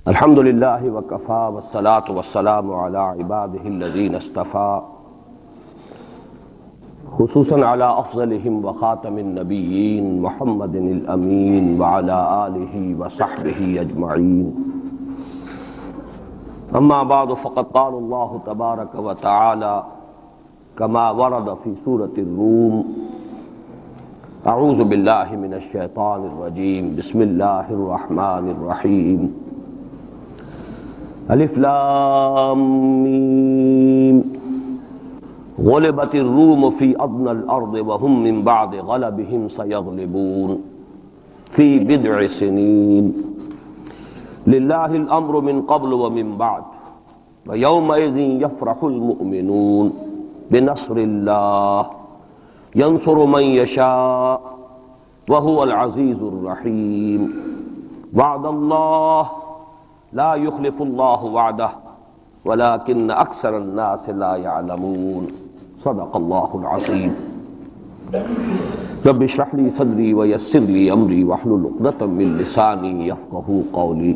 الحمد للہ وکفا والصلاة والسلام علی عباده الذین اصطفى خصوصاً علی افضلهم وخاتم النبیین محمد الامین وعلی آلہ وصحبہ اجمعین اما بعد فقد قال اللہ تبارک وتعالی كما ورد في سورة الروم اعوذ باللہ من الشیطان الرجیم بسم اللہ الرحمن الرحیم الف لام میم غلبت الروم في ادنى الارض وهم من بعد غلبهم سيغلبون في بضع سنين لله الامر من قبل ومن بعد ويومئذ يفرح المؤمنون بنصر الله ينصر من يشاء وهو العزيز الرحيم وعد الله لا يخلف الله وعده ولكن اکثر الناس لا يعلمون صدق الله العظيم رب اشرح لي صدري ويسر لي امري واحلل عقدة من لساني يفقهوا قولي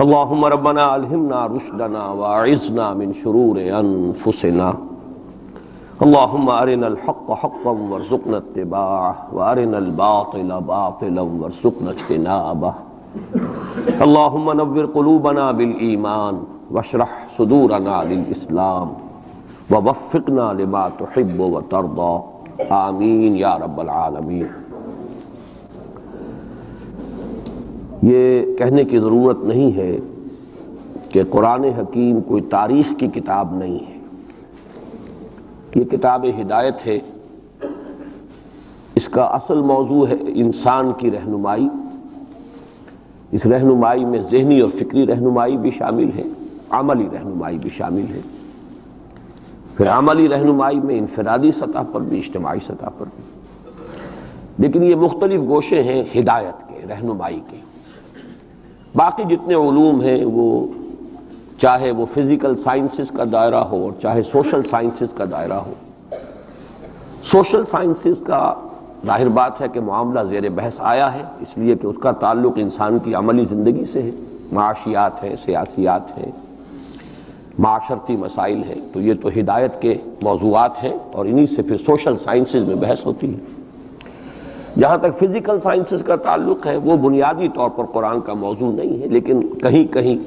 اللهم ربنا الهمنا رشدنا واعذنا من شرور انفسنا اللهم ارنا الحق حقا وارزقنا اتباعه وارنا الباطل باطلا وارزقنا اجتنابه اللهم نور قلوبنا بالایمان واشرح صدورنا للاسلام ووفقنا لما تحب وترضى آمین یا رب العالمین۔ یہ کہنے کی ضرورت نہیں ہے کہ قرآن حکیم کوئی تاریخ کی کتاب نہیں ہے، یہ کتاب ہدایت ہے۔ اس کا اصل موضوع ہے انسان کی رہنمائی۔ اس رہنمائی میں ذہنی اور فکری رہنمائی بھی شامل ہے، عملی رہنمائی بھی شامل ہے، پھر عملی رہنمائی میں انفرادی سطح پر بھی اجتماعی سطح پر بھی، لیکن یہ مختلف گوشے ہیں ہدایت کے، رہنمائی کے۔ باقی جتنے علوم ہیں وہ چاہے وہ فزیکل سائنسز کا دائرہ ہو اور چاہے سوشل سائنسز کا دائرہ ہو، سوشل سائنسز کا ظاہر بات ہے کہ معاملہ زیر بحث آیا ہے، اس لیے کہ اس کا تعلق انسان کی عملی زندگی سے ہے، معاشیات ہیں، سیاسیات ہیں، معاشرتی مسائل ہیں، تو یہ تو ہدایت کے موضوعات ہیں اور انہی سے پھر سوشل سائنسز میں بحث ہوتی ہے۔ جہاں تک فزیکل سائنسز کا تعلق ہے وہ بنیادی طور پر قرآن کا موضوع نہیں ہے، لیکن کہیں کہیں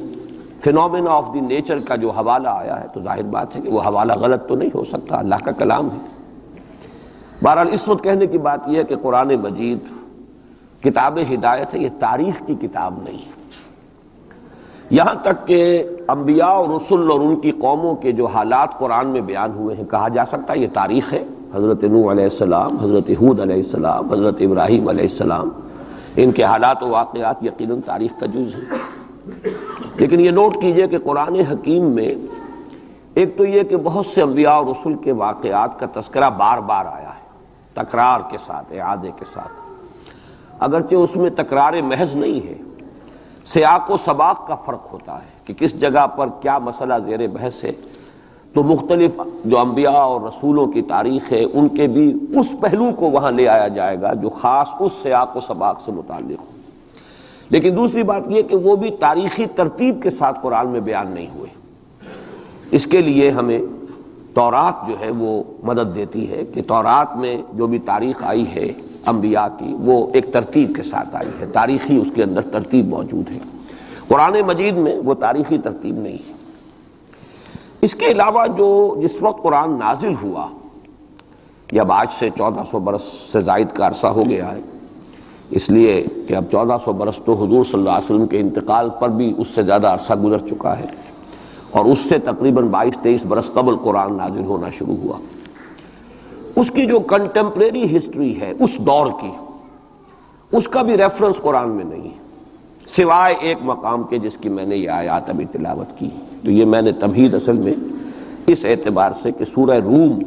فینومینا آف دی نیچر کا جو حوالہ آیا ہے تو ظاہر بات ہے کہ وہ حوالہ غلط تو نہیں ہو سکتا، اللہ کا کلام ہے۔ بہرحال اس وقت کہنے کی بات یہ ہے کہ قرآن مجید کتاب ہدایت ہے، یہ تاریخ کی کتاب نہیں ہے۔ یہاں تک کہ انبیاء اور رسل اور ان کی قوموں کے جو حالات قرآن میں بیان ہوئے ہیں کہا جا سکتا ہے یہ تاریخ ہے۔ حضرت نوح علیہ السلام، حضرت ہود علیہ السلام، حضرت ابراہیم علیہ السلام، ان کے حالات و واقعات یقیناً تاریخ کا جز ہے۔ لیکن یہ نوٹ کیجئے کہ قرآن حکیم میں ایک تو یہ کہ بہت سے انبیاء اور رسل کے واقعات کا تذکرہ بار بار آیا ہے، تکرار کے ساتھ، اعادے کے ساتھ، اگرچہ اس میں تکرار محض نہیں ہے، سیاق و سباق کا فرق ہوتا ہے کہ کس جگہ پر کیا مسئلہ زیر بحث ہے، تو مختلف جو انبیاء اور رسولوں کی تاریخ ہے ان کے بھی اس پہلو کو وہاں لے آیا جائے گا جو خاص اس سیاق و سباق سے متعلق ہو۔ لیکن دوسری بات یہ کہ وہ بھی تاریخی ترتیب کے ساتھ قرآن میں بیان نہیں ہوئے۔ اس کے لیے ہمیں تورات جو ہے وہ مدد دیتی ہے کہ تورات میں جو بھی تاریخ آئی ہے انبیاء کی وہ ایک ترتیب کے ساتھ آئی ہے، تاریخی اس کے اندر ترتیب موجود ہے۔ قرآن مجید میں وہ تاریخی ترتیب نہیں ہے۔ اس کے علاوہ جس وقت قرآن نازل ہوا، یہ اب آج سے 1400 برس سے زائد کا عرصہ ہو گیا ہے، اس لیے کہ اب 1400 برس تو حضور صلی اللہ علیہ وسلم کے انتقال پر بھی اس سے زیادہ عرصہ گزر چکا ہے، اور اس سے تقریباً 22-23 برس قبل قرآن نازل ہونا شروع ہوا۔ اس کی جو کنٹمپریری ہسٹری ہے اس دور کی، اس کا بھی ریفرنس قرآن میں نہیں ہے، سوائے ایک مقام کے جس کی میں نے یہ آیات ابھی تلاوت کی۔ تو یہ میں نے تمہید اصل میں اس اعتبار سے کہ سورہ روم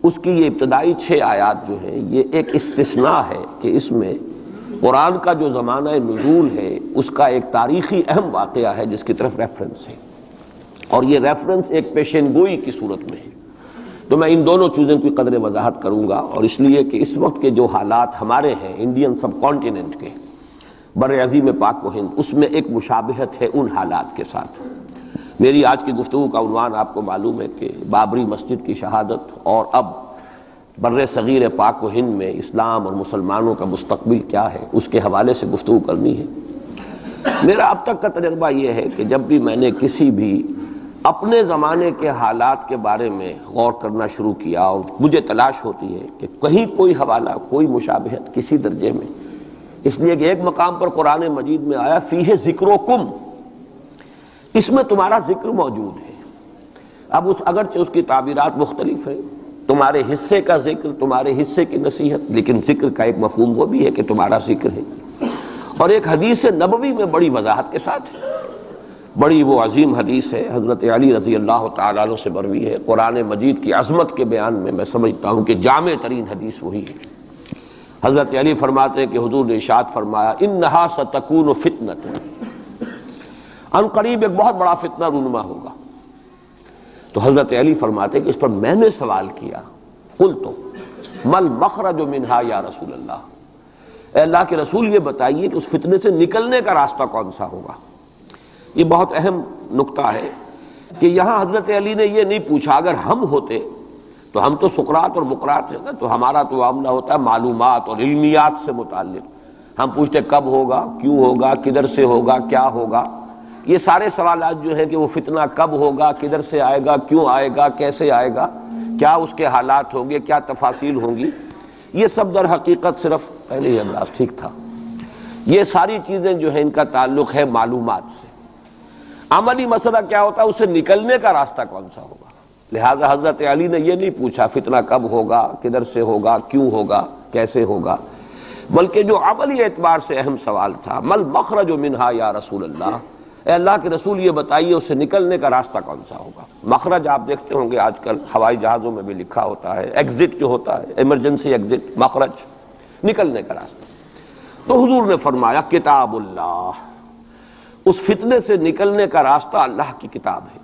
اس کی یہ ابتدائی 6 آیات جو ہیں یہ ایک استثناء ہے کہ اس میں قرآن کا جو زمانہ نزول ہے اس کا ایک تاریخی اہم واقعہ ہے جس کی طرف ریفرنس ہے، اور یہ ریفرنس ایک پیشین گوئی کی صورت میں ہے۔ تو میں ان دونوں چیزوں کی قدر وضاحت کروں گا، اور اس لیے کہ اس وقت کے جو حالات ہمارے ہیں انڈین سب کانٹیننٹ کے، بر عظیم پاک و ہند، اس میں ایک مشابہت ہے ان حالات کے ساتھ۔ میری آج کی گفتگو کا عنوان آپ کو معلوم ہے کہ بابری مسجد کی شہادت اور اب بر صغیر پاک و ہند میں اسلام اور مسلمانوں کا مستقبل کیا ہے، اس کے حوالے سے گفتگو کرنی ہے۔ میرا اب تک کا تجربہ یہ ہے کہ جب بھی میں نے کسی بھی اپنے زمانے کے حالات کے بارے میں غور کرنا شروع کیا اور مجھے تلاش ہوتی ہے کہ کہیں کوئی حوالہ، کوئی مشابہت کسی درجے میں، اس لیے کہ ایک مقام پر قرآن مجید میں آیا فیہ ذکرکم، اس میں تمہارا ذکر موجود ہے۔ اب اگرچہ اس کی تعبیرات مختلف ہیں، تمہارے حصے کا ذکر، تمہارے حصے کی نصیحت، لیکن ذکر کا ایک مفہوم وہ بھی ہے کہ تمہارا ذکر ہے۔ اور ایک حدیث نبوی میں بڑی وضاحت کے ساتھ ہے، بڑی وہ عظیم حدیث ہے، حضرت علی رضی اللہ تعالیٰ عنہ سے مروی ہے۔ قرآن مجید کی عظمت کے بیان میں سمجھتا ہوں کہ جامع ترین حدیث وہی ہے۔ حضرت علی فرماتے ہیں کہ حضور نے ارشاد فرمایا انہا ستکون فتنۃ، ان قریب ایک بہت بڑا فتنہ رونما ہوگا۔ تو حضرت علی فرماتے ہیں کہ اس پر میں نے سوال کیا، قلت مل مخرج منہا یا رسول اللہ، اے اللہ کے رسول یہ بتائیے کہ اس فتنے سے نکلنے کا راستہ کون سا ہوگا۔ یہ بہت اہم نقطہ ہے کہ یہاں حضرت علی نے یہ نہیں پوچھا، اگر ہم ہوتے تو ہم تو سقراط اور بقراط ہیں نا، تو ہمارا تو معاملہ ہوتا ہے معلومات اور علمیات سے متعلق، ہم پوچھتے کب ہوگا، کیوں ہوگا، کدھر سے ہوگا، کیا ہوگا۔ یہ سارے سوالات جو ہیں کہ وہ فتنہ کب ہوگا، کدھر سے آئے گا، کیوں آئے گا، کیسے آئے گا، کیا اس کے حالات ہوں گے، کیا تفاصیل ہوں گی، یہ سب در حقیقت صرف پہلے ہی انداز ٹھیک تھا۔ یہ ساری چیزیں جو ہیں ان کا تعلق ہے معلومات سے۔ عملی مسئلہ کیا ہوتا ہے، اس سے نکلنے کا راستہ کون سا ہوگا۔ لہذا حضرت علی نے یہ نہیں پوچھا فتنہ کب ہوگا، کدھر سے ہوگا، کیوں ہوگا، کیسے ہوگا، بلکہ جو عملی اعتبار سے اہم سوال تھا مل مخرج منہا یا رسول اللہ، اے اللہ کے رسول یہ بتائیے اس سے نکلنے کا راستہ کون سا ہوگا۔ مخرج آپ دیکھتے ہوں گے آج کل ہوائی جہازوں میں بھی لکھا ہوتا ہے، ایگزٹ جو ہوتا ہے، ایمرجنسی ایگزٹ، مخرج، نکلنے کا راستہ۔ تو حضور نے فرمایا کتاب اللہ، اس فتنے سے نکلنے کا راستہ اللہ کی کتاب ہے۔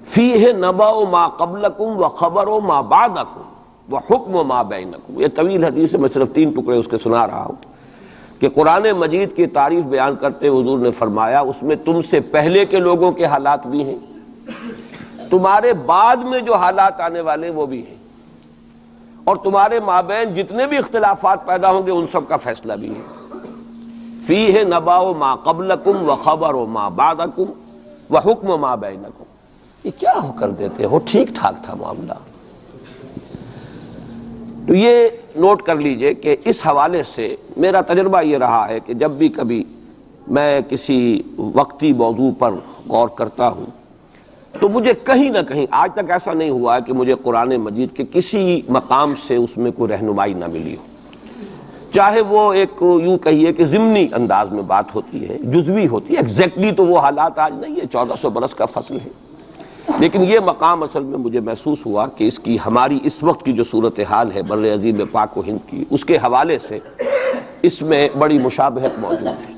فیہ نبأ ما قبلکم وخبر ما بعدکم وحکم ما بینکم۔ یہ طویل حدیث ہے، میں صرف 3 ٹکڑے اس کے سنا رہا ہوں کہ قرآن مجید کی تعریف بیان کرتے حضور نے فرمایا اس میں تم سے پہلے کے لوگوں کے حالات بھی ہیں، تمہارے بعد میں جو حالات آنے والے وہ بھی ہیں، اور تمہارے مابین جتنے بھی اختلافات پیدا ہوں گے ان سب کا فیصلہ بھی ہے۔ فیہ نبأ ما قبلکم وخبر ما بعدکم وحکم ما بینکم۔ یہ کیا ہو کر دیتے ہو، ٹھیک ٹھاک تھا معاملہ۔ تو یہ نوٹ کر لیجئے کہ اس حوالے سے میرا تجربہ یہ رہا ہے کہ جب بھی کبھی میں کسی وقتی موضوع پر غور کرتا ہوں تو مجھے کہیں نہ کہیں، آج تک ایسا نہیں ہوا ہے کہ مجھے قرآن مجید کے کسی مقام سے اس میں کوئی رہنمائی نہ ملی ہو، چاہے وہ ایک یوں کہیے کہ ضمنی انداز میں بات ہوتی ہے، جزوی ہوتی ہے، ایگزیکٹلی تو وہ حالات آج نہیں ہے، 1400 برس کا فصل ہے، لیکن یہ مقام اصل میں مجھے محسوس ہوا کہ اس کی ہماری اس وقت کی جو صورتحال ہے بر عظیم پاک و ہند کی، اس کے حوالے سے اس میں بڑی مشابہت موجود ہے۔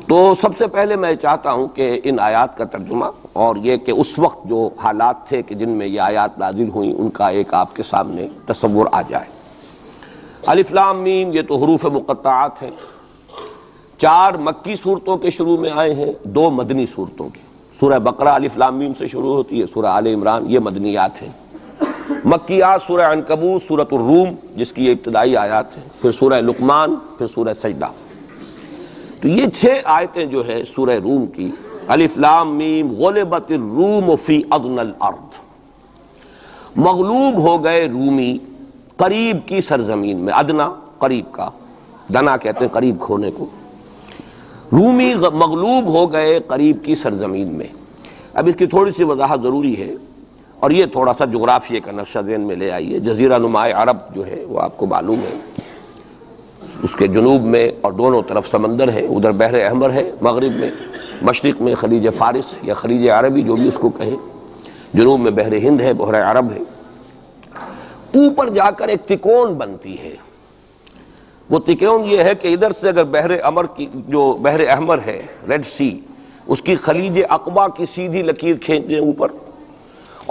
تو سب سے پہلے میں چاہتا ہوں کہ ان آیات کا ترجمہ اور یہ کہ اس وقت جو حالات تھے کہ جن میں یہ آیات نازل ہوئیں ان کا ایک آپ کے سامنے تصور آ جائے۔ الف لام میم یہ تو حروف مقطعات ہیں، 4 مکی صورتوں کے شروع میں آئے ہیں، 2 مدنی صورتوں کے۔ سورہ بقرہ الف لام میم سے شروع ہوتی ہے، سورہ آل عمران یہ مدنیات ہیں۔ مکیات سورہ عنکبوت، سورۃ الروم جس کی یہ ابتدائی آیات ہیں، پھر سورہ لقمان، پھر سورہ سجدہ۔ تو یہ 6 آیتیں جو ہے سورہ روم کی، الف لام میم غلبت الروم فی ادنی الارض، مغلوب ہو گئے رومی قریب کی سرزمین میں، ادنا قریب کا، دنا کہتے ہیں قریب کھونے کو، رومی مغلوب ہو گئے قریب کی سرزمین میں۔ اب اس کی تھوڑی سی وضاحت ضروری ہے، اور یہ تھوڑا سا جغرافیے کا نقشہ ذہن میں لے آئیے۔ جزیرہ نما عرب جو ہے وہ آپ کو معلوم ہے، اس کے جنوب میں اور دونوں طرف سمندر ہے، ادھر بحر احمر ہے مغرب میں، مشرق میں خلیج فارس یا خلیج عربی جو بھی اس کو کہیں، جنوب میں بحر ہند ہے، بحر عرب ہے۔ اوپر جا کر ایک تکون بنتی ہے، وہ تکون یہ ہے کہ ادھر سے اگر بحر احمر کی جو بحر احمر ہے، ریڈ سی، اس کی خلیج عقبہ کی سیدھی لکیر کھینچ دیں اوپر،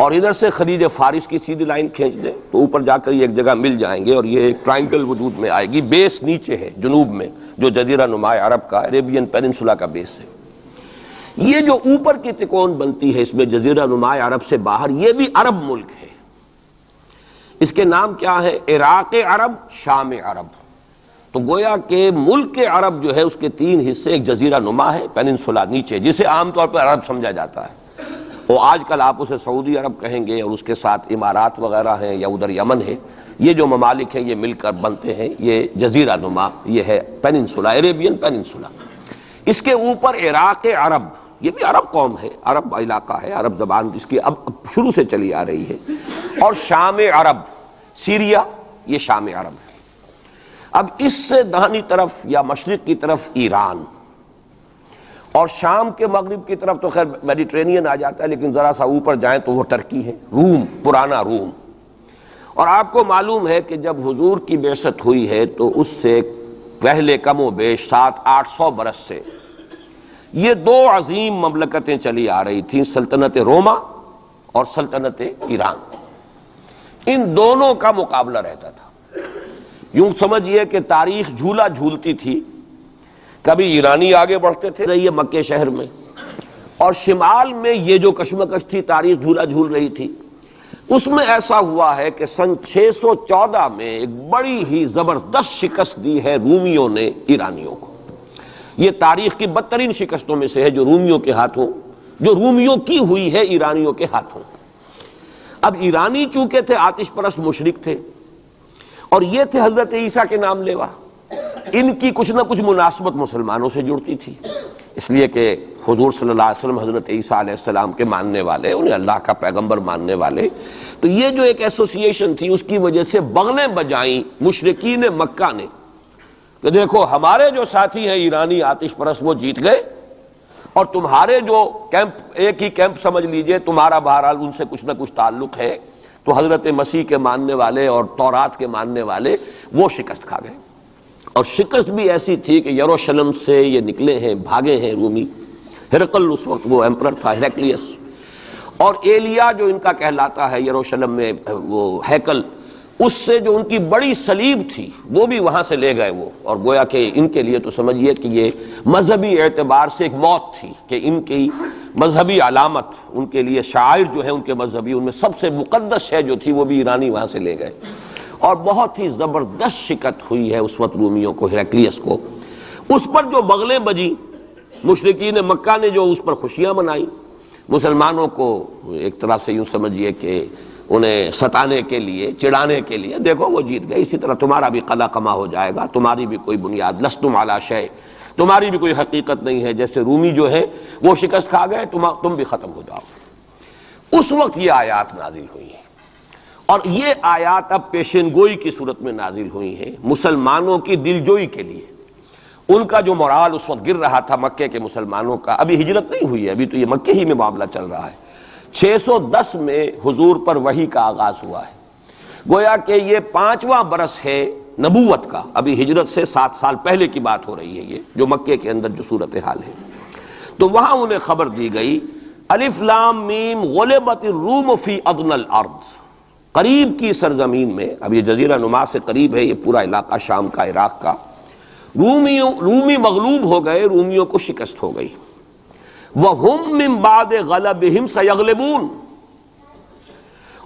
اور ادھر سے خلیج فارس کی سیدھی لائن کھینچ دیں تو اوپر جا کر یہ ایک جگہ مل جائیں گے، اور یہ ایک ٹرائنگل وجود میں آئے گی۔ بیس نیچے ہے جنوب میں، جو جزیرہ نما عرب کا عربین پیننسولا کا بیس ہے۔ یہ جو اوپر کی تکون بنتی ہے اس میں جزیرہ نما عرب سے باہر، یہ بھی عرب ملک ہے۔ اس کے نام کیا ہے؟ عراق عرب، شام عرب۔ تو گویا کہ ملک عرب جو ہے اس کے 3 حصے، ایک جزیرہ نما ہے پیننسولا نیچے، جسے عام طور پر عرب سمجھا جاتا ہے، وہ آج کل آپ اسے سعودی عرب کہیں گے، اور اس کے ساتھ امارات وغیرہ ہیں، یا ادھر یمن ہے۔ یہ جو ممالک ہیں یہ مل کر بنتے ہیں یہ جزیرہ نما، یہ ہے پیننسولا، عربین پیننسولا۔ اس کے اوپر عراق عرب، یہ بھی عرب قوم ہے، عرب علاقہ ہے، عرب زبان اس کی اب شروع سے چلی آ رہی ہے۔ اور شام عرب، سیریا، یہ شام عرب ہے۔ اب اس سے داہنی طرف یا مشرق کی طرف ایران، اور شام کے مغرب کی طرف تو خیر میڈیٹرینین آ جاتا ہے، لیکن ذرا سا اوپر جائیں تو وہ ترکی ہے، روم، پرانا روم۔ اور آپ کو معلوم ہے کہ جب حضور کی بعثت ہوئی ہے تو اس سے پہلے کم و بیش 700-800 برس سے یہ 2 عظیم مملکتیں چلی آ رہی تھیں، سلطنت روما اور سلطنت ایران۔ ان دونوں کا مقابلہ رہتا تھا۔ یوں سمجھئے کہ تاریخ جھولا جھولتی تھی، کبھی ایرانی آگے بڑھتے تھے یہ مکے شہر میں، اور شمال میں یہ جو کشمکش تھی، تاریخ جھولا جھول رہی تھی۔ اس میں ایسا ہوا ہے کہ سن 614 میں ایک بڑی ہی زبردست شکست دی ہے رومیوں نے ایرانیوں کو۔ یہ تاریخ کی بدترین شکستوں میں سے ہے جو رومیوں کے ہاتھوں، جو رومیوں کی ہوئی ہے ایرانیوں کے ہاتھوں۔ اب ایرانی چونکہ تھے آتش پرست مشرک تھے، اور یہ تھے حضرت عیسیٰ کے نام لیوا، ان کی کچھ نہ کچھ مناسبت مسلمانوں سے جڑتی تھی، اس لیے کہ حضور صلی اللہ علیہ وسلم حضرت عیسیٰ علیہ السلام کے ماننے والے، انہیں اللہ کا پیغمبر ماننے والے، تو یہ جو ایک ایسوسییشن تھی اس کی وجہ سے بغلیں بجائیں مشرکین مکہ نے کہ دیکھو ہمارے جو ساتھی ہیں ایرانی آتش پرست وہ جیت گئے، اور تمہارے جو کیمپ، ایک ہی کیمپ سمجھ لیجئے، تمہارا بہرحال ان سے کچھ نہ کچھ تعلق ہے، تو حضرت مسیح کے ماننے والے اور تورات کے ماننے والے وہ شکست کھا گئے۔ اور شکست بھی ایسی تھی کہ یروشلم سے یہ نکلے ہیں، بھاگے ہیں رومی۔ ہرقل اس وقت وہ ایمپرر تھا، ہیرکلیس، اور ایلیا جو ان کا کہلاتا ہے یروشلم میں وہ ہیکل، اس سے جو ان کی بڑی صلیب تھی وہ بھی وہاں سے لے گئے وہ، اور گویا کہ ان کے لیے تو سمجھیے کہ یہ مذہبی اعتبار سے ایک موت تھی کہ ان کی مذہبی علامت، ان کے لیے شاعر جو ہے ان کے مذہبی، ان میں سب سے مقدس شے جو تھی وہ بھی ایرانی وہاں سے لے گئے۔ اور بہت ہی زبردست شکست ہوئی ہے اس وقت رومیوں کو، ہیرکلیس کو۔ اس پر جو بغلیں بجی مشرکین مکہ نے، جو اس پر خوشیاں منائی، مسلمانوں کو ایک طرح سے یوں سمجھیے کہ انہیں ستانے کے لیے، چڑھانے کے لیے، دیکھو وہ جیت گئے، اسی طرح تمہارا بھی قلع قما ہو جائے گا، تمہاری بھی کوئی بنیاد، لستم علی شیء، تمہاری بھی کوئی حقیقت نہیں ہے، جیسے رومی جو ہے وہ شکست کھا گئے، تم بھی ختم ہو جاؤ۔ اس وقت یہ آیات نازل ہوئی ہیں، اور یہ آیات اب پیشن گوئی کی صورت میں نازل ہوئی ہیں مسلمانوں کی دلجوئی کے لیے۔ ان کا جو مورال اس وقت گر رہا تھا مکے کے مسلمانوں کا، ابھی ہجرت نہیں ہوئی ہے، ابھی تو یہ مکے ہی میں معاملہ چل رہا ہے۔ 610 میں حضور پر وحی کا آغاز ہوا ہے، گویا کہ یہ 5واں برس ہے نبوت کا، ابھی ہجرت سے 7 سال پہلے کی بات ہو رہی ہے یہ جو مکے کے اندر جو صورتحال ہے۔ تو وہاں انہیں خبر دی گئی، الف لام میم غلبت الروم فی ادنی الارض، قریب کی سرزمین میں، اب یہ جزیرہ نما سے قریب ہے یہ پورا علاقہ شام کا، عراق کا، رومی مغلوب ہو گئے، رومیوں کو شکست ہو گئی۔ وَهُمْ مِنْ بَعْدِ غَلَبِهِمْ سَيَغْلِبُونَ،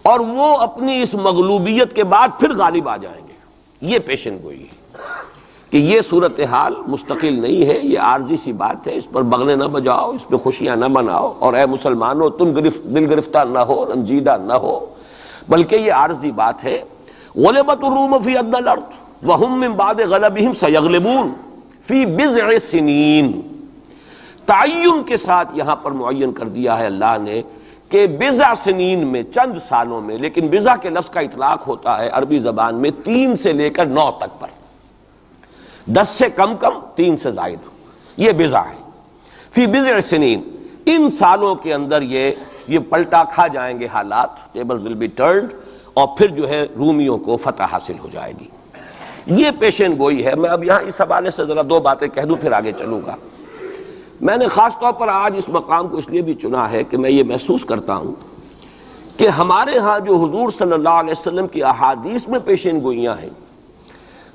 اور وہ اپنی اس مغلوبیت کے بعد پھر غالب آ جائیں گے۔ یہ پیشن گوئی ہے کہ یہ صورتحال مستقل نہیں ہے، یہ عارضی سی بات ہے، اس پر بغلیں نہ بجاؤ، اس پہ خوشیاں نہ مناؤ، اور اے مسلمانوں تم دل گرفتہ نہ ہو، رنجیدہ نہ ہو، بلکہ یہ عارضی بات ہے۔ غلبت الروم فی ادنی الارض وَهُمْ مِنْ بَعْدِ غَلَبِهِمْ سَيَغْلِبُونَ فِي بِضْعِ سِنِينَ، تعین کے ساتھ یہاں پر معین کر دیا ہے اللہ نے کہ بضع سنین میں، چند سالوں میں، لیکن بضع کے لفظ کا اطلاق ہوتا ہے عربی زبان میں 3 سے لے کر 9 تک پر، 10 سے کم 3 سے زائد، یہ بضع ہے۔ فی بضع سنین، ان سالوں کے اندر یہ پلٹا کھا جائیں گے حالات، ٹیبل ول بی ٹرنڈ، اور پھر جو ہے رومیوں کو فتح حاصل ہو جائے گی۔ یہ پیشن گوئی ہے۔ میں اب یہاں اس حوالے سے ذرا 2 باتیں کہہ دوں پھر آگے چلوں گا۔ میں نے خاص طور پر آج اس مقام کو اس لیے بھی چنا ہے کہ میں یہ محسوس کرتا ہوں کہ ہمارے ہاں جو حضور صلی اللہ علیہ وسلم کی احادیث میں پیشین گوئیاں ہیں،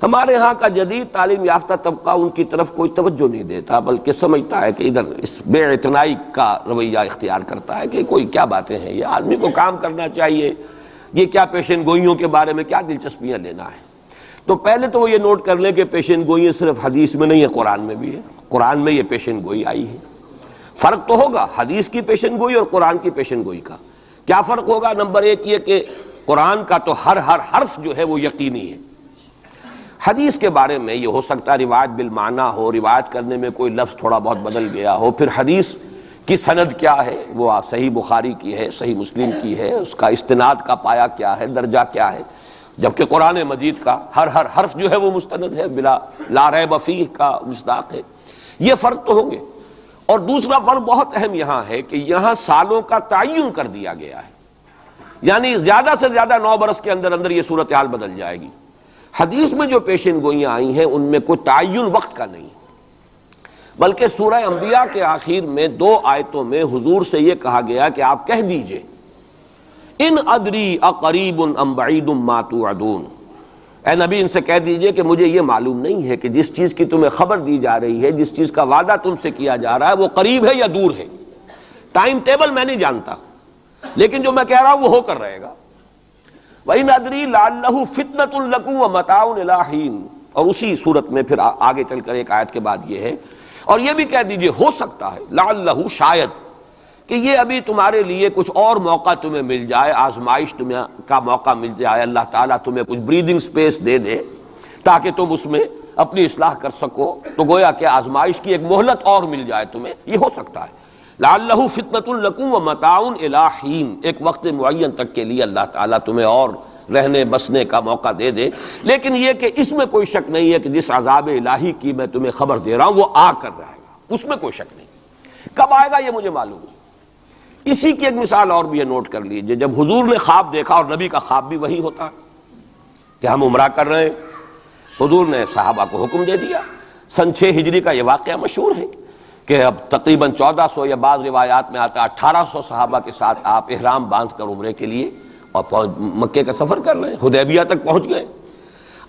ہمارے ہاں کا جدید تعلیم یافتہ طبقہ ان کی طرف کوئی توجہ نہیں دیتا، بلکہ سمجھتا ہے کہ ادھر اس بے اعتنائی کا رویہ اختیار کرتا ہے کہ کوئی کیا باتیں ہیں، یہ آدمی کو کام کرنا چاہیے، یہ کیا پیشین گوئیوں کے بارے میں کیا دلچسپیاں لینا ہے۔ تو پہلے تو وہ یہ نوٹ کر لیں کہ پیشین گوئیاں صرف حدیث میں نہیں ہے، قرآن میں بھی ہے، قرآن میں یہ پیشین گوئی آئی ہے۔ فرق تو ہوگا حدیث کی پیشین گوئی اور قرآن کی پیشین گوئی کا۔ کیا فرق ہوگا؟ نمبر ایک یہ کہ قرآن کا تو ہر حرف جو ہے وہ یقینی ہے۔ حدیث کے بارے میں یہ ہو سکتا ہے روایت بالمعنی ہو، روایت کرنے میں کوئی لفظ تھوڑا بہت بدل گیا ہو، پھر حدیث کی سند کیا ہے، وہ صحیح بخاری کی ہے، صحیح مسلم کی ہے، اس کا استناد کا پایا کیا ہے، درجہ کیا ہے، جبکہ قرآن مجید کا ہر حرف جو ہے وہ مستند ہے، بلا لا ریب فیہ کا مصداق ہے۔ یہ فرق تو ہوں گے۔ اور دوسرا فرق بہت اہم یہاں ہے کہ یہاں سالوں کا تعین کر دیا گیا ہے، یعنی زیادہ سے زیادہ 9 برس کے اندر اندر یہ صورتحال بدل جائے گی۔ حدیث میں جو پیشین گوئیاں آئی ہیں ان میں کوئی تعین وقت کا نہیں، بلکہ سورہ انبیاء کے آخر میں 2 آیتوں میں حضور سے یہ کہا گیا کہ آپ کہہ دیجئے ان ادری اقریب ام بعید ما توعدون، اے نبی ان سے کہہ دیجئے کہ مجھے یہ معلوم نہیں ہے کہ جس چیز کی تمہیں خبر دی جا رہی ہے، جس چیز کا وعدہ تم سے کیا جا رہا ہے وہ قریب ہے یا دور ہے، ٹائم ٹیبل میں نہیں جانتا، لیکن جو میں کہہ رہا ہوں وہ ہو کر رہے گا۔ وَإِنْ أَدْرِي لَعَلَّهُ فِتْنَةٌ لَكُمْ وَمَتَاعٌ إِلَىٰ حِينٍ، اور اسی صورت میں پھر آگے چل کر ایک آیت کے بعد یہ ہے، اور یہ بھی کہہ دیجئے ہو سکتا ہے لعلہ شاید کہ یہ ابھی تمہارے لیے کچھ اور موقع تمہیں مل جائے، آزمائش تمہیں کا موقع مل جائے، اللہ تعالیٰ تمہیں کچھ بریدنگ سپیس دے دے تاکہ تم اس میں اپنی اصلاح کر سکو، تو گویا کہ آزمائش کی ایک مہلت اور مل جائے تمہیں، یہ ہو سکتا ہے۔ لعلہ فتنۃ لکم ومتاع الی حین، ایک وقت معین تک کے لیے اللہ تعالیٰ تمہیں اور رہنے بسنے کا موقع دے دے، لیکن یہ کہ اس میں کوئی شک نہیں ہے کہ جس عذاب الہی کی میں تمہیں خبر دے رہا ہوں وہ آ کر رہے گا، اس میں کوئی شک نہیں۔ کب آئے گا یہ مجھے معلوم ہے۔ اسی کی ایک مثال اور بھی ہے، نوٹ کر لیجئے، جب حضور نے خواب دیکھا، اور نبی کا خواب بھی وہی ہوتا ہے کہ ہم عمرہ کر رہے ہیں، حضور نے صحابہ کو حکم دے دیا۔ سن 6 ہجری کا یہ واقعہ مشہور ہے کہ اب تقریباً 1400 یا بعض روایات میں آتا 1800 صحابہ کے ساتھ آپ احرام باندھ کر عمرے کے لیے اور مکے کا سفر کر رہے ہیں، حدیبیہ تک پہنچ گئے۔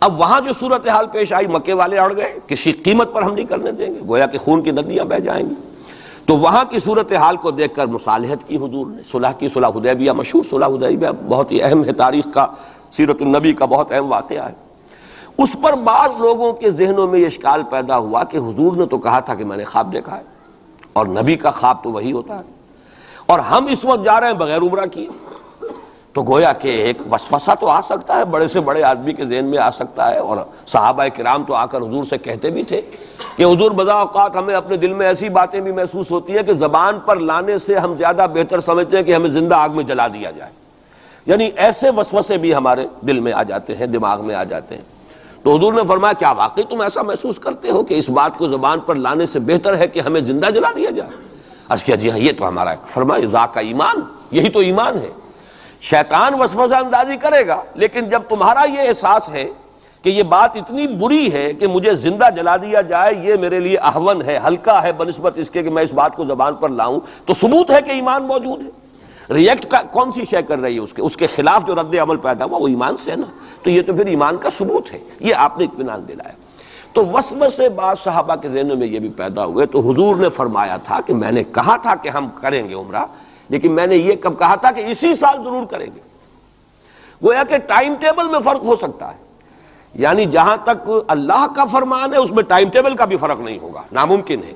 اب وہاں جو صورتحال پیش آئی، مکے والے اڑ گئے، کسی قیمت پر ہم نہیں کرنے دیں گے، گویا کہ خون کی ندیاں بہہ جائیں گی۔ تو وہاں کی صورتحال کو دیکھ کر مصالحت کی حضور نے، صلح کی، صلح حدیبیہ مشہور، صلح حدیبیہ بہت ہی اہم ہے، تاریخ کا، سیرت النبی کا بہت اہم واقعہ ہے۔ اس پر بعض لوگوں کے ذہنوں میں یہ اشکال پیدا ہوا کہ حضور نے تو کہا تھا کہ میں نے خواب دیکھا ہے، اور نبی کا خواب تو وہی ہوتا ہے، اور ہم اس وقت جا رہے ہیں بغیر عمرہ کیے، تو گویا کہ ایک وسوسہ تو آ سکتا ہے، بڑے سے بڑے آدمی کے ذہن میں آ سکتا ہے۔ اور صحابہ کرام تو آ کر حضور سے کہتے بھی تھے کہ حضور بذا اوقات ہمیں اپنے دل میں ایسی باتیں بھی محسوس ہوتی ہیں کہ زبان پر لانے سے ہم زیادہ بہتر سمجھتے ہیں کہ ہمیں زندہ آگ میں جلا دیا جائے، یعنی ایسے وسوسے بھی ہمارے دل میں آ جاتے ہیں، دماغ میں آ جاتے ہیں۔ تو حضور نے فرمایا کیا واقعی تم ایسا محسوس کرتے ہو کہ اس بات کو زبان پر لانے سے بہتر ہے کہ ہمیں زندہ جلا دیا جائے؟ عرض کیا جی ہاں، یہ تو ہمارا، فرمایا ذاک ایمان، یہی تو ایمان ہے۔ شیطان وسوسہ اندازی کرے گا، لیکن جب تمہارا یہ احساس ہے کہ یہ بات اتنی بری ہے کہ مجھے زندہ جلا دیا جائے، یہ میرے لیے اہون ہے، ہلکا ہے بنسبت اس کے کہ میں اس بات کو زبان پر لاؤں، تو ثبوت ہے کہ ایمان موجود ہے۔ ریئیکٹ کا کون سی شے کر رہی ہے اس کے خلاف جو رد عمل پیدا ہوا وہ ایمان سے ہے نا، تو یہ تو پھر ایمان کا ثبوت ہے، یہ آپ نے اطمینان دلایا۔ تو وسوسے بعض صحابہ کے ذہنوں میں یہ بھی پیدا ہوئے، تو حضور نے فرمایا تھا کہ میں نے کہا تھا کہ ہم کریں گے عمرہ، لیکن میں نے یہ کب کہا تھا کہ اسی سال ضرور کریں گے۔ گویا کہ ٹائم ٹیبل میں فرق ہو سکتا ہے، یعنی جہاں تک اللہ کا فرمان ہے اس میں ٹائم ٹیبل کا بھی فرق نہیں ہوگا، ناممکن ہے،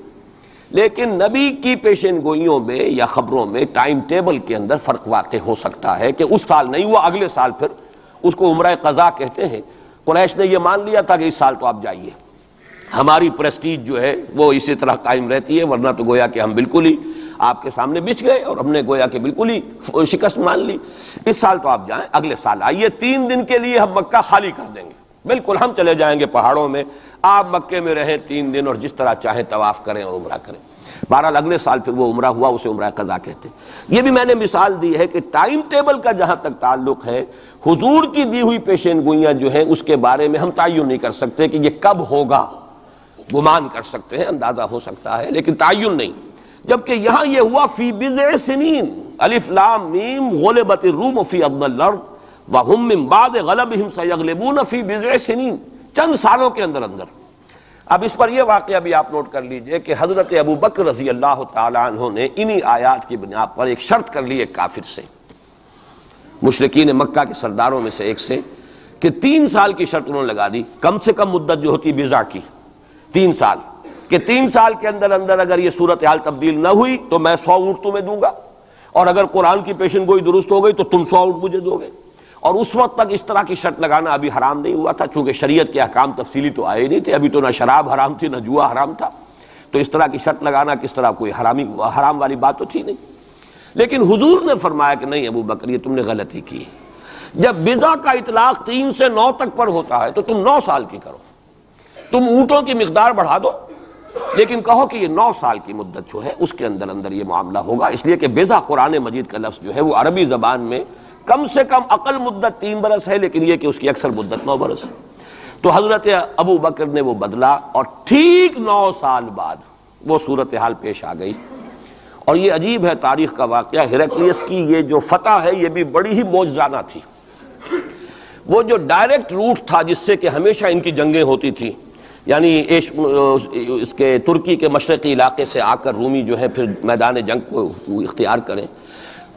لیکن نبی کی پیشین گوئیوں میں یا خبروں میں ٹائم ٹیبل کے اندر فرق واقع ہو سکتا ہے کہ اس سال نہیں ہوا، اگلے سال پھر اس کو عمرہ قضا کہتے ہیں۔ قریش نے یہ مان لیا تھا کہ اس سال تو آپ جائیے، ہماری پریسٹیج جو ہے وہ اسی طرح قائم رہتی ہے، ورنہ تو گویا کہ ہم بالکل ہی آپ کے سامنے بچ گئے اور ہم نے گویا کہ بالکل ہی شکست مان لی۔ اس سال تو آپ جائیں، اگلے سال آئیے، 3 دن کے لیے ہم مکہ خالی کر دیں گے، بالکل ہم چلے جائیں گے پہاڑوں میں، آپ مکے میں رہیں 3 دن اور جس طرح چاہیں طواف کریں اور عمرہ کریں۔ بہرحال اگلے سال پھر وہ عمرہ ہوا، اسے عمرہ قضا کہتے ہیں۔ یہ بھی میں نے مثال دی ہے کہ ٹائم ٹیبل کا جہاں تک تعلق ہے، حضور کی دی ہوئی پیشین گوئیاں جو ہیں اس کے بارے میں ہم تعین نہیں کر سکتے کہ یہ کب ہوگا، گمان کر سکتے ہیں، اندازہ ہو سکتا ہے، لیکن تعین نہیں۔ جبکہ یہاں یہ ہوا فی بضع سنین، الف لام میم غلبت الروم فی ادنی الارض وہم من بعد غلبہم سیغلبون فی بضع سنین، چند سالوں کے اندر اندر۔ اب اس پر یہ واقعہ بھی آپ نوٹ کر لیجئے کہ حضرت ابو بکر رضی اللہ تعالی عنہ نے انہی آیات کی بنا پر ایک شرط کر لی ایک کافر سے، مشرکین مکہ کے سرداروں میں سے ایک سے، کہ 3 سال کی شرط انہوں نے لگا دی، کم سے کم مدت جو ہوتی بضع کی 3 سال، کہ 3 سال کے اندر اندر اگر یہ صورتحال تبدیل نہ ہوئی تو میں 100 اونٹ تمہیں دوں گا، اور اگر قرآن کی پیشن گوئی درست ہو گئی تو تم 100 اونٹ مجھے دو گے۔ اور اس وقت تک اس طرح کی شرط لگانا ابھی حرام نہیں ہوا تھا، چونکہ شریعت کے احکام تفصیلی تو آئے نہیں تھے، ابھی تو نہ شراب حرام تھی نہ جوا حرام تھا، تو اس طرح کی شرط لگانا کس طرح کوئی حرام والی بات تو تھی نہیں۔ لیکن حضور نے فرمایا کہ نہیں ابو بکر یہ تم نے غلطی کی، جب بضع کا اطلاق 3 سے 9 تک پر ہوتا ہے تو تم 9 سال کی کرو، تم اونٹوں کی مقدار بڑھا دو، لیکن کہو کہ یہ 9 سال کی مدت جو ہے اس کے اندر اندر یہ معاملہ ہوگا، اس لیے کہ بضع قرآن مجید کا لفظ جو ہے وہ عربی زبان میں کم سے کم اقل مدت 3 برس ہے، لیکن یہ کہ اس کی اکثر مدت 9 برس ہے۔ تو حضرت ابو بکر نے وہ بدلا، اور ٹھیک 9 سال بعد وہ صورتحال پیش آ گئی۔ اور یہ عجیب ہے تاریخ کا واقعہ، ہرقلیس کی یہ جو فتح ہے یہ بھی بڑی ہی معجزانہ تھی۔ وہ جو ڈائریکٹ روٹ تھا جس سے کہ ہمیشہ ان کی جنگیں ہوتی تھی، یعنی اس کے ترکی کے مشرقی علاقے سے آ کر رومی جو ہے پھر میدان جنگ کو اختیار کریں،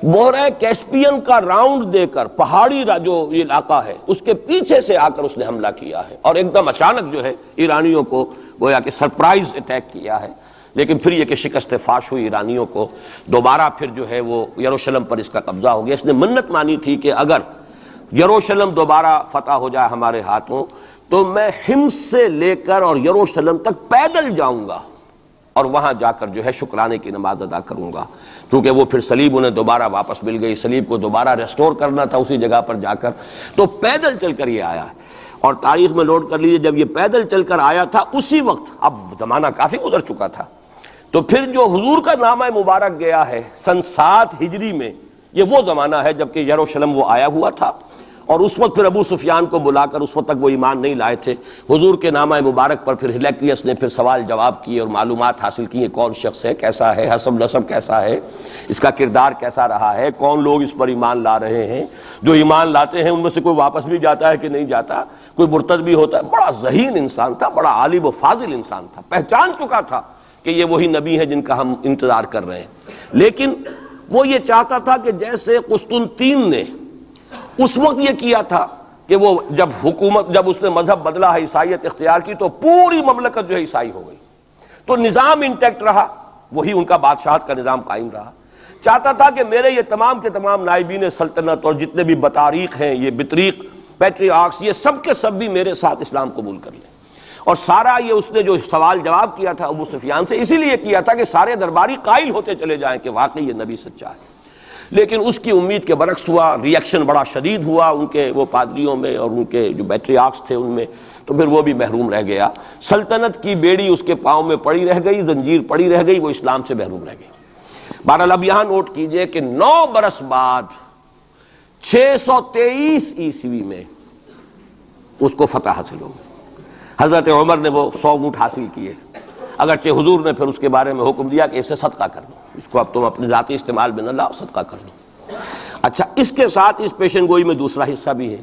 بحیرہ کیسپین کا راؤنڈ دے کر پہاڑی جو یہ علاقہ ہے اس کے پیچھے سے آ کر اس نے حملہ کیا ہے، اور ایک دم اچانک جو ہے ایرانیوں کو گویا کہ سرپرائز اٹیک کیا ہے۔ لیکن پھر یہ کہ شکست فاش ہوئی ایرانیوں کو، دوبارہ پھر جو ہے وہ یروشلم پر اس کا قبضہ ہو گیا۔ اس نے منت مانی تھی کہ اگر یروشلم دوبارہ فتح ہو جائے ہمارے ہاتھوں تو میں حمص سے لے کر اور یروشلم تک پیدل جاؤں گا، اور وہاں جا کر جو ہے شکرانے کی نماز ادا کروں گا، چونکہ وہ پھر صلیب انہیں دوبارہ واپس مل گئی، صلیب کو دوبارہ ریسٹور کرنا تھا اسی جگہ پر جا کر، تو پیدل چل کر یہ آیا ہے۔ اور تاریخ میں نوٹ کر لیجیے جب یہ پیدل چل کر آیا تھا اسی وقت، اب زمانہ کافی گزر چکا تھا، تو پھر جو حضور کا نامہ مبارک گیا ہے سن 7 ہجری میں، یہ وہ زمانہ ہے جبکہ یروشلم وہ آیا ہوا تھا، اور اس وقت پھر ابو سفیان کو بلا کر، اس وقت تک وہ ایمان نہیں لائے تھے، حضور کے نامہ مبارک پر پھر ہرقلیس نے پھر سوال جواب کیے اور معلومات حاصل کی ہیں، کون شخص ہے، کیسا ہے، حسب نسب کیسا ہے، اس کا کردار کیسا رہا ہے، کون لوگ اس پر ایمان لا رہے ہیں، جو ایمان لاتے ہیں ان میں سے کوئی واپس بھی جاتا ہے کہ نہیں جاتا، کوئی مرتد بھی ہوتا ہے۔ بڑا ذہین انسان تھا، بڑا عالم و فاضل انسان تھا، پہچان چکا تھا کہ یہ وہی نبی ہے جن کا ہم انتظار کر رہے ہیں۔ لیکن وہ یہ چاہتا تھا کہ جیسے قسطنطین نے اس وقت یہ کیا تھا کہ وہ جب اس نے مذہب بدلا ہے، عیسائیت اختیار کی، تو پوری مملکت جو ہے عیسائی ہو گئی، تو نظام انٹیکٹ رہا، وہی ان کا بادشاہت کا نظام قائم رہا۔ چاہتا تھا کہ میرے یہ تمام کے تمام نائبین سلطنت اور جتنے بھی بطاریق ہیں، یہ بطریق پیٹریارکس، یہ سب کے سب بھی میرے ساتھ اسلام قبول کر لیں۔ اور سارا یہ اس نے جو سوال جواب کیا تھا ابو سفیان سے، اسی لیے کیا تھا کہ سارے درباری قائل ہوتے چلے جائیں کہ واقعی یہ نبی سچا ہے۔ لیکن اس کی امید کے برعکس ہوا، ریئیکشن بڑا شدید ہوا ان کے وہ پادریوں میں اور ان کے جو پیٹریارکس تھے ان میں، تو پھر وہ بھی محروم رہ گیا، سلطنت کی بیڑی اس کے پاؤں میں پڑی رہ گئی، زنجیر پڑی رہ گئی، وہ اسلام سے محروم رہ گئی۔ بہرحال اب یہاں نوٹ کیجئے کہ 9 برس بعد 623 عیسوی میں اس کو فتح حاصل ہو گئی۔ حضرت عمر نے وہ 100 اونٹ حاصل کیے، اگرچہ حضور نے پھر اس کے بارے میں حکم دیا کہ اسے صدقہ کر دو، اس کو اب تم اپنے ذاتی استعمال میں نہ لاؤ، صدقہ کر دو۔ اچھا، اس کے ساتھ اس پیشن گوئی میں دوسرا حصہ بھی ہے،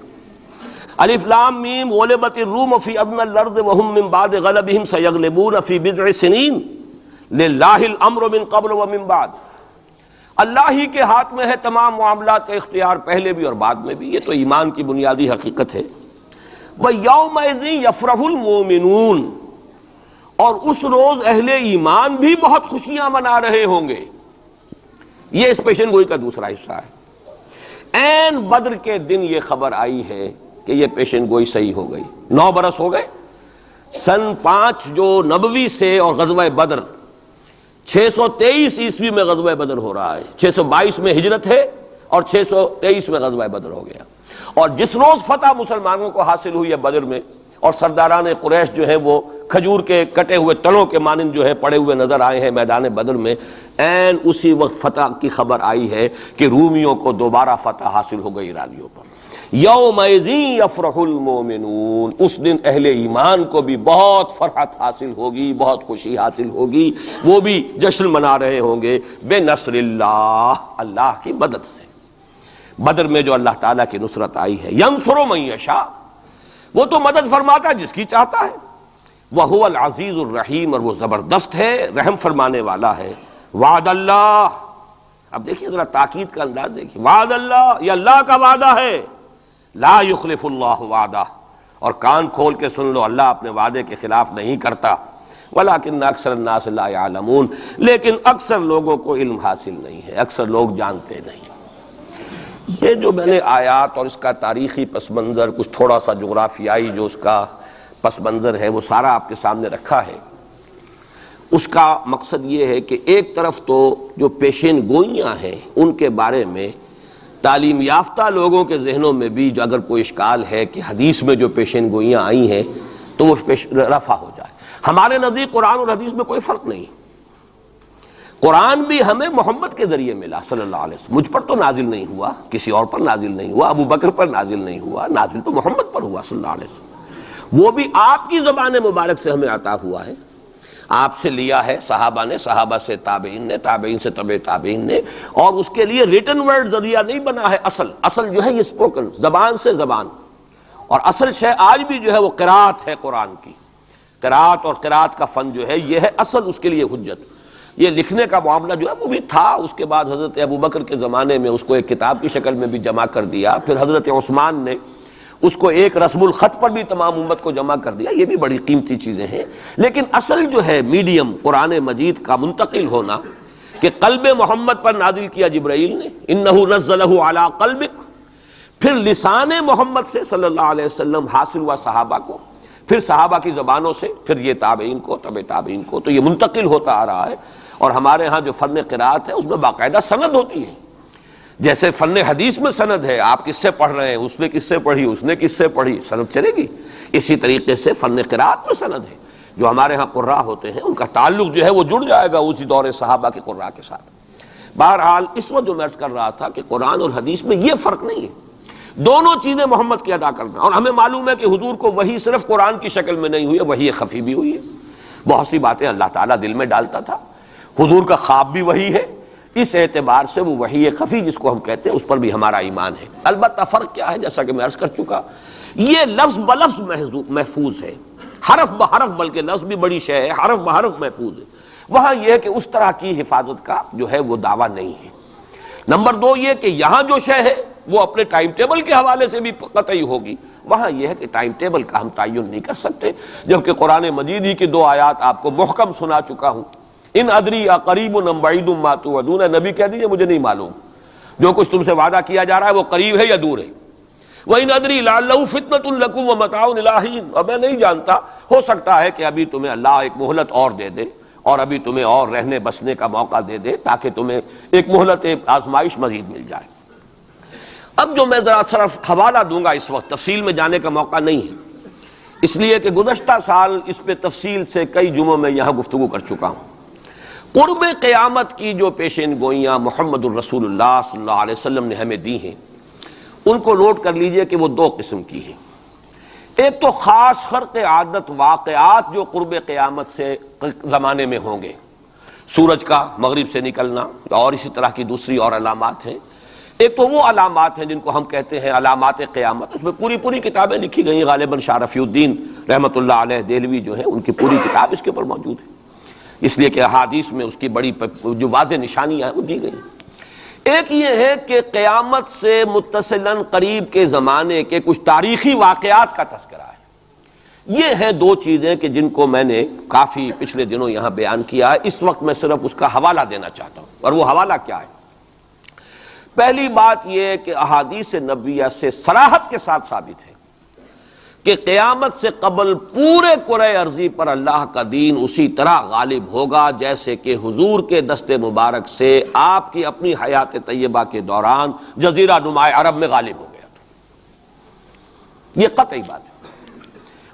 الف لام میم غلبت الروم فی ادنی الارض وهم من بعد غلبهم سیغلبون فی بضع سنین للہ الامر من قبل ومن بعد۔ اللہ ہی کے ہاتھ میں ہے تمام معاملات کا اختیار، پہلے بھی اور بعد میں بھی، یہ تو ایمان کی بنیادی حقیقت ہے۔ وَيَوْمَئِذٍ يَفْرَحُ الْمُؤْمِنُونَ، اور اس روز اہل ایمان بھی بہت خوشیاں منا رہے ہوں گے۔ یہ اس پیشن گوئی کا دوسرا حصہ ہے۔ عین بدر کے دن یہ خبر آئی ہے کہ یہ پیشن گوئی صحیح ہو گئی۔ 9 برس ہو گئے، سن 5 جو نبوی سے اور غزوہ بدر 623 عیسوی میں غزوہ بدر ہو رہا ہے، 622 میں ہجرت ہے اور 623 میں غزوہ بدر ہو گیا۔ اور جس روز فتح مسلمانوں کو حاصل ہوئی ہے بدر میں، اور سرداران قریش جو ہیں وہ کھجور کے کٹے ہوئے تنوں کے مانند جو ہے پڑے ہوئے نظر آئے ہیں میدان بدر میں، عین اسی وقت فتح کی خبر آئی ہے کہ رومیوں کو دوبارہ فتح حاصل ہو گئی ایرانیوں پر۔ یومئذ یفرح المؤمنون، اس دن اہل ایمان کو بھی بہت فرحت حاصل ہوگی، بہت خوشی حاصل ہوگی، وہ بھی جشن منا رہے ہوں گے بنصر اللہ، اللہ کی مدد سے۔ بدر میں جو اللہ تعالیٰ کی نصرت آئی ہے، ینصر من یشاء، وہ تو مدد فرماتا ہے جس کی چاہتا ہے، وہو العزیز الرحیم، اور وہ زبردست ہے، رحم فرمانے والا ہے۔ وعد اللہ، اب دیکھیے ذرا تاکید کا انداز دیکھیے، وعد اللہ، یہ اللہ کا وعدہ ہے، لا یخلف اللہ وعدہ، اور کان کھول کے سن لو، اللہ اپنے وعدے کے خلاف نہیں کرتا۔ ولکن اکثر الناس لا یعلمون، لیکن اکثر لوگوں کو علم حاصل نہیں ہے، اکثر لوگ جانتے نہیں۔ یہ جو میں نے آیات اور اس کا تاریخی پس منظر، کچھ تھوڑا سا جغرافیائی جو اس کا پس منظر ہے، وہ سارا آپ کے سامنے رکھا ہے۔ اس کا مقصد یہ ہے کہ ایک طرف تو جو پیشین گوئیاں ہیں ان کے بارے میں تعلیم یافتہ لوگوں کے ذہنوں میں بھی جو اگر کوئی اشکال ہے کہ حدیث میں جو پیشین گوئیاں آئی ہیں تو وہ رفع ہو جائے۔ ہمارے نزدیک قرآن اور حدیث میں کوئی فرق نہیں، قرآن بھی ہمیں محمد کے ذریعے ملا صلی اللہ علیہ وسلم، مجھ پر تو نازل نہیں ہوا، کسی اور پر نازل نہیں ہوا، ابو بکر پر نازل نہیں ہوا، نازل تو محمد پر ہوا صلی اللہ علیہ وسلم، وہ بھی آپ کی زبان مبارک سے ہمیں عطا ہوا ہے، آپ سے لیا ہے صحابہ نے، صحابہ سے تابعین نے، تابعین سے تبع تابعین نے، اور اس کے لیے ریٹن ورڈ ذریعہ نہیں بنا ہے، اصل جو ہے یہ اسپوکن، زبان سے زبان، اور اصل شے آج بھی جو ہے وہ قرات ہے قرآن کی، قرات اور قرات کا فن جو ہے یہ ہے اصل اس کے لیے حجت۔ یہ لکھنے کا معاملہ جو ہے وہ بھی تھا، اس کے بعد حضرت ابو بکر کے زمانے میں اس کو ایک کتاب کی شکل میں بھی جمع کر دیا، پھر حضرت عثمان نے اس کو ایک رسم الخط پر بھی تمام امت کو جمع کر دیا، یہ بھی بڑی قیمتی چیزیں ہیں۔ لیکن اصل جو ہے میڈیم قرآن مجید کا منتقل ہونا کہ قلب محمد پر نازل کیا جبرائیل نے، انہ نزلہ علی قلبک، پھر لسان محمد سے صلی اللہ علیہ وسلم حاصل ہوا صحابہ کو، پھر صحابہ کی زبانوں سے، پھر یہ تابعین کو، تبع تابعین کو، تو یہ منتقل ہوتا آ رہا ہے۔ اور ہمارے ہاں جو فن قرات ہے اس میں باقاعدہ سند ہوتی ہے، جیسے فن حدیث میں سند ہے، آپ کس سے پڑھ رہے ہیں، اس نے کس سے پڑھی، اس نے کس سے پڑھی، سند چلے گی۔ اسی طریقے سے فن قرات میں سند ہے، جو ہمارے ہاں قراء ہوتے ہیں ان کا تعلق جو ہے وہ جڑ جائے گا اسی دور صحابہ کے قراء کے ساتھ۔ بہرحال اس وقت جو میں عرض کر رہا تھا کہ قرآن اور حدیث میں یہ فرق نہیں ہے، دونوں چیزیں محمد کی ادا کرنا، اور ہمیں معلوم ہے کہ حضور کو وحی صرف قرآن کی شکل میں نہیں ہوئی ہے، وحی خفی بھی ہوئی ہے، بہت سی باتیں اللہ تعالیٰ دل میں ڈالتا تھا، حضور کا خواب بھی وحی ہے، اس اعتبار سے وہ وحی خفی جس کو ہم کہتے ہیں اس پر بھی ہمارا ایمان ہے۔ البتہ فرق کیا ہے، جیسا کہ میں عرض کر چکا، یہ لفظ بلفظ محفوظ ہے، حرف بحرف، بلکہ لفظ بھی بڑی شے ہے، حرف بحرف محفوظ ہے، وہاں یہ ہے کہ اس طرح کی حفاظت کا جو ہے وہ دعویٰ نہیں ہے۔ نمبر دو یہ کہ یہاں جو شے ہے وہ اپنے ٹائم ٹیبل کے حوالے سے بھی قطعی ہوگی، وہاں یہ ہے کہ ٹائم ٹیبل کا ہم تعین نہیں کر سکتے، جبکہ قرآن مجید ہی کی 2 آیات آپ کو محکم سنا چکا ہوں، ان ادری اقریب ام بعید ما توعدون، نبی کہہ دیجئے مجھے نہیں معلوم جو کچھ تم سے وعدہ کیا جا رہا ہے وہ قریب ہے یا دور ہے، وَإِنْ أَدْرِي لَعَلَّهُ فِتْنَةٌ لَكُمْ وَمَتَاعٌ إِلَىٰ حِينٍ، اور میں نہیں جانتا، ہو سکتا ہے کہ ابھی تمہیں اللہ ایک مہلت اور دے دے، اور ابھی تمہیں اور رہنے بسنے کا موقع دے دے، تاکہ تمہیں ایک مہلت آزمائش مزید مل جائے۔ اب جو میں ذرا صرف حوالہ دوں گا، اس وقت تفصیل میں جانے کا موقع نہیں ہے، اس لیے کہ گزشتہ سال اس پہ تفصیل سے کئی جمعوں میں یہاں گفتگو کر چکا ہوں۔ قرب قیامت کی جو پیشین گوئیاں محمد الرسول اللہ صلی اللہ علیہ وسلم نے ہمیں دی ہیں، ان کو نوٹ کر لیجئے کہ وہ 2 قسم کی ہیں۔ ایک تو خاص خرق عادت واقعات جو قرب قیامت سے زمانے میں ہوں گے، سورج کا مغرب سے نکلنا اور اسی طرح کی دوسری اور علامات ہیں۔ ایک تو وہ علامات ہیں جن کو ہم کہتے ہیں علامات قیامت، اس میں پوری کتابیں لکھی گئی ہیں، غالباً شاہ رفیع الدین رحمۃ اللہ علیہ دہلوی جو ہیں ان کی پوری کتاب اس کے اوپر موجود ہے، اس لیے کہ احادیث میں اس کی بڑی جو واضح نشانیاں ہیں وہ دی گئی۔ ایک یہ ہے کہ قیامت سے متصلاً قریب کے زمانے کے کچھ تاریخی واقعات کا تذکرہ ہے۔ یہ ہیں 2 چیزیں کہ جن کو میں نے کافی پچھلے دنوں یہاں بیان کیا ہے، اس وقت میں صرف اس کا حوالہ دینا چاہتا ہوں، اور وہ حوالہ کیا ہے؟ پہلی بات یہ ہے کہ احادیث نبویہ سے صراحت کے ساتھ ثابت ہے کہ قیامت سے قبل پورے کرۂ ارضی پر اللہ کا دین اسی طرح غالب ہوگا جیسے کہ حضور کے دست مبارک سے آپ کی اپنی حیات طیبہ کے دوران جزیرہ نما عرب میں غالب ہو گیا تھا۔ یہ قطعی بات ہے،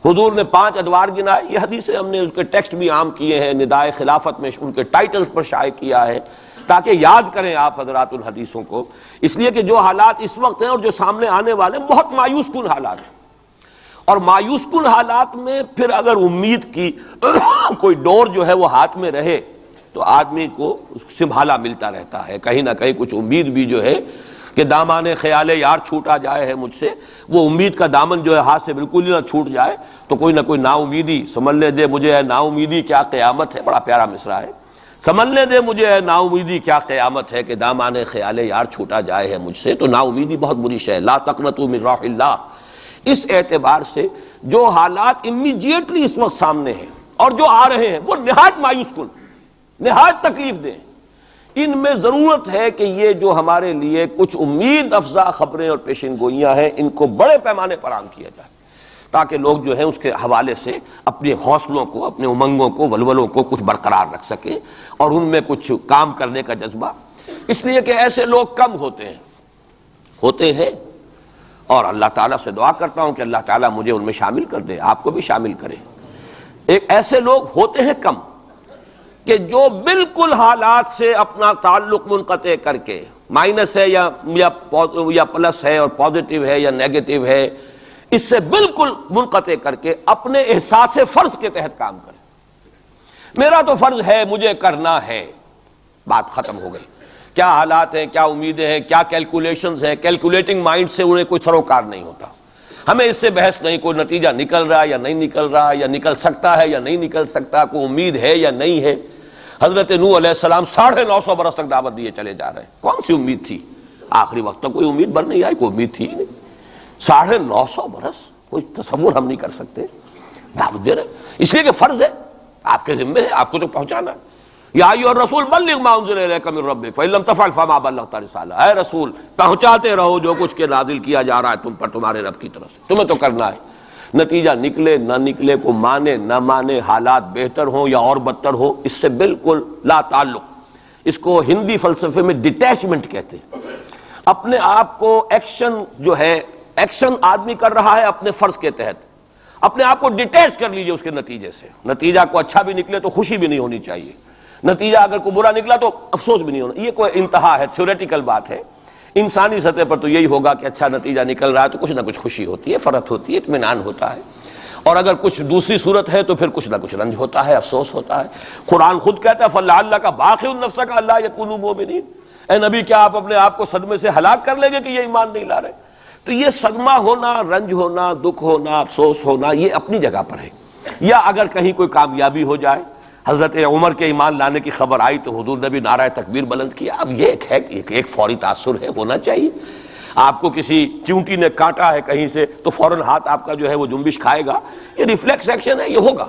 حضور نے 5 ادوار گنائے، یہ حدیثیں ہم نے اس کے ٹیکسٹ بھی عام کیے ہیں، ندائے خلافت میں ان کے ٹائٹلز پر شائع کیا ہے تاکہ یاد کریں آپ حضرات ان حدیثوں کو، اس لیے کہ جو حالات اس وقت ہیں اور جو سامنے آنے والے ہیں بہت مایوس کن حالات ہیں، اور مایوس کن حالات میں پھر اگر امید کی کوئی ڈور جو ہے وہ ہاتھ میں رہے تو آدمی کو سنبھالا ملتا رہتا ہے، کہیں نہ کہیں کچھ امید بھی جو ہے کہ دامان خیال یار چھوٹا جائے ہے مجھ سے، وہ امید کا دامن جو ہے ہاتھ سے بالکل ہی نہ چھوٹ جائے تو کوئی نہ کوئی نا امیدی سنبھلنے دے مجھے ہے نا امیدی کیا قیامت ہے، بڑا پیارا مصرع ہے، سنبھلنے دے مجھے ہے نا امیدی کیا قیامت ہے کہ دامان خیال یار چھوٹا جائے ہے مجھ سے، تو نا امیدی بہت بری شے ہے، لا تقنطوا من رحمۃ اللہ۔ اس اعتبار سے جو حالات امیڈیٹلی اس وقت سامنے ہیں اور جو آ رہے ہیں وہ نہایت مایوس کن، نہایت تکلیف دہ، ان میں ضرورت ہے کہ یہ جو ہمارے لیے کچھ امید افزا خبریں اور پیشن گوئیاں ہیں ان کو بڑے پیمانے پر عام کیا جائے تاکہ لوگ جو ہیں اس کے حوالے سے اپنے حوصلوں کو، اپنے امنگوں کو، ولولوں کو کچھ برقرار رکھ سکیں اور ان میں کچھ کام کرنے کا جذبہ، اس لیے کہ ایسے لوگ کم ہوتے ہیں اور اللہ تعالیٰ سے دعا کرتا ہوں کہ اللہ تعالیٰ مجھے ان میں شامل کر دے، آپ کو بھی شامل کرے۔ ایسے لوگ ہوتے ہیں کم کہ جو بالکل حالات سے اپنا تعلق منقطع کر کے، مائنس ہے یا پلس ہے اور پازیٹیو ہے یا نیگیٹو ہے، اس سے بالکل منقطع کر کے اپنے احساس فرض کے تحت کام کرے، میرا تو فرض ہے مجھے کرنا ہے، بات ختم ہو گئی۔ کیا حالات ہیں، کیا امیدیں ہیں، کیا کیلکولیشنز ہیں، کیلکولیٹنگ مائنڈ سے انہیں کوئی سروکار نہیں ہوتا، ہمیں اس سے بحث نہیں، کوئی نتیجہ نکل رہا ہے یا نہیں نکل رہا، یا نکل سکتا ہے یا نہیں نکل سکتا، کوئی امید ہے یا نہیں ہے۔ حضرت نوح علیہ السلام 950 برس تک دعوت دیے چلے جا رہے ہیں، کون سی امید تھی؟ آخری وقت تک کوئی امید بر نہیں آئی، کوئی امید تھی ہی نہیں۔ 950 برس کوئی تصور ہم نہیں کر سکتے، دعوت دے رہے، اس لیے کہ فرض ہے، آپ کے ذمہ ہے، آپ کو تو پہنچانا ہے۔ یا ایھا الرسول بلغ ما انزل الیک من ربک فإن لم تفعل فما بلغت رسالہ، اے رسول پہنچاتے رہو جو کچھ کے نازل کیا جا رہا ہے تم پر تمہارے رب کی طرف سے، تمہیں تو کرنا ہے۔ نتیجہ نکلے نہ نکلے، کو مانے نہ مانے، حالات بہتر ہوں یا اور بدتر ہو، اس سے بالکل لا تعلق۔ اس کو ہندی فلسفے میں ڈیٹیچمنٹ کہتے ہیں۔ اپنے آپ کو ایکشن جو ہے، ایکشن آدمی کر رہا ہے اپنے فرض کے تحت، اپنے آپ کو ڈیٹیچ کر لیجئے اس کے نتیجے سے۔ نتیجہ کو اچھا بھی نکلے تو خوشی بھی نہیں ہونی چاہیے، نتیجہ اگر کوئی برا نکلا تو افسوس بھی نہیں ہونا، یہ کوئی انتہا ہے، تھیوریٹیکل بات ہے۔ انسانی سطح پر تو یہی ہوگا کہ اچھا نتیجہ نکل رہا ہے تو کچھ نہ کچھ خوشی ہوتی ہے، فرحت ہوتی ہے، اطمینان ہوتا ہے، اور اگر کچھ دوسری صورت ہے تو پھر کچھ نہ کچھ رنج ہوتا ہے، افسوس ہوتا ہے۔ قرآن خود کہتا ہے فَلَعَلَّكَ بَاخِعٌ نَفْسَكَ أَلَّا يَكُونُوا مُؤْمِنِينَ، اے نبی کیا آپ اپنے آپ کو صدمے سے ہلاک کر لیں گے کہ یہ ایمان نہیں لا رہے؟ تو یہ صدمہ ہونا، رنج ہونا، دکھ ہونا، افسوس ہونا، یہ اپنی جگہ پر ہے۔ یا اگر کہیں کوئی کامیابی ہو جائے، حضرت عمر کے ایمان لانے کی خبر آئی تو حضور نے بھی نعرہ تکبیر بلند کیا، اب یہ ایک فوری تاثر ہے، ہونا چاہیے۔ آپ کو کسی چیونٹی نے کاٹا ہے کہیں سے تو فوراً ہاتھ آپ کا جو ہے وہ جنبش کھائے گا، یہ ریفلیکس ایکشن ہے، یہ ہوگا۔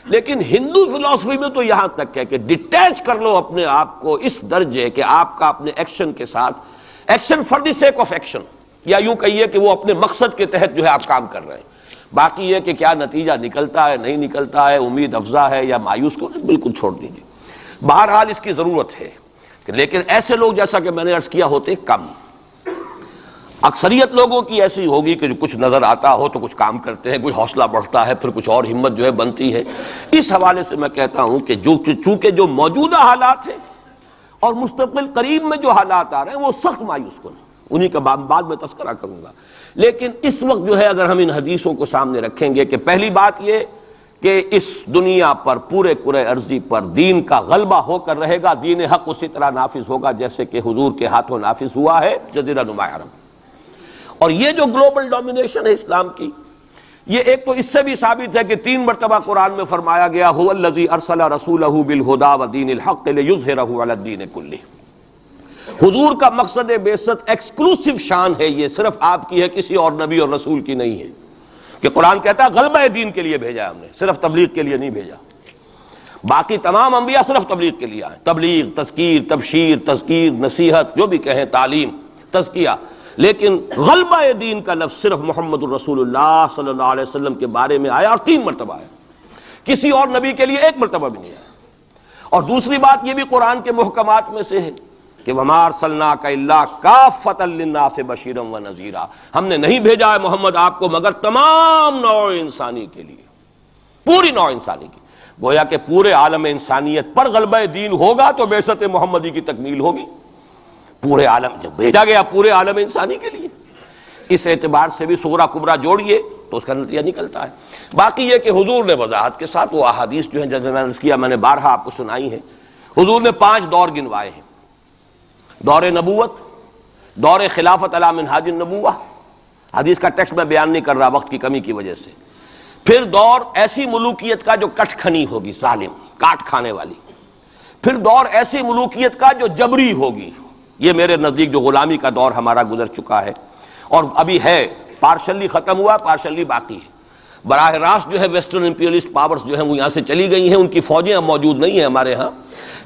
لیکن ہندو فلسفی میں تو یہاں تک ہے کہ ڈیٹیچ کر لو اپنے آپ کو اس درجے کہ آپ کا اپنے ایکشن کے ساتھ، action for the sake of action, یا یوں کہیے کہ وہ اپنے مقصد کے تحت جو ہے آپ کام کر رہے ہیں۔ باقی یہ کہ کیا نتیجہ نکلتا ہے نہیں نکلتا ہے، امید افزا ہے یا مایوس کو، بالکل چھوڑ دیجیے۔ بہرحال اس کی ضرورت ہے، لیکن ایسے لوگ جیسا کہ میں نے عرض کیا ہوتے کم۔ اکثریت لوگوں کی ایسی ہوگی کہ جو کچھ نظر آتا ہو تو کچھ کام کرتے ہیں، کچھ حوصلہ بڑھتا ہے، پھر کچھ اور ہمت جو ہے بنتی ہے۔ اس حوالے سے میں کہتا ہوں کہ چونکہ جو موجودہ حالات ہیں اور مستقبل قریب میں جو حالات آ رہے ہیں وہ سخت مایوس کن ہیں، انہی کا بعد میں تذکرہ کروں گا۔ لیکن اس وقت جو ہے اگر ہم ان حدیثوں کو سامنے رکھیں گے کہ پہلی بات یہ کہ اس دنیا پر، پورے کرۂ ارضی پر دین کا غلبہ ہو کر رہے گا، دین حق اسی طرح نافذ ہوگا جیسے کہ حضور کے ہاتھوں نافذ ہوا ہے جزیرہ نما عرب۔ اور یہ جو گلوبل ڈومینیشن ہے اسلام کی، یہ ایک تو اس سے بھی ثابت ہے کہ 3 مرتبہ قرآن میں فرمایا گیا هو الذی ارسل رسولہ بالہدی ودین الحق لیظہرہ علی الدین کلہ۔ حضور کا مقصد بعثت ایکسکلوسیو شان ہے، یہ صرف آپ کی ہے، کسی اور نبی اور رسول کی نہیں ہے، کہ قرآن کہتا ہے غلبہ دین کے لیے بھیجا ہم نے، صرف تبلیغ کے لیے نہیں بھیجا۔ باقی تمام انبیاء صرف تبلیغ کے لیے آئے، تبلیغ، تذکیر، تبشیر، تذکیر، نصیحت، جو بھی کہیں، تعلیم، تزکیہ، لیکن غلبہ دین کا لفظ صرف محمد الرسول اللہ صلی اللہ علیہ وسلم کے بارے میں آیا اور 3 مرتبہ آیا، کسی اور نبی کے لیے 1 مرتبہ بھی نہیں آیا۔ اور دوسری بات یہ بھی قرآن کے محکمات میں سے ہے کہ وما ارسلناک الا کافۃ للناس بشیرا ونذیرا، ہم نے نہیں بھیجا ہے محمد آپ کو مگر تمام نوع انسانی کے لیے، پوری نوع انسانی کی۔ گویا کہ پورے عالم انسانیت پر غلبہ دین ہوگا تو بعثت محمدی کی تکمیل ہوگی۔ پورے عالم جب بھیجا گیا پورے عالم انسانی کے لیے، اس اعتبار سے بھی صغرا کبرا جوڑیے تو اس کا نتیجہ نکلتا ہے۔ باقی یہ کہ حضور نے وضاحت کے ساتھ وہ احادیث جو ہیں جیسے میں نے عرض کیا، میں نے بارہا آپ کو سنائی ہیں، حضور نے 5 دور گنوائے ہیں: دور نبوت، دور خلافت علی منہاج النبوہ، حدیث کا ٹیکسٹ میں بیان نہیں کر رہا وقت کی کمی کی وجہ سے، پھر دور ایسی ملوکیت کا جو کٹ کھنی ہوگی، ظالم کاٹ کھانے والی، پھر دور ایسی ملوکیت کا جو جبری ہوگی، یہ میرے نزدیک جو غلامی کا دور ہمارا گزر چکا ہے اور ابھی ہے، پارشلی ختم ہوا، پارشلی باقی ہے۔ براہ راست جو ہے ویسٹرن امپیریلسٹ پاورز جو ہیں وہ یہاں سے چلی گئی ہیں، ان کی فوجیں اب موجود نہیں ہیں ہمارے ہاں،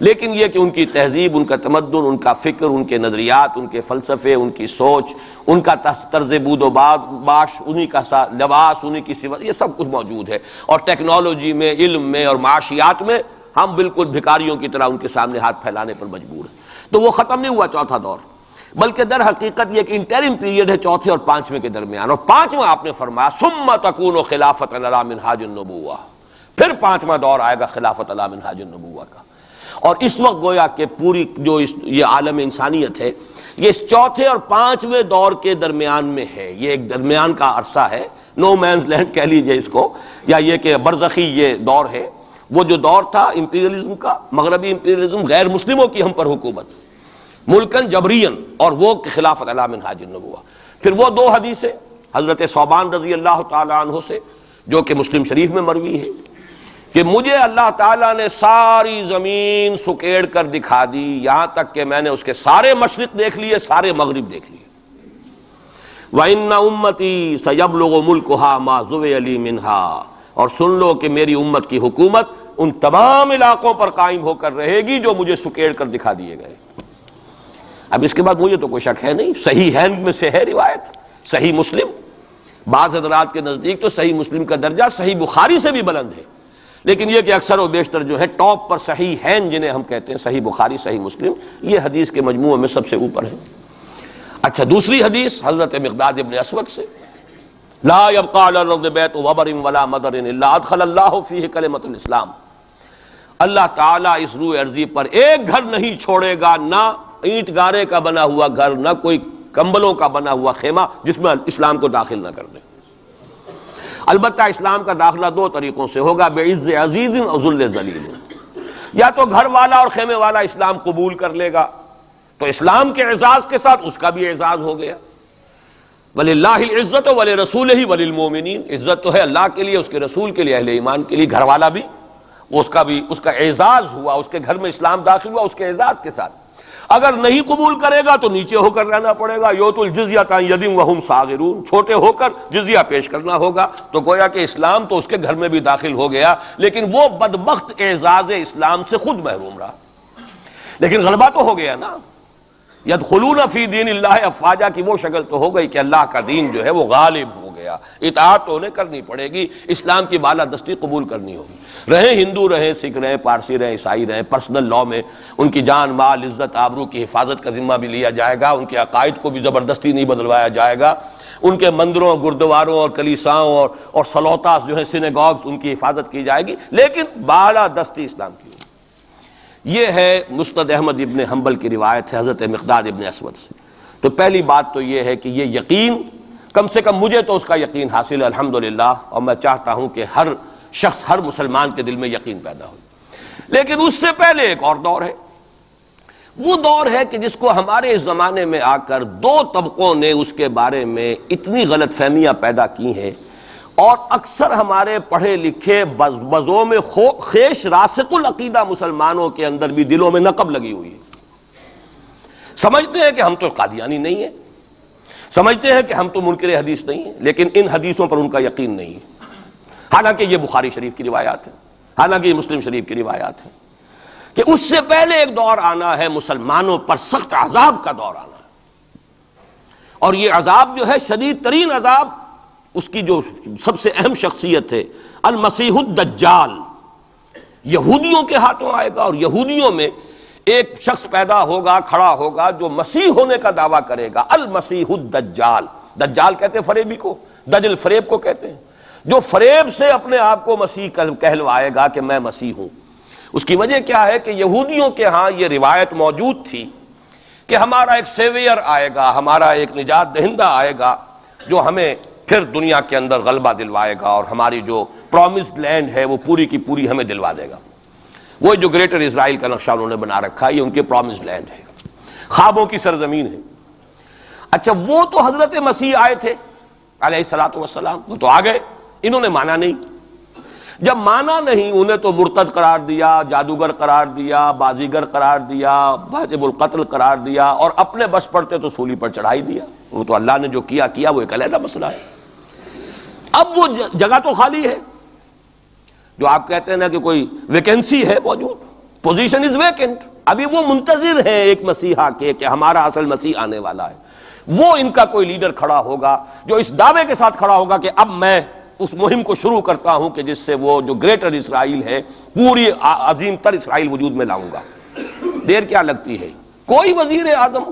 لیکن یہ کہ ان کی تہذیب، ان کا تمدن، ان کا فکر، ان کے نظریات، ان کے فلسفے، ان کی سوچ، ان کا طرز بود و باش، انہی کا لباس، انہی کی صفت، یہ سب کچھ موجود ہے۔ اور ٹیکنالوجی میں، علم میں اور معاشیات میں ہم بالکل بھکاریوں کی طرح ان کے سامنے ہاتھ پھیلانے پر مجبور ہیں۔ تو وہ ختم نہیں ہوا چوتھا دور، بلکہ در حقیقت یہ کہ انٹرم پیریڈ ہے چوتھے اور 5ویں کے درمیان، اور 5واں آپ نے فرمایا ثم تکون خلافت علی منہاج النبوہ، پھر 5واں دور آئے گا خلافت علی منہاج النبوہ کا۔ اور اس وقت گویا کہ پوری جو یہ عالم انسانیت ہے یہ اس چوتھے اور 5ویں دور کے درمیان میں ہے، یہ ایک درمیان کا عرصہ ہے، نو مینز لینڈ کہہ لیجئے اس کو، یا یہ کہ برزخی یہ دور ہے۔ وہ جو دور تھا امپیریلزم کا، مغربی امپیریلزم، غیر مسلموں کی ہم پر حکومت، ملکن جبرین، اور وہ خلافت علی منہاج النبوہ۔ پھر وہ 2 حدیثیں حضرت ثوبان رضی اللہ تعالی عنہ سے جو کہ مسلم شریف میں مروی ہے کہ مجھے اللہ تعالیٰ نے ساری زمین سکیڑ کر دکھا دی، یہاں تک کہ میں نے اس کے سارے مشرق دیکھ لیے، سارے مغرب دیکھ لیے۔ وَإِنَّ أُمَّتِي سَيَبْلُغُ مُلْكُهَا مَا زُوِيَ لِي مِنْهَا، اور سن لو کہ میری امت کی حکومت ان تمام علاقوں پر قائم ہو کر رہے گی جو مجھے سکیڑ کر دکھا دیے گئے۔ اب اس کے بعد مجھے تو کوئی شک ہے نہیں، صحیح ہے میں سے ہے روایت، صحیح مسلم، بعض حضرات کے نزدیک تو صحیح مسلم کا درجہ صحیح بخاری سے بھی بلند ہے، لیکن یہ کہ اکثر و بیشتر جو ہے ٹاپ پر صحیح ہیں جنہیں ہم کہتے ہیں صحیح بخاری، صحیح مسلم، یہ حدیث کے مجموعے میں سب سے اوپر ہے۔ اچھا، دوسری حدیث حضرت مقداد ابن اسود سے، لا يبقى على الارض بیت وبر ولا مدر الا ادخل اللہ فیہ کلمۃ الاسلام، اللہ تعالیٰ اس روئے ارضی پر ایک گھر نہیں چھوڑے گا، نہ اینٹ گارے کا بنا ہوا گھر، نہ کوئی کمبلوں کا بنا ہوا خیمہ جس میں اسلام کو داخل نہ کر دیں۔ البتہ اسلام کا داخلہ 2 طریقوں سے ہوگا، بعز عزیز و ذل ذلیل، یا تو گھر والا اور خیمے والا اسلام قبول کر لے گا تو اسلام کے اعزاز کے ساتھ اس کا بھی اعزاز ہو گیا، وَلِلَّهِ الْعِزَّةُ وَلِرَسُولِهِ وَلِلْمُؤْمِنِينَ، عزت تو ہے اللہ کے لیے، اس کے رسول کے لیے، اہل ایمان کے لیے، گھر والا بھی اس کا اعزاز ہوا، اس کے گھر میں اسلام داخل ہوا اس کے اعزاز کے ساتھ۔ اگر نہیں قبول کرے گا تو نیچے ہو کر رہنا پڑے گا، یؤت الجزیۃ عن ید وہم صاغرون، چھوٹے ہو کر جزیہ پیش کرنا ہوگا۔ تو گویا کہ اسلام تو اس کے گھر میں بھی داخل ہو گیا، لیکن وہ بدبخت اعزاز اسلام سے خود محروم رہا، لیکن غلبہ تو ہو گیا نا۔ یدخلون فی دین اللہ افواجا کی وہ شکل تو ہو گئی کہ اللہ کا دین جو ہے وہ غالب ہو گیا، اطاعت تو انہیں کرنی پڑے گی، اسلام کی بالادستی قبول کرنی ہوگی، رہیں ہندو رہیں سکھ رہیں پارسی رہیں عیسائی رہیں، پرسنل لاء میں ان کی جان مال عزت آبرو کی حفاظت کا ذمہ بھی لیا جائے گا، ان کے عقائد کو بھی زبردستی نہیں بدلوایا جائے گا، ان کے مندروں گردواروں اور کلیساؤں اور سلوتاس جو ہیں سینیگاگز ان کی حفاظت کی جائے گی، لیکن بالادستی اسلام کی ہوگی۔ یہ ہے مسند احمد ابن حنبل کی روایت ہے حضرت مقداد ابن اسود سے۔ تو پہلی بات تو یہ ہے کہ یہ یقین، کم سے کم مجھے تو اس کا یقین حاصل ہے الحمدللہ، اور میں چاہتا ہوں کہ ہر شخص، ہر مسلمان کے دل میں یقین پیدا ہو۔ لیکن اس سے پہلے ایک اور دور ہے، وہ دور ہے کہ جس کو ہمارے اس زمانے میں آ کر 2 طبقوں نے اس کے بارے میں اتنی غلط فہمیاں پیدا کی ہیں، اور اکثر ہمارے پڑھے لکھے بزوں میں خیش راسخ العقیدہ مسلمانوں کے اندر بھی دلوں میں نقب لگی ہوئی ہے۔ سمجھتے ہیں کہ ہم تو قادیانی نہیں ہیں، سمجھتے ہیں کہ ہم تو منکر حدیث نہیں ہیں، لیکن ان حدیثوں پر ان کا یقین نہیں ہے، حالانکہ یہ بخاری شریف کی روایات ہیں، حالانکہ یہ مسلم شریف کی روایات ہیں کہ اس سے پہلے ایک دور آنا ہے، مسلمانوں پر سخت عذاب کا دور آنا ہے، اور یہ عذاب جو ہے شدید ترین عذاب، اس کی جو سب سے اہم شخصیت ہے المسیح الدجال، یہودیوں کے ہاتھوں آئے گا، اور یہودیوں میں ایک شخص پیدا ہوگا، کھڑا ہوگا جو مسیح ہونے کا دعویٰ کرے گا، المسیح الدجال، دجال کہتے ہیں فریبی کو، دجل فریب کو کہتے ہیں، جو فریب سے اپنے آپ کو مسیح کہلوائے گا کہ میں مسیح ہوں۔ اس کی وجہ کیا ہے کہ یہودیوں کے ہاں یہ روایت موجود تھی کہ ہمارا ایک سیویئر آئے گا، ہمارا ایک نجات دہندہ آئے گا جو ہمیں پھر دنیا کے اندر غلبہ دلوائے گا اور ہماری جو پرومسڈ لینڈ ہے وہ پوری کی پوری ہمیں دلوا دے گا۔ وہ جو گریٹر اسرائیل کا نقشہ انہوں نے بنا رکھا ہے، یہ ان کے پرومسڈ لینڈ ہے، خوابوں کی سرزمین ہے۔ اچھا وہ تو حضرت مسیح آئے تھے علیہ الصلوۃ والسلام، وہ تو آ گئے، انہوں نے مانا نہیں۔ جب مانا نہیں، انہیں تو مرتد قرار دیا، جادوگر قرار دیا، بازیگر قرار دیا، واجب القتل قرار دیا، اور اپنے بس پڑتے تو سولی پر چڑھائی دیا۔ وہ تو اللہ نے جو کیا وہ ایک علیحدہ مسئلہ ہے۔ اب وہ جگہ تو خالی ہے، جو آپ کہتے ہیں نا کہ کوئی ویکینسی ہے موجود، پوزیشن از ویکنٹ، ابھی وہ منتظر ہیں ایک مسیحا کے کہ ہمارا اصل مسیح آنے والا ہے۔ وہ ان کا کوئی لیڈر کھڑا ہوگا جو اس دعوے کے ساتھ کھڑا ہوگا کہ اب میں اس مہم کو شروع کرتا ہوں کہ جس سے وہ جو گریٹر اسرائیل ہے، پوری عظیم تر اسرائیل وجود میں لاؤں گا۔ دیر کیا لگتی ہے، کوئی وزیر اعظم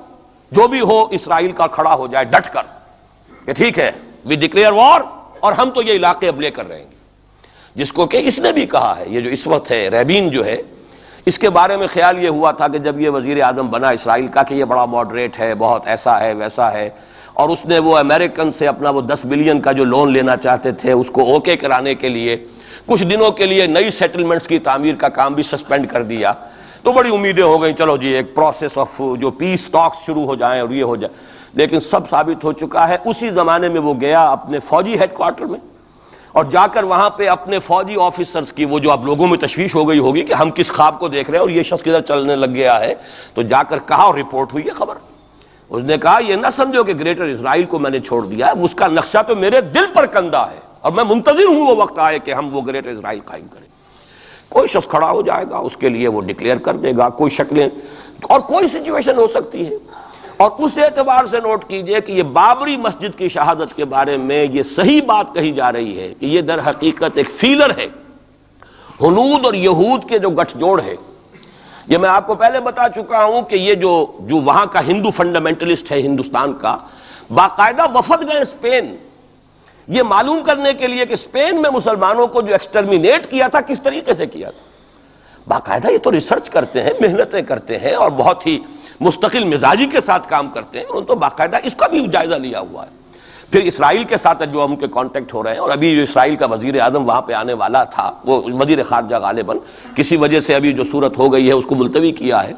جو بھی ہو اسرائیل کا کھڑا ہو جائے ڈٹ کر کہ ٹھیک ہے وی ڈکلیئر وار، اور ہم تو یہ علاقے اب لے کر رہیں گے۔ جس کو کہ اس نے بھی کہا ہے، یہ جو اس وقت ہے ریبین جو ہے، اس کے بارے میں خیال یہ ہوا تھا کہ جب یہ وزیر اعظم بنا اسرائیل کا کہ یہ بڑا ماڈریٹ ہے، بہت ایسا ہے ویسا ہے، اور اس نے وہ امریکن سے اپنا وہ 10 بلین کا جو لون لینا چاہتے تھے اس کو اوکے کرانے کے لیے کچھ دنوں کے لیے نئی سیٹلمنٹس کی تعمیر کا کام بھی سسپینڈ کر دیا، تو بڑی امیدیں ہو گئیں چلو جی ایک پروسیس آف جو پیس ٹاکس شروع ہو جائیں اور یہ ہو جائے۔ لیکن سب ثابت ہو چکا ہے۔ اسی زمانے میں وہ گیا اپنے فوجی ہیڈ کوارٹر میں، اور جا کر وہاں پہ اپنے فوجی آفیسرز کی وہ جو اب لوگوں میں تشویش ہو گئی ہوگی کہ ہم کس خواب کو دیکھ رہے ہیں اور یہ شخص کدھر چلنے لگ گیا ہے، تو جا کر کہا اور رپورٹ ہوئی ہے خبر۔ اس نے کہا یہ نہ سمجھو کہ گریٹر اسرائیل کو میں نے چھوڑ دیا ہے، اس کا نقشہ تو میرے دل پر کندہ ہے اور میں منتظر ہوں وہ وقت آئے کہ ہم وہ گریٹر اسرائیل قائم کریں۔ کوئی شخص کھڑا ہو جائے گا، اس کے لیے وہ ڈکلیئر کر دے گا، کوئی شکلیں اور کوئی سچویشن ہو سکتی ہے۔ اور اس اعتبار سے نوٹ کیجئے کہ یہ بابری مسجد کی شہادت کے بارے میں یہ صحیح بات کہی جا رہی ہے کہ یہ در حقیقت ایک فیلر ہے، ہنود اور یہود کے جو گٹھ جوڑ ہے۔ یہ میں آپ کو پہلے بتا چکا ہوں کہ یہ جو وہاں کا ہندو فنڈامنٹلسٹ ہے ہندوستان کا، باقاعدہ وفد گئے اسپین یہ معلوم کرنے کے لیے کہ اسپین میں مسلمانوں کو جو ایکسٹرمینیٹ کیا تھا کس طریقے سے کیا تھا۔ باقاعدہ یہ تو ریسرچ کرتے ہیں، محنتیں کرتے ہیں اور بہت ہی مستقل مزاجی کے ساتھ کام کرتے ہیں، انہوں نے تو باقاعدہ اس کا بھی جائزہ لیا ہوا ہے۔ پھر اسرائیل کے ساتھ جو ہم کے کانٹیکٹ ہو رہے ہیں، اور ابھی جو اسرائیل کا وزیر اعظم وہاں پہ آنے والا تھا، وہ وزیر خارجہ غالباً کسی وجہ سے ابھی جو صورت ہو گئی ہے اس کو ملتوی کیا ہے،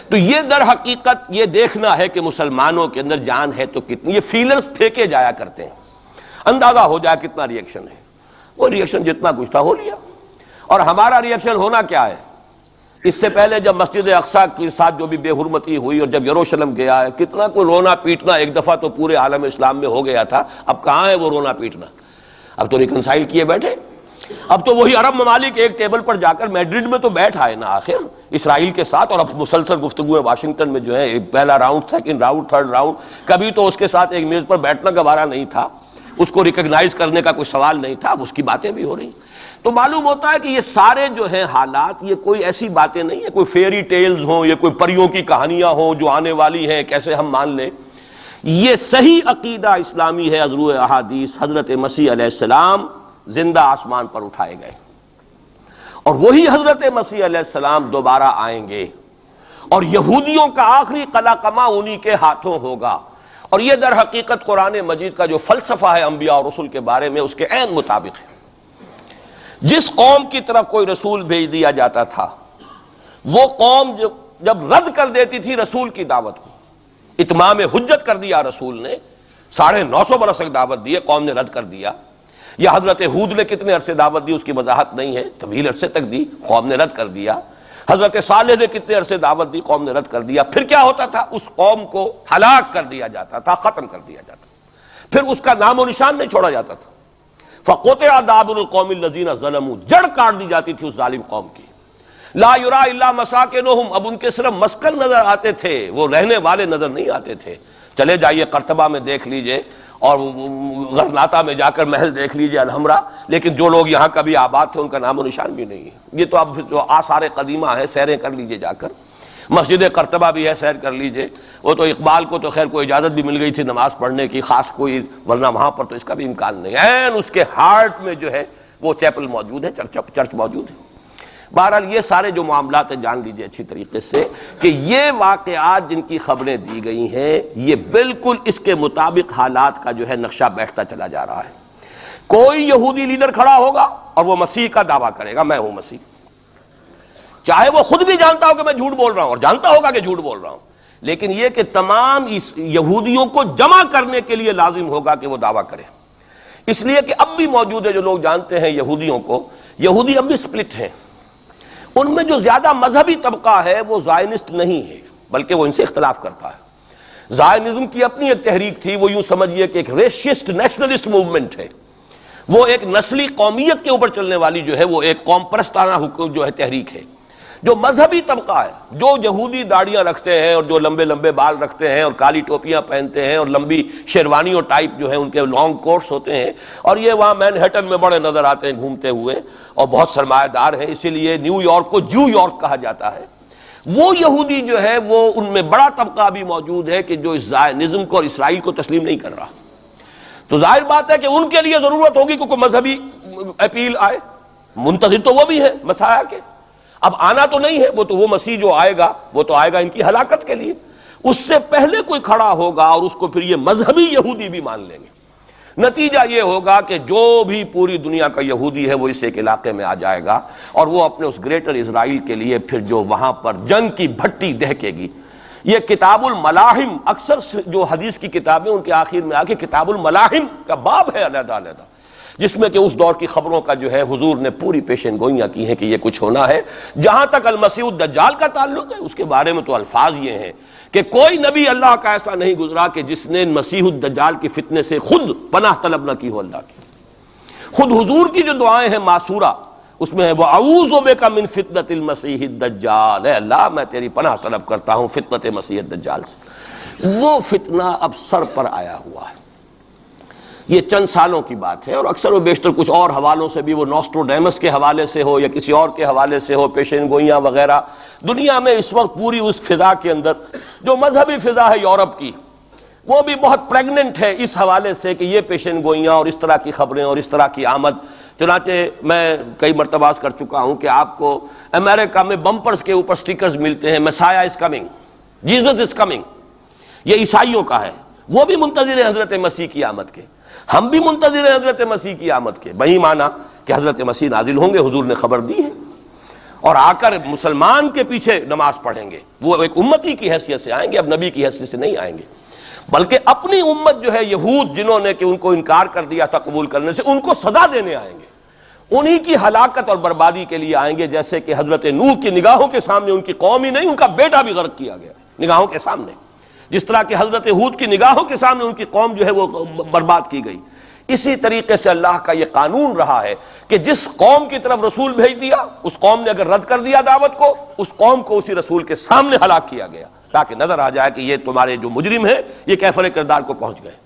تو یہ در حقیقت یہ دیکھنا ہے کہ مسلمانوں کے اندر جان ہے تو کتنی۔ یہ فیلرز پھینکے جایا کرتے ہیں، اندازہ ہو جائے کتنا ری ایکشن ہے۔ وہ ری ایکشن جتنا کچھ تھا ہو لیا، اور ہمارا ری ایکشن ہونا کیا ہے؟ اس سے پہلے جب مسجد اقصیٰ کے ساتھ جو بھی بے حرمتی ہوئی اور جب یروشلم گیا ہے، کتنا کوئی رونا پیٹنا ایک دفعہ تو پورے عالم اسلام میں ہو گیا تھا۔ اب کہاں ہے وہ رونا پیٹنا؟ اب تو ریکنسائل کیے بیٹھے، اب تو وہی عرب ممالک ایک ٹیبل پر جا کر میڈرڈ میں تو بیٹھ آئے نا آخر اسرائیل کے ساتھ، اور اب مسلسل گفتگویں واشنگٹن میں جو ہے، پہلا round, second round, third round, کبھی تو اس کے ساتھ ایک میز پر بیٹھنا گوارا نہیں تھا، اس کو ریکگنائز کرنے کا کوئی سوال نہیں تھا، اب اس کی باتیں بھی ہو رہی۔ تو معلوم ہوتا ہے کہ یہ سارے جو ہیں حالات، یہ کوئی ایسی باتیں نہیں ہیں، کوئی فیری ٹیلز ہوں، یہ کوئی پریوں کی کہانیاں ہوں جو آنے والی ہیں کیسے ہم مان لیں۔ یہ صحیح عقیدہ اسلامی ہے، ازروع احادیث، حضرت مسیح علیہ السلام زندہ آسمان پر اٹھائے گئے، اور وہی حضرت مسیح علیہ السلام دوبارہ آئیں گے، اور یہودیوں کا آخری قلع قمع انہی کے ہاتھوں ہوگا۔ اور یہ در حقیقت قرآن مجید کا جو فلسفہ ہے انبیاء اور رسل کے بارے میں، اس کے عین مطابق ہے۔ جس قوم کی طرف کوئی رسول بھیج دیا جاتا تھا، وہ قوم جب رد کر دیتی تھی رسول کی دعوت کو، اتمام حجت کر دیا رسول نے، 950 برس تک دعوت دی، قوم نے رد کر دیا، یا حضرت ہود نے کتنے عرصے دعوت دی اس کی وضاحت نہیں ہے، طویل عرصے تک دی، قوم نے رد کر دیا۔ حضرت صالح نے کتنے عرصے دعوت دی، قوم نے رد کر دیا۔ پھر کیا ہوتا تھا؟ اس قوم کو ہلاک کر دیا جاتا تھا، ختم کر دیا جاتا تھا، پھر اس کا نام و نشان نہیں چھوڑا جاتا تھا۔ فَقُطِعَ دَابِرُ الْقَوْمِ الَّذِينَ ظَلَمُوا، جڑ کاٹ دی جاتی تھی اس ظالم قوم کی۔ لا یرا الا مساکنہم، اب ان کے صرف مسکن نظر آتے تھے، وہ رہنے والے نظر نہیں آتے تھے۔ چلے جائیے قرطبہ میں دیکھ لیجئے، اور غرناطہ میں جا کر محل دیکھ لیجئے الحمرا، لیکن جو لوگ یہاں کبھی آباد تھے ان کا نام و نشان بھی نہیں ہے۔ یہ تو اب جو آثار قدیمہ ہے، سیریں کر لیجئے جا کر۔ مسجد قرطبہ بھی ہے، سیر کر لیجئے، وہ تو اقبال کو تو خیر کوئی اجازت بھی مل گئی تھی نماز پڑھنے کی خاص کوئی، ورنہ وہاں پر تو اس کا بھی امکان نہیں ہے، اس کے ہارٹ میں جو ہے وہ چیپل موجود ہے، چرچ موجود ہے۔ بہرحال یہ سارے جو معاملات ہیں جان لیجئے اچھی طریقے سے کہ یہ واقعات جن کی خبریں دی گئی ہیں یہ بالکل اس کے مطابق حالات کا جو ہے نقشہ بیٹھتا چلا جا رہا ہے۔ کوئی یہودی لیڈر کھڑا ہوگا اور وہ مسیح کا دعویٰ کرے گا، میں ہوں مسیح، چاہے وہ خود بھی جانتا ہو کہ میں جھوٹ بول رہا ہوں اور جانتا ہوگا کہ جھوٹ بول رہا ہوں، لیکن یہ کہ تمام اس یہودیوں کو جمع کرنے کے لیے لازم ہوگا کہ وہ دعویٰ کرے۔ اس لیے کہ اب بھی موجود ہے جو لوگ جانتے ہیں یہودیوں کو، یہودی اب بھی سپلٹ ہیں، ان میں جو زیادہ مذہبی طبقہ ہے وہ زائنسٹ نہیں ہے بلکہ وہ ان سے اختلاف کرتا ہے۔ زائنزم کی اپنی ایک تحریک تھی، وہ یوں سمجھیے کہ ایک ریشسٹ نیشنلسٹ موومنٹ ہے، وہ ایک نسلی قومیت کے اوپر چلنے والی جو ہے وہ ایک قوم پرستانہ جو ہے تحریک ہے۔ جو مذہبی طبقہ ہے، جو یہودی داڑیاں رکھتے ہیں اور جو لمبے لمبے بال رکھتے ہیں اور کالی ٹوپیاں پہنتے ہیں اور لمبی شیروانیوں ٹائپ جو ہے ان کے لانگ کوٹس ہوتے ہیں، اور یہ وہاں مینہٹن میں بڑے نظر آتے ہیں گھومتے ہوئے اور بہت سرمایہ دار ہیں، اسی لیے نیو یارک کو جو یارک کہا جاتا ہے، وہ یہودی جو ہے وہ ان میں بڑا طبقہ بھی موجود ہے کہ جو اس زائنزم کو اور اسرائیل کو تسلیم نہیں کر رہا۔ تو ظاہر بات ہے کہ ان کے لیے ضرورت ہوگی کہ کوئی مذہبی اپیل آئے، منتظر تو وہ بھی ہے مسیح کے، اب آنا تو نہیں ہے، وہ مسیح جو آئے گا وہ تو آئے گا ان کی ہلاکت کے لیے، اس سے پہلے کوئی کھڑا ہوگا اور اس کو پھر یہ مذہبی یہودی بھی مان لیں گے۔ نتیجہ یہ ہوگا کہ جو بھی پوری دنیا کا یہودی ہے وہ اس ایک علاقے میں آ جائے گا اور وہ اپنے اس گریٹر اسرائیل کے لیے پھر جو وہاں پر جنگ کی بھٹی دہکے گی۔ یہ کتاب الملاحم، اکثر جو حدیث کی کتابیں ان کے آخر میں آ کے کتاب الملاحم کا باب ہے علیحدہ علیحدہ، جس میں کہ اس دور کی خبروں کا جو ہے حضور نے پوری پیشن گوئیاں کی ہیں کہ یہ کچھ ہونا ہے۔ جہاں تک المسیح الدجال کا تعلق ہے اس کے بارے میں تو الفاظ یہ ہیں کہ کوئی نبی اللہ کا ایسا نہیں گزرا کہ جس نے مسیح الدجال کی فتنے سے خود پناہ طلب نہ کی ہو اللہ کی۔ خود حضور کی جو دعائیں ہیں معصورہ اس میں ہے وَأَعُوذُ بِكَ مِن فِتْنَةِ الْمَسِيحِ الدَّجَّالِ، اے اللہ میں تیری پناہ طلب کرتا ہوں فتنت مسیح الدجال سے۔ وہ فتنہ اب سر پر آیا ہوا ہے، یہ چند سالوں کی بات ہے، اور اکثر و بیشتر کچھ اور حوالوں سے بھی، وہ نوسٹروڈیمس کے حوالے سے ہو یا کسی اور کے حوالے سے ہو، پیشین گوئیاں وغیرہ، دنیا میں اس وقت پوری اس فضا کے اندر جو مذہبی فضا ہے یورپ کی، وہ بھی بہت پریگننٹ ہے اس حوالے سے کہ یہ پیشین گوئیاں اور اس طرح کی خبریں اور اس طرح کی آمد۔ چنانچہ میں کئی مرتبہ کر چکا ہوں کہ آپ کو امریکہ میں بمپرز کے اوپر سٹیکرز ملتے ہیں مسیح is coming, Jesus is coming, یہ عیسائیوں کا ہے، وہ بھی منتظر ہیں حضرت مسیح کی آمد کے، ہم بھی منتظر ہیں حضرت مسیح کی آمد کے، وہی مانا کہ حضرت مسیح نازل ہوں گے، حضور نے خبر دی ہے، اور آ کر مسلمان کے پیچھے نماز پڑھیں گے، وہ ایک امتی کی حیثیت سے آئیں گے، اب نبی کی حیثیت سے نہیں آئیں گے، بلکہ اپنی امت جو ہے یہود جنہوں نے کہ ان کو انکار کر دیا تھا قبول کرنے سے، ان کو سزا دینے آئیں گے، انہی کی ہلاکت اور بربادی کے لیے آئیں گے، جیسے کہ حضرت نوح کی نگاہوں کے سامنے ان کی قوم ہی نہیں ان کا بیٹا بھی غرق کیا گیا نگاہوں کے سامنے، جس طرح کہ حضرت ہود کی نگاہوں کے سامنے ان کی قوم جو ہے وہ برباد کی گئی۔ اسی طریقے سے اللہ کا یہ قانون رہا ہے کہ جس قوم کی طرف رسول بھیج دیا، اس قوم نے اگر رد کر دیا دعوت کو، اس قوم کو اسی رسول کے سامنے ہلاک کیا گیا، تاکہ نظر آ جائے کہ یہ تمہارے جو مجرم ہیں یہ کیفر کردار کو پہنچ گئے۔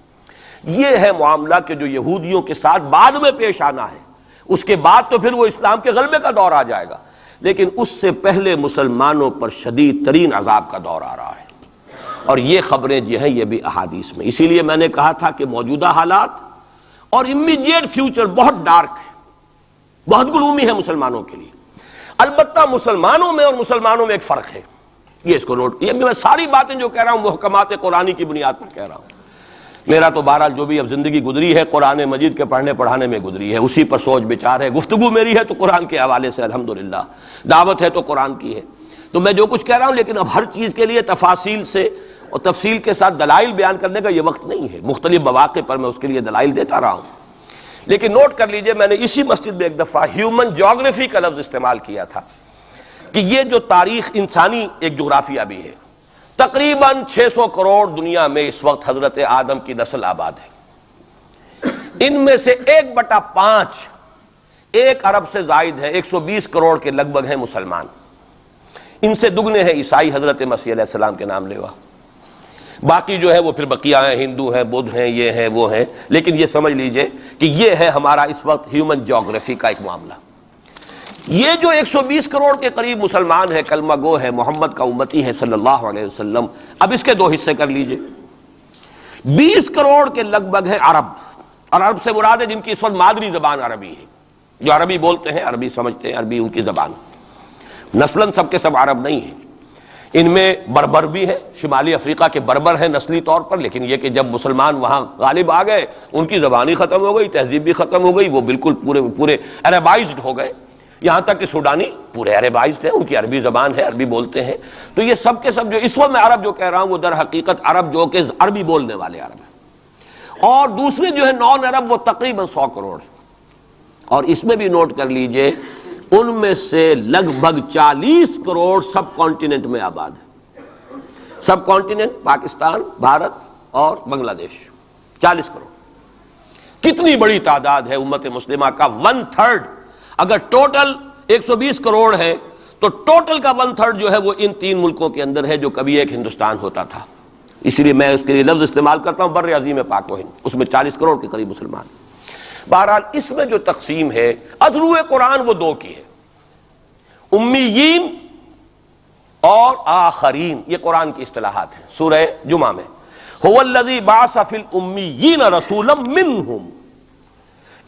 یہ ہے معاملہ کہ جو یہودیوں کے ساتھ بعد میں پیش آنا ہے، اس کے بعد تو پھر وہ اسلام کے غلبے کا دور آ جائے گا، لیکن اس سے پہلے مسلمانوں پر شدید ترین عذاب کا دور آ رہا ہے، اور یہ خبریں جو ہیں یہ بھی احادیث میں۔ اسی لیے میں نے کہا تھا کہ موجودہ حالات اور امیڈیٹ فیوچر بہت ڈارک ہے، بہت گلومی ہے مسلمانوں کے لیے۔ البتہ مسلمانوں میں اور مسلمانوں میں ایک فرق ہے، یہ اس کو نوٹ، یہ میں ساری باتیں جو کہہ رہا ہوں محکمات قرآنی کی بنیاد پر کہہ رہا ہوں۔ میرا تو بہرحال جو بھی اب زندگی گزری ہے قرآن مجید کے پڑھنے پڑھانے میں گزری ہے، اسی پر سوچ بچار ہے، گفتگو میری ہے تو قرآن کے حوالے سے الحمدللہ، دعوت ہے تو قرآن کی ہے، تو میں جو کچھ کہہ رہا ہوں، لیکن اب ہر چیز کے لیے تفاصیل سے اور تفصیل کے ساتھ دلائل بیان کرنے کا یہ وقت نہیں ہے، مختلف مواقع پر میں اس کے لیے دلائل دیتا رہا ہوں۔ لیکن نوٹ کر لیجئے، میں نے اسی مسجد میں ایک دفعہ ہیومن جیوگرافی کا لفظ استعمال کیا تھا کہ یہ جو تاریخ انسانی ایک جغرافیہ بھی ہے، تقریباً 600 کروڑ دنیا میں اس وقت حضرت آدم کی نسل آباد ہے، ان میں سے 1/5 1 ارب سے زائد ہے، 120 کروڑ کے لگ بھگ ہیں مسلمان، ان سے دگنے ہیں عیسائی حضرت مسیح علیہ السلام کے نام لیوا، باقی جو ہے وہ پھر بقیہ ہیں، ہندو ہیں، بدھ ہیں، یہ ہیں وہ ہیں، لیکن یہ سمجھ لیجئے کہ یہ ہے ہمارا اس وقت ہیومن جیوگرافی کا ایک معاملہ۔ یہ جو 120 کروڑ کے قریب مسلمان ہے، کلمہ گو ہے، محمد کا امتی ہے صلی اللہ علیہ وسلم، اب اس کے دو حصے کر لیجئے۔ 20 کروڑ کے لگ بھگ ہے عرب، اور عرب سے مراد ہے جن کی اس وقت مادری زبان عربی ہے، جو عربی بولتے ہیں، عربی سمجھتے ہیں، عربی ان کی زبان۔ نسلاً سب کے سب عرب نہیں ہیں، ان میں بربر بھی ہیں، شمالی افریقہ کے بربر ہیں نسلی طور پر، لیکن یہ کہ جب مسلمان وہاں غالب آ گئے ان کی زبان ہی ختم ہو گئی، تہذیب بھی ختم ہو گئی، وہ بالکل پورے عربائزڈ ہو گئے، یہاں تک کہ سوڈانی پورے عربائزڈ ہیں، ان کی عربی زبان ہے، عربی بولتے ہیں۔ تو یہ سب کے سب جو اس وقت میں عرب جو کہہ رہا ہوں وہ در حقیقت عرب جو کہ عربی بولنے والے عرب ہیں، اور دوسرے جو ہے نان عرب وہ تقریباً 100 کروڑ ہیں۔ اور اس میں بھی نوٹ کر لیجئے ان میں سے لگ بھگ 40 کروڑ سب کانٹیننٹ میں آباد ہے، سب کانٹیننٹ پاکستان، بھارت اور بنگلہ دیش، 40 کروڑ۔ کتنی بڑی تعداد ہے امت مسلمہ کا 1/3۔ اگر ٹوٹل 120 کروڑ ہے تو ٹوٹل کا 1/3 جو ہے وہ ان 3 ملکوں کے اندر ہے جو کبھی ایک ہندوستان ہوتا تھا، اسی لیے میں اس کے لیے لفظ استعمال کرتا ہوں بر عظیم پاک و ہند، اس میں 40 کروڑ کے قریب مسلمان۔ بہرحال اس میں جو تقسیم ہے ازروع قرآن وہ دو کی ہے، امیین اور آخرین، یہ قرآن کی اصطلاحات ہیں۔ سورہ جمعہ میں هو الذی بعث فی الامیین رسولا منہم،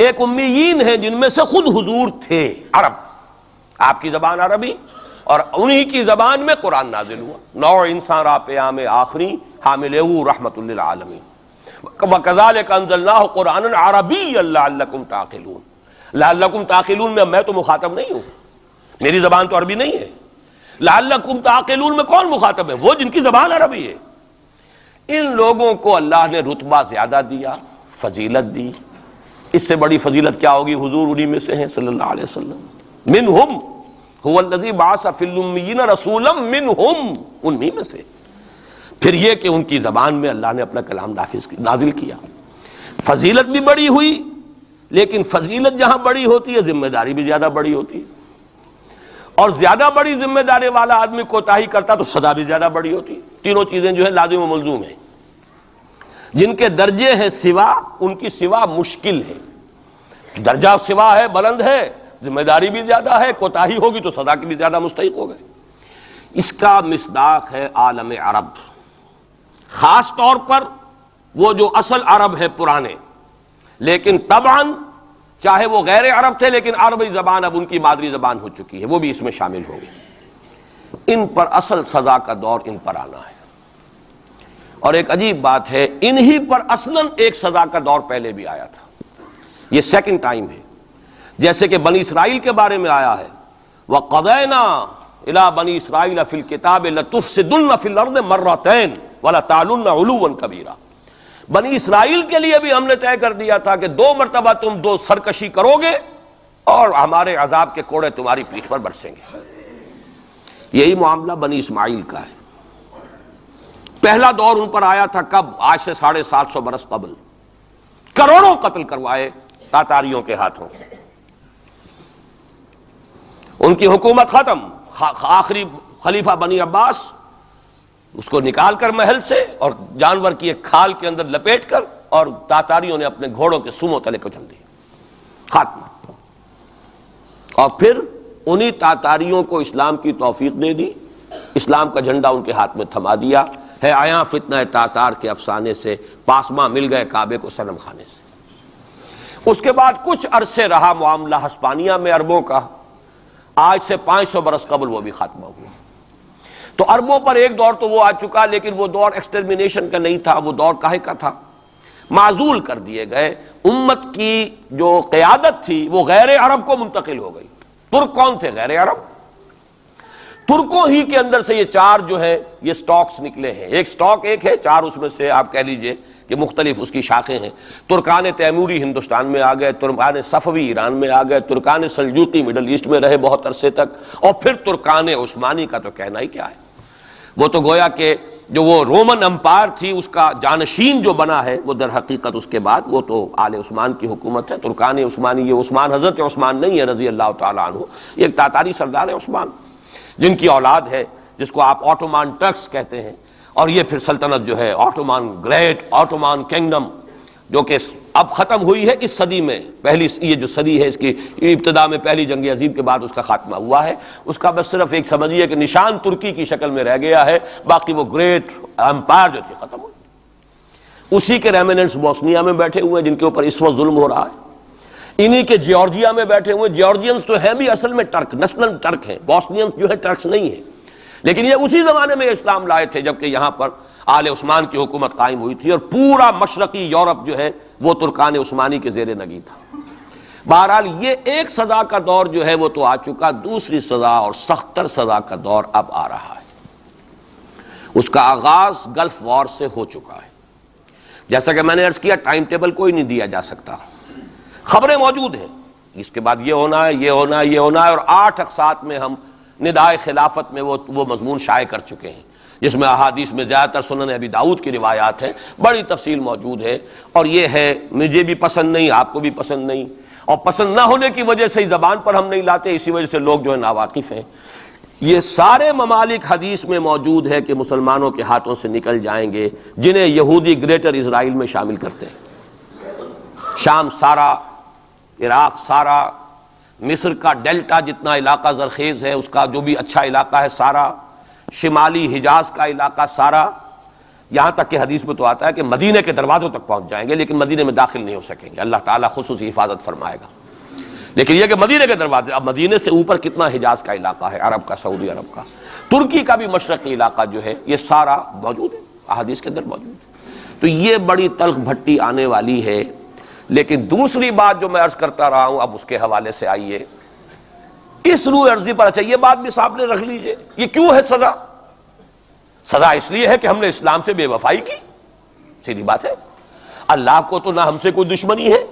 ایک امیین ہیں جن میں سے خود حضور تھے، عرب، آپ کی زبان عربی، اور انہی کی زبان میں قرآن نازل ہوا، نوع انسان را پیام آخری حامل رحمت للعالمین، وَكَذَلِكَ أَنزَلْنَاهُ قُرْآنًا عَرَبِيًّا لَعَلَّكُمْ تَعْقِلُونَ۔ لَعَلَّكُمْ تَعْقِلُونَ میں تو مخاطب نہیں ہوں، میری زبان تو عربی نہیں ہے۔ لَعَلَّكُمْ تَعْقِلُونَ میں کون مخاطب ہے؟ وہ جن کی زبان عربی ہے۔ ان لوگوں کو اللہ نے رتبہ زیادہ دیا، فضیلت دی، اس سے بڑی فضیلت کیا ہوگی؟ حضور انہی میں سے ہیں صلی اللہ علیہ وسلم۔ منہم هو الذی بعث فی الامیین رسولا منہم، انہی میں سے۔ پھر یہ کہ ان کی زبان میں اللہ نے اپنا کلام نازل کیا، فضیلت بھی بڑی ہوئی، لیکن فضیلت جہاں بڑی ہوتی ہے ذمہ داری بھی زیادہ بڑی ہوتی ہے، اور زیادہ بڑی ذمہ داری والا آدمی کوتاہی کرتا تو سزا بھی زیادہ بڑی ہوتی ہے۔ تینوں چیزیں جو ہے لازم و ملزوم ہیں۔ جن کے درجے ہیں سوا، ان کی سوا مشکل ہے، درجہ سوا ہے، بلند ہے، ذمہ داری بھی زیادہ ہے، کوتاہی ہوگی تو سزا کی بھی زیادہ مستحق ہو گئے۔ اس کا مصداق ہے عالم عرب، خاص طور پر وہ جو اصل عرب ہے پرانے، لیکن طبعاً چاہے وہ غیر عرب تھے لیکن عربی زبان اب ان کی مادری زبان ہو چکی ہے، وہ بھی اس میں شامل ہو گئی۔ ان پر اصل سزا کا دور ان پر آنا ہے، اور ایک عجیب بات ہے انہی پر اصلاً ایک سزا کا دور پہلے بھی آیا تھا، یہ سیکنڈ ٹائم ہے، جیسے کہ بنی اسرائیل کے بارے میں آیا ہے وَقَضَيْنَا إِلَىٰ بَنِي إِسْرَائِيلَ فِي الْكِتَابِ لَتُفْسِدُنَّ فِي الْأَرْضِ مَرَّتَيْنِ وَلَتَعْلُنَّ عُلُوًّا كَبِيرًا۔ بنی اسرائیل کے لیے بھی ہم نے طے کر دیا تھا کہ 2 مرتبہ تم 2 سرکشی کرو گے اور ہمارے عذاب کے کوڑے تمہاری پیٹھ پر برسیں گے۔ یہی معاملہ بنی اسماعیل کا ہے۔ پہلا دور ان پر آیا تھا کب؟ آج سے 750 برس قبل، کروڑوں قتل کروائے تاتاریوں کے ہاتھوں، ان کی حکومت ختم، آخری خلیفہ بنی عباس اس کو نکال کر محل سے اور جانور کی ایک کھال کے اندر لپیٹ کر، اور تاتاریوں نے اپنے گھوڑوں کے سموں تلے کچل دی، خاتمہ۔ اور پھر انہی تاتاریوں کو اسلام کی توفیق دے دی، اسلام کا جھنڈا ان کے ہاتھ میں تھما دیا ہے۔ آیا فتنہ تاتار کے افسانے سے پاسماں مل گئے کعبے کو صنم خانے سے۔ اس کے بعد کچھ عرصے رہا معاملہ ہسپانیہ میں عربوں کا، آج سے 500 برس قبل وہ بھی خاتمہ ہوا۔ تو عربوں پر ایک دور تو وہ آ چکا، لیکن وہ دور ایکسٹرمینیشن کا نہیں تھا، وہ دور کاہے کا تھا؟ معزول کر دیے گئے، امت کی جو قیادت تھی وہ غیر عرب کو منتقل ہو گئی۔ ترک کون تھے؟ غیر عرب۔ ترکوں ہی کے اندر سے یہ 4 جو ہے یہ سٹاکس نکلے ہیں، ایک سٹاک ایک ہے، 4 اس میں سے آپ کہہ لیجئے کہ مختلف اس کی شاخیں ہیں۔ ترکان تیموری ہندوستان میں آ گئے، ترکان صفوی ایران میں آ گئے، ترکان سلجوقی مڈل ایسٹ میں رہے بہت عرصے تک، اور پھر ترکان عثمانی کا تو کہنا ہی کیا ہے، وہ تو گویا کہ جو وہ رومن امپائر تھی اس کا جانشین جو بنا ہے، وہ در حقیقت اس کے بعد وہ تو آل عثمان کی حکومت ہے۔ ترکان عثمانی، یہ عثمان حضرت عثمان نہیں ہے رضی اللہ تعالیٰ عنہ، یہ ایک تاتاری سردار ہے عثمان، جن کی اولاد ہے جس کو آپ آٹومان ٹرکس کہتے ہیں، اور یہ پھر سلطنت جو ہے آٹومان، گریٹ آٹومان کنگڈم جو کہ اب ختم ہوئی ہے اس صدی میں. پہلی یہ جو صدی ہے اس کی ابتدا میں پہلی جنگ عظیم کے بعد اس کا خاتمہ ہوا ہے. اس کا بس صرف ایک سمجھیے کہ نشان ترکی کی شکل میں رہ گیا ہے، باقی وہ گریٹ امپائر جو تھی ختم ہوئی. اسی کے ریمیننٹس بوسنیا میں بیٹھے ہوئے ہیں جن کے اوپر اس وقت ظلم ہو رہا ہے. انہی کے جارجیا میں بیٹھے ہوئے. جارجینز تو ہیں بھی اصل میں ٹرک، نسلاً ٹرک ہیں. بوسنینز جو ہے ٹرکس نہیں ہیں، لیکن یہ اسی زمانے میں اسلام لائے تھے جبکہ یہاں پر آل عثمان کی حکومت قائم ہوئی تھی اور پورا مشرقی یورپ جو ہے وہ ترکان عثمانی کے زیر نگی تھا. بہرحال یہ ایک سزا کا دور جو ہے وہ تو آ چکا، دوسری سزا اور سختر سزا کا دور اب آ رہا ہے. اس کا آغاز گلف وار سے ہو چکا ہے. جیسا کہ میں نے عرض کیا ٹائم ٹیبل کوئی نہیں دیا جا سکتا، خبریں موجود ہیں اس کے بعد یہ ہونا ہے، یہ ہونا ہے، یہ ہونا ہے. اور 8 اقساط میں ہم ندائے خلافت میں وہ مضمون شائع کر چکے ہیں جس میں احادیث میں زیادہ تر سنن ابی داؤد کی روایات ہیں، بڑی تفصیل موجود ہے. اور یہ ہے مجھے بھی پسند نہیں، آپ کو بھی پسند نہیں، اور پسند نہ ہونے کی وجہ سے زبان پر ہم نہیں لاتے، اسی وجہ سے لوگ جو ہے ناواقف ہیں. یہ سارے ممالک حدیث میں موجود ہے کہ مسلمانوں کے ہاتھوں سے نکل جائیں گے جنہیں یہودی گریٹر اسرائیل میں شامل کرتے ہیں. شام سارا، عراق سارا، مصر کا ڈیلٹا جتنا علاقہ زرخیز ہے اس کا جو بھی اچھا علاقہ ہے سارا، شمالی حجاز کا علاقہ سارا، یہاں تک کہ حدیث میں تو آتا ہے کہ مدینے کے دروازوں تک پہنچ جائیں گے لیکن مدینے میں داخل نہیں ہو سکیں گے. اللہ تعالیٰ خصوصی حفاظت فرمائے گا. لیکن یہ کہ مدینے کے دروازے، اب مدینے سے اوپر کتنا حجاز کا علاقہ ہے، عرب کا، سعودی عرب کا، ترکی کا بھی مشرقی علاقہ جو ہے یہ سارا موجود ہے، احادیث کے اندر موجود ہے. تو یہ بڑی تلخ بھٹی آنے والی ہے. لیکن دوسری بات جو میں عرض کرتا رہا ہوں اب اس کے حوالے سے آئیے اس روح عرضی پر. اچھا یہ بات بھی سامنے رکھ لیجئے، یہ کیوں ہے سزا؟ سزا اس لیے ہے کہ ہم نے اسلام سے بے وفائی کی. سیدھی بات ہے. اللہ کو تو نہ ہم سے کوئی دشمنی ہے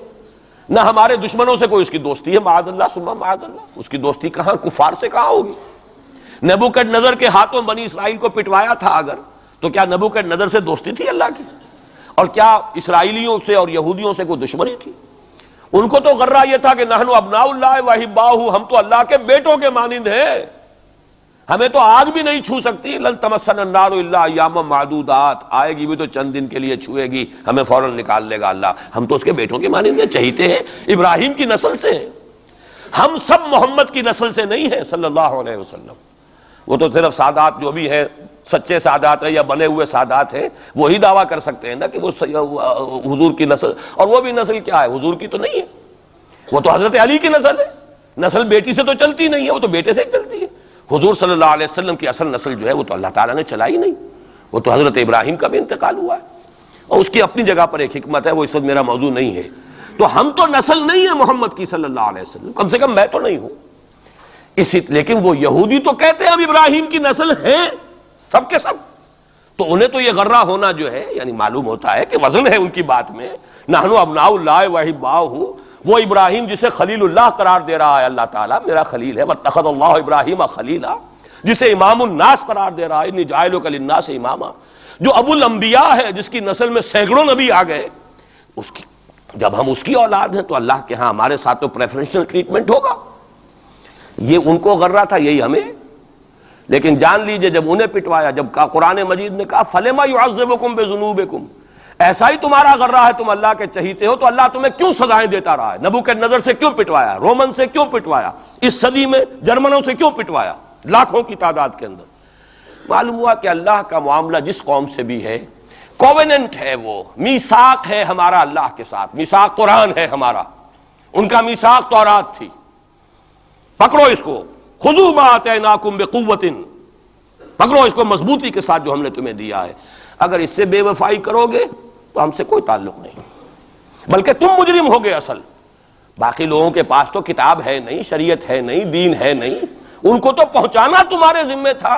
نہ ہمارے دشمنوں سے کوئی اس کی دوستی ہے، معاذ اللہ ثم معاذ اللہ. اس کی دوستی کہاں، کفار سے کہاں ہوگی؟ نبوکدنضر کے ہاتھوں بنی اسرائیل کو پٹوایا تھا اگر، تو کیا نبوکدنضر سے دوستی تھی اللہ کی؟ اور کیا اسرائیلیوں سے اور یہودیوں سے کوئی دشمنی تھی؟ ان کو تو غرہ یہ تھا کہ نحن ابناء اللہ واحباؤہ، ہم تو اللہ کے بیٹوں کے مانند ہیں، ہمیں تو آگ بھی نہیں چھو سکتی. لن تمسنا النار الا ایاما معدودات، آئے گی بھی تو چند دن کے لیے چھوئے گی، ہمیں فوراً نکال لے گا اللہ. ہم تو اس کے بیٹوں کے مانند ہیں، چہیتے ہیں، ابراہیم کی نسل سے ہیں. ہم سب محمد کی نسل سے نہیں ہیں صلی اللہ علیہ وسلم. وہ تو صرف سادات جو بھی ہیں، سچے سادات ہیں یا بنے ہوئے سادات ہیں، وہی دعویٰ کر سکتے ہیں نا کہ وہ حضور کی نسل. اور وہ بھی نسل کیا ہے، حضور کی تو نہیں ہے، وہ تو حضرت علی کی نسل ہے. نسل بیٹی سے تو چلتی نہیں ہے، وہ تو بیٹے سے چلتی ہے. حضور صلی اللہ علیہ وسلم کی اصل نسل جو ہے وہ تو اللہ تعالیٰ نے چلائی نہیں، وہ تو حضرت ابراہیم کا بھی انتقال ہوا ہے اور اس کی اپنی جگہ پر ایک حکمت ہے، وہ اس وقت میرا موضوع نہیں ہے. تو ہم تو نسل نہیں ہے محمد کی صلی اللہ علیہ وسلم، کم سے کم میں تو نہیں ہوں. لیکن وہ یہودی تو کہتے ہیں ہم ابراہیم کی نسل ہیں سب کے سب. تو انہیں تو یہ غرہ ہونا جو ہے یعنی معلوم ہوتا ہے کہ وزن ہے ان کی بات میں. نحن ابناء اللہ واحباؤہ، وہ ابراہیم جسے خلیل اللہ قرار دے رہا ہے اللہ تعالیٰ، میرا خلیل ہے. واتخذ اللہ ابراہیم خلیلا، جسے امام الناس قرار دے رہا ہے، انی جاعلک للناس اماما، جو ابو الانبیاء ہے جس کی نسل میں سینکڑوں نبی آ گئے. اس کی جب ہم اس کی اولاد ہیں تو اللہ کے ہاں ہمارے ساتھ تو پریفرنشل ٹریٹمنٹ ہوگا. یہ ان کو غرہ تھا، یہی ہمیں. لیکن جان لیجئے جب انہیں پٹوایا، جب قرآن مجید نے کہا فَلِمَا يُعَذِّبُكُم بِذُنُوبِكُم، ایسا ہی تمہارا غرہ ہے، تم اللہ کے چہیتے ہو تو اللہ تمہیں کیوں سزائیں دیتا رہا ہے؟ نبوکدنضر سے کیوں پٹوایا، رومن سے کیوں پٹوایا، اس صدی میں جرمنوں سے کیوں پٹوایا لاکھوں کی تعداد کے اندر؟ معلوم ہوا کہ اللہ کا معاملہ جس قوم سے بھی ہے کووننٹ ہے، وہ میثاق ہے ہمارا اللہ کے ساتھ. میثاق قرآن ہے ہمارا، ان کا میثاق تورات تھی. پکڑو اس کو، خذوا ما آتیناکم بقوۃ، پکڑو اس کو مضبوطی کے ساتھ جو ہم نے تمہیں دیا ہے. اگر اس سے بے وفائی کرو گے تو ہم سے کوئی تعلق نہیں، بلکہ تم مجرم ہوگے اصل. باقی لوگوں کے پاس تو کتاب ہے نہیں، شریعت ہے نہیں، دین ہے نہیں، ان کو تو پہنچانا تمہارے ذمہ تھا.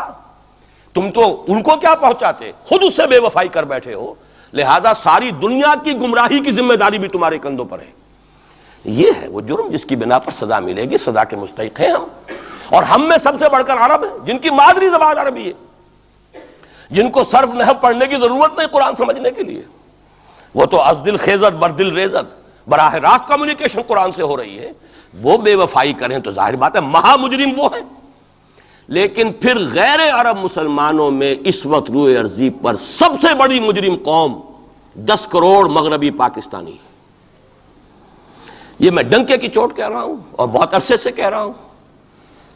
تم تو ان کو کیا پہنچاتے، خود اس سے بے وفائی کر بیٹھے ہو. لہذا ساری دنیا کی گمراہی کی ذمہ داری بھی تمہارے کندھوں پر ہے. یہ ہے وہ جرم جس کی بنا پر سزا ملے گی. سزا کے مستحق ہیں ہم، اور ہم میں سب سے بڑھ کر عرب ہیں جن کی مادری زبان عربی ہے، جن کو صرف نحو پڑھنے کی ضرورت نہیں قرآن سمجھنے کے لیے. وہ تو از دل خیزت بر دل ریزت، براہ راست کمیونیکیشن قرآن سے ہو رہی ہے. وہ بے وفائی کریں تو ظاہر بات ہے مہا مجرم وہ ہیں. لیکن پھر غیر عرب مسلمانوں میں اس وقت روئے ارضی پر سب سے بڑی مجرم قوم 10 کروڑ مغربی پاکستانی. یہ میں ڈنکے کی چوٹ کہہ رہا ہوں اور بہت عرصے سے کہہ رہا ہوں،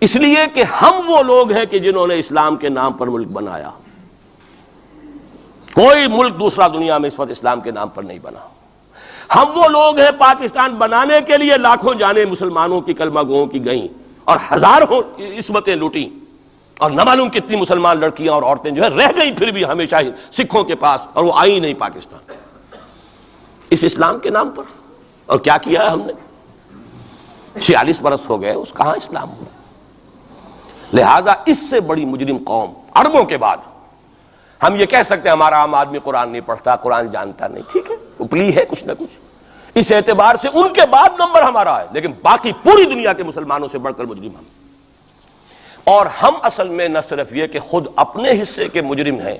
اس لیے کہ ہم وہ لوگ ہیں کہ جنہوں نے اسلام کے نام پر ملک بنایا. کوئی ملک دوسرا دنیا میں اس وقت اسلام کے نام پر نہیں بنا. ہم وہ لوگ ہیں پاکستان بنانے کے لیے لاکھوں جانیں مسلمانوں کی کلمہ گوؤں کی گئیں اور ہزاروں عصمتیں لوٹیں، اور نہ معلوم کتنی مسلمان لڑکیاں اور عورتیں جو ہے رہ گئیں پھر بھی ہمیشہ سکھوں کے پاس، اور وہ آئی نہیں پاکستان اس اسلام کے نام پر. اور کیا کیا ہے ہم نے؟ 46 برس ہو گئے، اس کہاں اسلام ہوا. لہذا اس سے بڑی مجرم قوم عربوں کے بعد ہم یہ کہہ سکتے ہیں ہمارا عام آدمی قرآن نہیں پڑھتا، قرآن جانتا نہیں، ٹھیک ہے، اپلی ہے کچھ نہ کچھ، اس اعتبار سے ان کے بعد نمبر ہمارا ہے، لیکن باقی پوری دنیا کے مسلمانوں سے بڑھ کر مجرم ہم. اور ہم اصل میں نہ صرف یہ کہ خود اپنے حصے کے مجرم ہیں،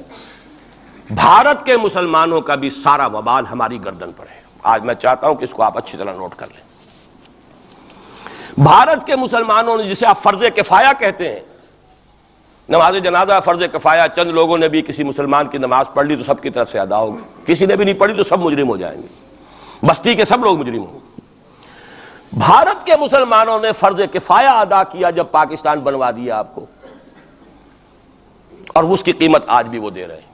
بھارت کے مسلمانوں کا بھی سارا وبال ہماری گردن پر ہے. آج میں چاہتا ہوں کہ اس کو آپ اچھی طرح نوٹ کر لیں. بھارت کے مسلمانوں نے، جسے آپ فرض کفایہ کہتے ہیں، نماز جنازہ فرض کفایہ، چند لوگوں نے بھی کسی مسلمان کی نماز پڑھ لی تو سب کی طرف سے ادا ہوگی، کسی نے بھی نہیں پڑھی تو سب مجرم ہو جائیں گے، بستی کے سب لوگ مجرم ہوں گے. بھارت کے مسلمانوں نے فرض کفایہ ادا کیا جب پاکستان بنوا دیا آپ کو، اور اس کی قیمت آج بھی وہ دے رہے ہیں.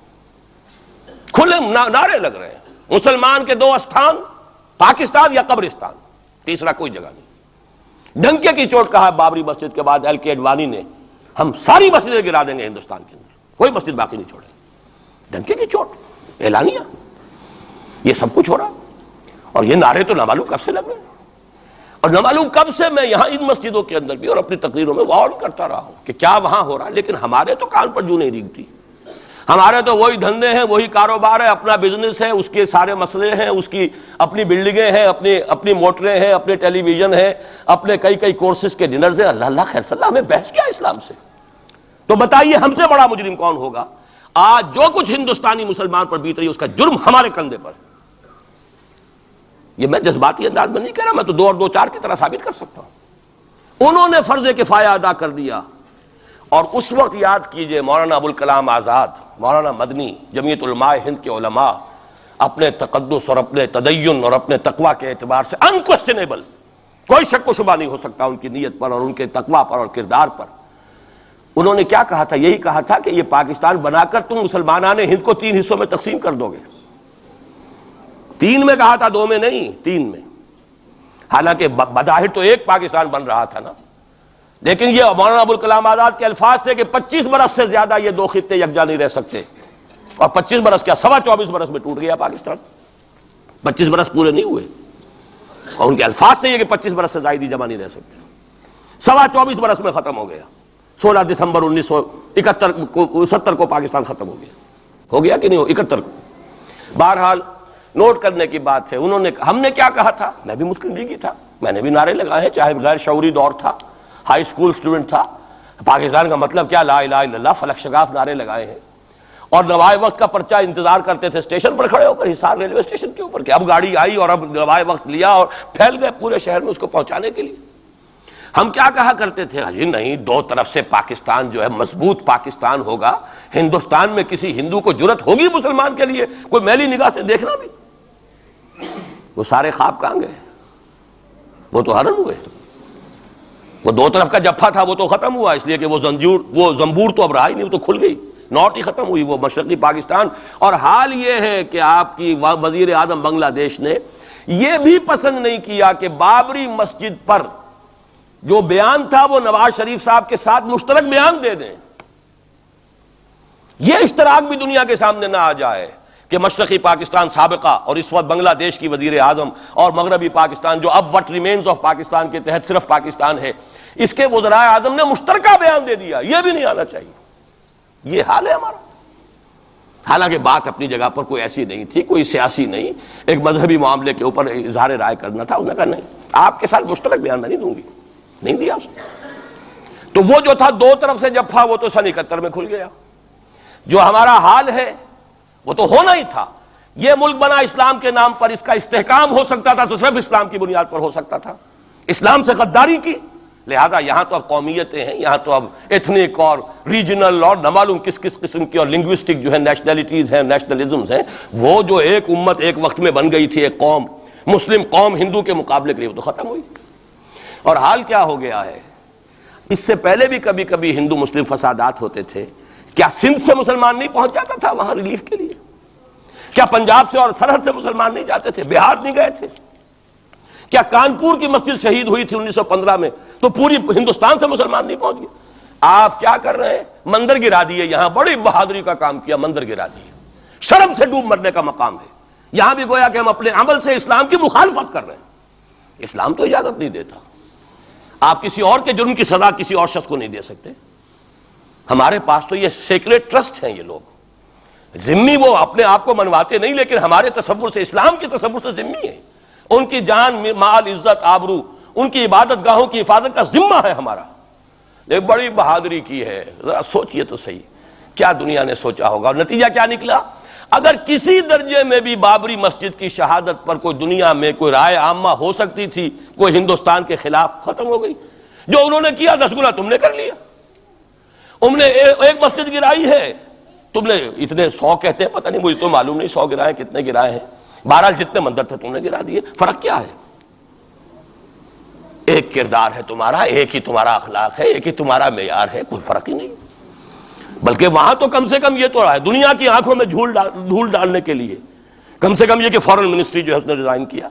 کھلے نعرے لگ رہے ہیں مسلمان کے 2 استھان، پاکستان یا قبرستان، تیسرا کوئی جگہ نہیں. ڈنکے کی چوٹ کہا بابری مسجد کے بعد ایل کے اڈوانی نے، ہم ساری مسجدیں گرا دیں گے ہندوستان کے اندر، کوئی مسجد باقی نہیں چھوڑے. ڈنکے کی چوٹ اعلانیہ، یہ سب کچھ ہو رہا. اور یہ نعرے تو نہ معلوم کب سے لگ رہے ہیں، اور نہ معلوم کب سے میں یہاں ان مسجدوں کے اندر بھی اور اپنی تقریروں میں غور کرتا رہا ہوں کہ کیا وہاں ہو رہا ہے. لیکن ہمارے تو کان پر جوں نہیں ریگتی. ہمارے تو وہی دھندے ہیں، وہی کاروبار ہے، اپنا بزنس ہے، اس کے سارے مسئلے ہیں، اس کی اپنی بلڈنگیں ہیں، اپنی موٹریں ہیں، اپنے ٹیلی ویژن ہیں، اپنے کئی کورسز کے ڈنرز ہیں. اللہ خیر صلی اللہ، ہمیں بحث کیا اسلام سے؟ تو بتائیے ہم سے بڑا مجرم کون ہوگا؟ آج جو کچھ ہندوستانی مسلمان پر بیت رہی ہے اس کا جرم ہمارے کندھے پر. یہ میں جذباتی انداز میں نہیں کہہ رہا، میں تو 2 اور 2 4 کی طرح ثابت کر سکتا ہوں. انہوں نے فرض کفایہ ادا کر دیا. اور اس وقت یاد کیجئے مولانا ابوالکلام آزاد، مولانا مدنی، جمعیت علماء ہند کے علماء اپنے تقدس اور اپنے تدین اور اپنے تقوی کے اعتبار سے انکویسچنیبل، کوئی شک و شبہ نہیں ہو سکتا ان کی نیت پر اور ان کے تقوی پر اور کردار پر. انہوں نے کیا کہا تھا؟ یہی کہا تھا کہ یہ پاکستان بنا کر تم مسلمانان ہند کو 3 حصوں میں تقسیم کر دو گے. 3 میں کہا تھا، 2 میں نہیں، 3 میں. حالانکہ بظاہر تو ایک پاکستان بن رہا تھا نا، لیکن یہ مولانا ابوالکلام آزاد کے الفاظ تھے کہ 25 برس سے زیادہ یہ 2 خطے یکجا نہیں رہ سکتے. اور 25 برس کیا، 24.25 برس میں ٹوٹ گیا پاکستان. 25 برس پورے نہیں ہوئے، اور ان کے الفاظ تھے یہ کہ 25 برس سے زائد جمع نہیں رہ سکتے. 24.25 برس میں ختم ہو گیا. 16 دسمبر 1970 کو پاکستان ختم ہو گیا کہ نہیں ہو 71 کو. بہرحال نوٹ کرنے کی بات ہے. ہم نے کیا کہا تھا؟ میں بھی مسلم لیگی تھا، میں نے بھی نعرے لگائے ہیں، چاہے غیر شعوری دور تھا، ہائی اسکول اسٹوڈنٹ تھا. پاکستان کا مطلب کیا، لا الہ الا اللہ، فلک شگاف نعرے لگائے ہیں. اور نوائے وقت کا پرچہ انتظار کرتے تھے اسٹیشن پر کھڑے ہو کر، حصار ریلوے اسٹیشن کے اوپر، کہ اب گاڑی آئی اور اب نوائے وقت لیا اور پھیل گئے پورے شہر میں اس کو پہنچانے کے لیے. ہم کیا کہا کرتے تھے؟ جی نہیں، 2 طرف سے پاکستان جو ہے مضبوط پاکستان ہوگا. ہندوستان میں کسی ہندو کو جرت ہوگی مسلمان کے لیے کوئی میلی نگاہ سے دیکھنا بھی؟ وہ سارے خواب کہاں گئے؟ وہ تو حرم ہوئے. وہ 2 طرف کا جفا تھا وہ تو ختم ہوا، اس لیے کہ وہ زنبور تو اب رہا ہی نہیں، وہ تو کھل گئی، نوٹ ہی ختم ہوئی وہ مشرقی پاکستان. اور حال یہ ہے کہ آپ کی وزیر اعظم بنگلہ دیش نے یہ بھی پسند نہیں کیا کہ بابری مسجد پر جو بیان تھا وہ نواز شریف صاحب کے ساتھ مشترک بیان دے دیں. یہ اشتراک بھی دنیا کے سامنے نہ آ جائے کہ مشرقی پاکستان سابقہ اور اس وقت بنگلہ دیش کی وزیر اعظم اور مغربی پاکستان جو اب وٹ ریمینز آف پاکستان کے تحت صرف پاکستان ہے، اس کے وزرائے اعظم نے مشترکہ بیان دے دیا. یہ بھی نہیں آنا چاہیے. یہ حال ہے ہمارا. حالانکہ بات اپنی جگہ پر کوئی ایسی نہیں تھی، کوئی سیاسی نہیں، ایک مذہبی معاملے کے اوپر اظہار رائے کرنا تھا. انہوں نے کہا نہیں، آپ کے ساتھ مشترک بیان میں نہیں دوں گی. نہیں دیا اس نے. تو وہ جو تھا 2 طرف سے جفا وہ تو سن 71 میں کھل گیا. جو ہمارا حال ہے وہ تو ہونا ہی تھا. یہ ملک بنا اسلام کے نام پر، اس کا استحکام ہو سکتا تھا تو صرف اسلام کی بنیاد پر ہو سکتا تھا. اسلام سے غداری کی، لہذا یہاں تو اب قومیتیں ہیں، یہاں تو اب ایتھنک اور ریجنل اور نہ معلوم کس کس قسم کی اور لنگوسٹک جو ہے نیشنلٹیز ہیں، نیشنلزمز ہیں، وہ جو ایک امت ایک وقت میں بن گئی تھی، ایک قوم مسلم قوم ہندو کے مقابلے کے لیے، وہ تو ختم ہوئی۔ اور حال کیا ہو گیا ہے، اس سے پہلے بھی کبھی کبھی ہندو مسلم فسادات ہوتے تھے، کیا سندھ سے مسلمان نہیں پہنچ جاتا تھا وہاں ریلیف کے لیے؟ کیا پنجاب سے اور سرحد سے مسلمان نہیں جاتے تھے؟ بہار نہیں گئے تھے؟ کیا کانپور کی مسجد شہید ہوئی تھی 1915 میں تو پوری ہندوستان سے مسلمان نہیں پہنچ گئے؟ آپ کیا کر رہے ہیں؟ مندر گرا دیے، یہاں بڑی بہادری کا کام کیا، مندر گرا دیے، شرم سے ڈوب مرنے کا مقام ہے۔ یہاں بھی گویا کہ ہم اپنے عمل سے اسلام کی مخالفت کر رہے ہیں۔ اسلام تو اجازت نہیں دیتا، آپ کسی اور کے جرم کی سزا کسی اور شخص کو نہیں دے سکتے۔ ہمارے پاس تو یہ سیکریٹ ٹرسٹ ہیں، یہ لوگ ذمی وہ اپنے آپ کو منواتے نہیں، لیکن ہمارے تصور سے، اسلام کے تصور سے ذمی ہیں۔ ان کی جان، مال، عزت، آبرو، ان کی عبادت گاہوں کی حفاظت کا ذمہ ہے ہمارا۔ ایک بڑی بہادری کی ہے، ذرا سوچئے تو صحیح کیا دنیا نے سوچا ہوگا، اور نتیجہ کیا نکلا؟ اگر کسی درجے میں بھی بابری مسجد کی شہادت پر کوئی دنیا میں کوئی رائے عامہ ہو سکتی تھی کوئی ہندوستان کے خلاف، ختم ہو گئی۔ جو انہوں نے کیا 10 گنا تم نے کر لیا۔ انہوں نے ایک مسجد گرائی ہے، تم نے اتنے 100 کہتے ہیں، پتہ نہیں مجھے تو معلوم نہیں 100 گرائے کتنے گرائے ہیں، بہرحال جتنے مندر تھے تم نے گرا دیے۔ فرق کیا ہے؟ ایک کردار ہے تمہارا، ایک ہی تمہارا اخلاق ہے، ایک ہی تمہارا معیار ہے، کوئی فرق ہی نہیں۔ بلکہ وہاں تو کم سے کم یہ تو رہا ہے، دنیا کی آنکھوں میں دھول ڈالنے کے لیے کم سے کم یہ کہ فورن منسٹری جو ہے اس نے ریزائن کیا،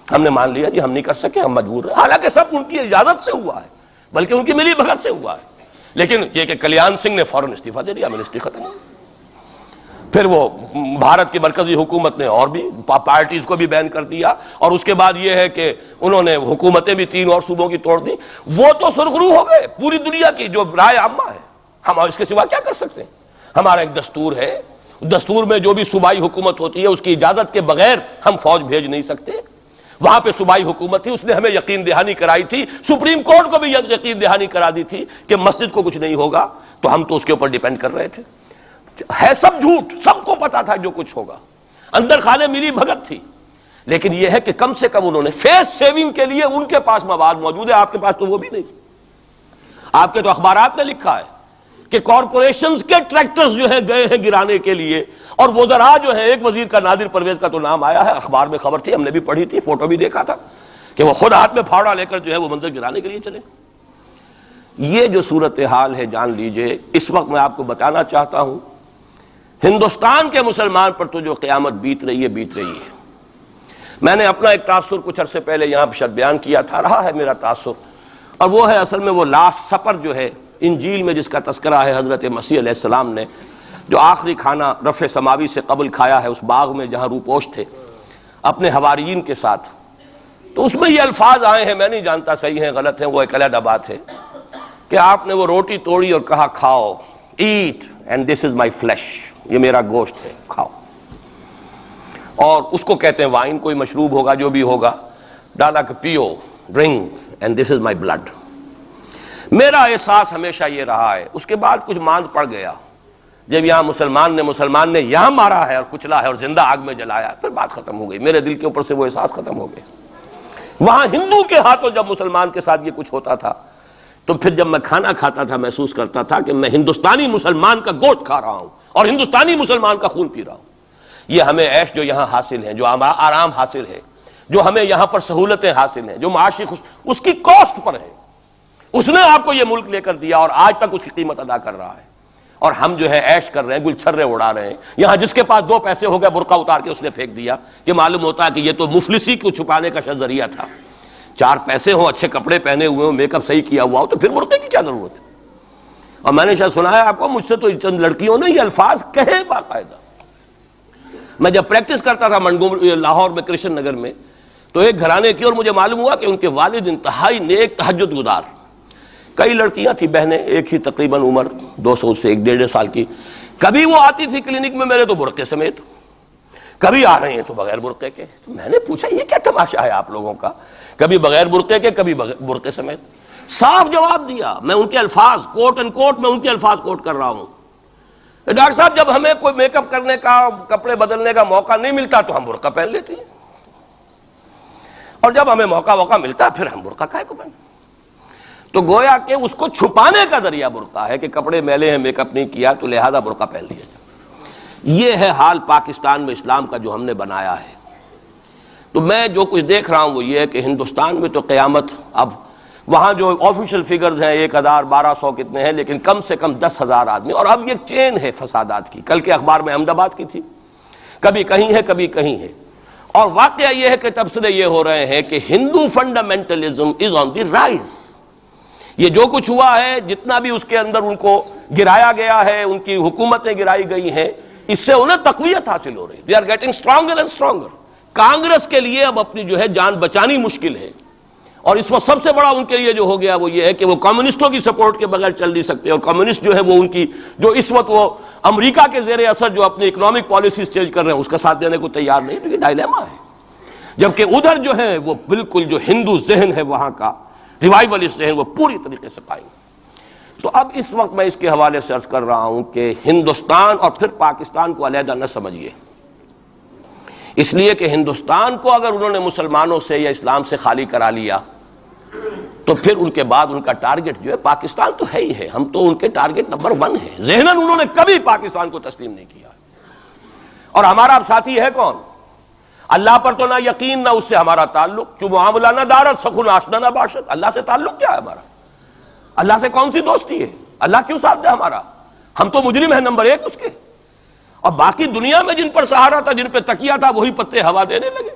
ہم نے مان لیا جی ہم نہیں کر سکے، ہم مجبور ہیں، حالانکہ سب ان کی اجازت سے ہوا ہے، بلکہ ان کی ملی بھگت سے ہوا ہے۔ لیکن یہ کہ کلیان سنگھ نے فوراً استعفیٰ دے دیا، منسٹری ختم ہو۔ پھر وہ بھارت کی مرکزی حکومت نے اور بھی پارٹیز کو بھی بین کر دیا، اور اس کے بعد یہ ہے کہ انہوں نے حکومتیں بھی 3 اور صوبوں کی توڑ دی۔ وہ تو سرخرو ہو گئے پوری دنیا کی جو رائے عامہ ہے، ہم اس کے سوا کیا کر سکتے ہیں؟ ہمارا ایک دستور ہے، دستور میں جو بھی صوبائی حکومت ہوتی ہے اس کی اجازت کے بغیر ہم فوج بھیج نہیں سکتے۔ وہاں پہ صوبائی حکومت تھی، اس نے ہمیں یقین دہانی کرائی تھی، سپریم کورٹ کو بھی یقین دہانی کرا دی تھی کہ مسجد کو کچھ نہیں ہوگا، تو ہم تو اس کے اوپر ڈیپینڈ کر رہے تھے۔ ہے سب جھوٹ، سب کو پتا تھا جو کچھ ہوگا، اندر خانے ملی بھگت تھی، لیکن یہ ہے کہ کم سے کم انہوں نے فیس سیونگ کے لیے ان کے پاس مواد موجود ہے، آپ کے پاس تو وہ بھی نہیں۔ آپ کے تو اخبارات نے لکھا ہے کہ کارپوریشنز کے ٹریکٹرز جو ہیں گئے ہیں گرانے کے لیے، اور وزراء جو ہیں، ایک وزیر کا نادر پرویز کا تو نام آیا ہے، اخبار میں خبر تھی، ہم نے بھی پڑھی تھی، فوٹو بھی دیکھا تھا کہ وہ خود ہاتھ میں پھاوڑا لے کر جو ہے وہ منظر گرانے کے لیے چلے۔ یہ جو صورتحال ہے جان لیجئے، اس وقت میں آپ کو بتانا چاہتا ہوں ہندوستان کے مسلمان پر تو جو قیامت بیت رہی ہے۔ میں نے اپنا ایک تاثر کچھ عرصے پہلے یہاں شد بیان کیا تھا، رہا ہے میرا تاثر، اور وہ ہے اصل میں وہ لاسٹ سپر جو ہے انجیل میں جس کا تذکرہ ہے حضرت مسیح علیہ السلام نے جو آخری کھانا رفع سماوی سے قبل کھایا ہے اس باغ میں جہاں روپوش تھے اپنے حواریین کے ساتھ۔ تو اس میں یہ الفاظ آئے ہیں، میں نہیں جانتا صحیح ہیں غلط ہیں، وہ ایک علیحدہ بات ہے، کہ آپ نے وہ روٹی توڑی اور کہا کھاؤ، eat and this is my flesh, یہ میرا گوشت ہے، کھاؤ۔ اور اس کو کہتے ہیں وائن، کوئی مشروب ہوگا جو بھی ہوگا، ڈالا کہ پیو، drink and this is my blood. میرا احساس ہمیشہ یہ رہا ہے، اس کے بعد کچھ ماند پڑ گیا، جب یہاں مسلمان نے یہاں مارا ہے اور کچلا ہے اور زندہ آگ میں جلایا، پھر بات ختم ہو گئی، میرے دل کے اوپر سے وہ احساس ختم ہو گیا۔ وہاں ہندو کے ہاتھوں جب مسلمان کے ساتھ یہ کچھ ہوتا تھا تو پھر جب میں کھانا کھاتا تھا محسوس کرتا تھا کہ میں ہندوستانی مسلمان کا گوشت کھا رہا ہوں اور ہندوستانی مسلمان کا خون پی رہا ہوں۔ یہ ہمیں عیش جو یہاں حاصل ہے، جو آرام حاصل ہے، جو ہمیں یہاں پر سہولتیں حاصل ہیں، جو معاشی اس کی کاسٹ پر ہے۔ اس نے آپ کو یہ ملک لے کر دیا اور آج تک اس کی قیمت ادا کر رہا ہے، اور ہم جو ہے عیش کر رہے ہیں، گل چھرے اڑا رہے ہیں۔ یہاں جس کے پاس 2 پیسے ہو گئے برقع اتار کے اس نے پھینک دیا، کہ معلوم ہوتا ہے کہ یہ تو مفلسی کو چھپانے کا ذریعہ تھا۔ 4 پیسے ہوں، اچھے کپڑے پہنے ہوئے ہوں، میک اپ صحیح کیا ہوا ہو، تو پھر برقعے کی کیا ضرورت ہے؟ اور میں نے شاید سنا ہے آپ کو، مجھ سے تو چند لڑکیوں نے یہ الفاظ کہے باقاعدہ۔ میں جب پریکٹس کرتا تھا لاہور میں کرشن نگر میں، تو ایک گھرانے کی، اور مجھے معلوم ہوا کہ ان کے والد انتہائی نیک تہجد گزار، کئی لڑکیاں تھیں بہنیں، ایک ہی تقریباً عمر 200 سے 1.5 سال کی، کبھی وہ آتی تھی کلینک میں میرے تو برقعے سمیت، کبھی آ رہے ہیں تو بغیر برقعے کے۔ تو میں نے پوچھا یہ کیا تماشا ہے آپ لوگوں کا، کبھی بغیر برقعے کے کبھی برقعے سمیت۔ صاف جواب دیا، میں ان کے الفاظ کوٹ اینڈ کوٹ میں ان کے الفاظ کوٹ کر رہا ہوں، ڈاکٹر صاحب جب ہمیں کوئی میک اپ کرنے کا، کپڑے بدلنے کا موقع نہیں ملتا تو ہم برقع پہن لیتے ہیں، اور جب ہمیں موقع ملتا پھر ہم برقع کائے کو پہن۔ تو گویا کہ اس کو چھپانے کا ذریعہ برقع ہے کہ کپڑے میلے ہیں، میک اپ نہیں کیا تو لہذا برقع پہن لیا جائے۔ یہ ہے حال پاکستان میں اسلام کا جو ہم نے بنایا ہے۔ تو میں جو کچھ دیکھ رہا ہوں وہ یہ ہے کہ ہندوستان میں تو قیامت، اب وہاں جو آفیشیل فگرز ہیں 1000 1200 کتنے ہیں، لیکن کم سے کم 10,000 آدمی، اور اب یہ چین ہے فسادات کی۔ کل کے اخبار میں احمد آباد کی تھی، کبھی کہیں ہے کبھی کہیں ہے، اور واقعہ یہ ہے کہ تبصرے یہ ہو رہے ہیں کہ ہندو فنڈامنٹلزم از آن دی رائز۔ یہ جو کچھ ہوا ہے، جتنا بھی اس کے اندر ان کو گرایا گیا ہے، ان کی حکومتیں گرائی گئی ہیں، اس سے انہیں تقویت حاصل ہو رہی ہے۔ They are getting stronger and stronger. Congress کے لیے اب اپنی جو ہے جان بچانی مشکل ہے، اور اس وقت سب سے بڑا ان کے لیے جو ہو گیا وہ یہ ہے کہ وہ کمیونسٹوں کی سپورٹ کے بغیر چل نہیں سکتے، اور کمیونسٹ جو ہے وہ ان کی جو اس وقت وہ امریکہ کے زیر اثر جو اپنی اکنامک پالیسیز چینج کر رہے ہیں اس کا ساتھ دینے کو تیار نہیں، تو یہ ڈائلیما ہے۔ جبکہ ادھر جو ہے وہ بالکل جو ہندو ذہن ہے وہاں کا ریوائولسٹ ذہن وہ پوری طریقے سے قائم۔ تو اب اس وقت میں اس کے حوالے سے عرض کر رہا ہوں کہ ہندوستان اور پھر پاکستان کو علیحدہ نہ سمجھیے، اس لیے کہ ہندوستان کو اگر انہوں نے مسلمانوں سے یا اسلام سے خالی کرا لیا تو پھر ان کے بعد ان کا ٹارگٹ جو ہے پاکستان تو ہے ہی ہے، ہم تو ان کے ٹارگٹ نمبر 1 ہیں۔ ذہناً انہوں نے کبھی پاکستان کو تسلیم نہیں کیا، اور ہمارا اب ساتھی ہے کون؟ اللہ پر تو نہ یقین نہ اس سے ہمارا تعلق، جو معاملہ نہ دارت سخن آشنا نہ باشد۔ اللہ سے تعلق کیا ہے ہمارا؟ اللہ سے کون سی دوستی ہے؟ اللہ کیوں ساتھ دے ہمارا؟ ہم تو مجرم ہیں نمبر 1 اس کے، اور باقی دنیا میں جن پر سہارا تھا، جن پہ تکیہ تھا، وہی پتے ہوا دینے لگے۔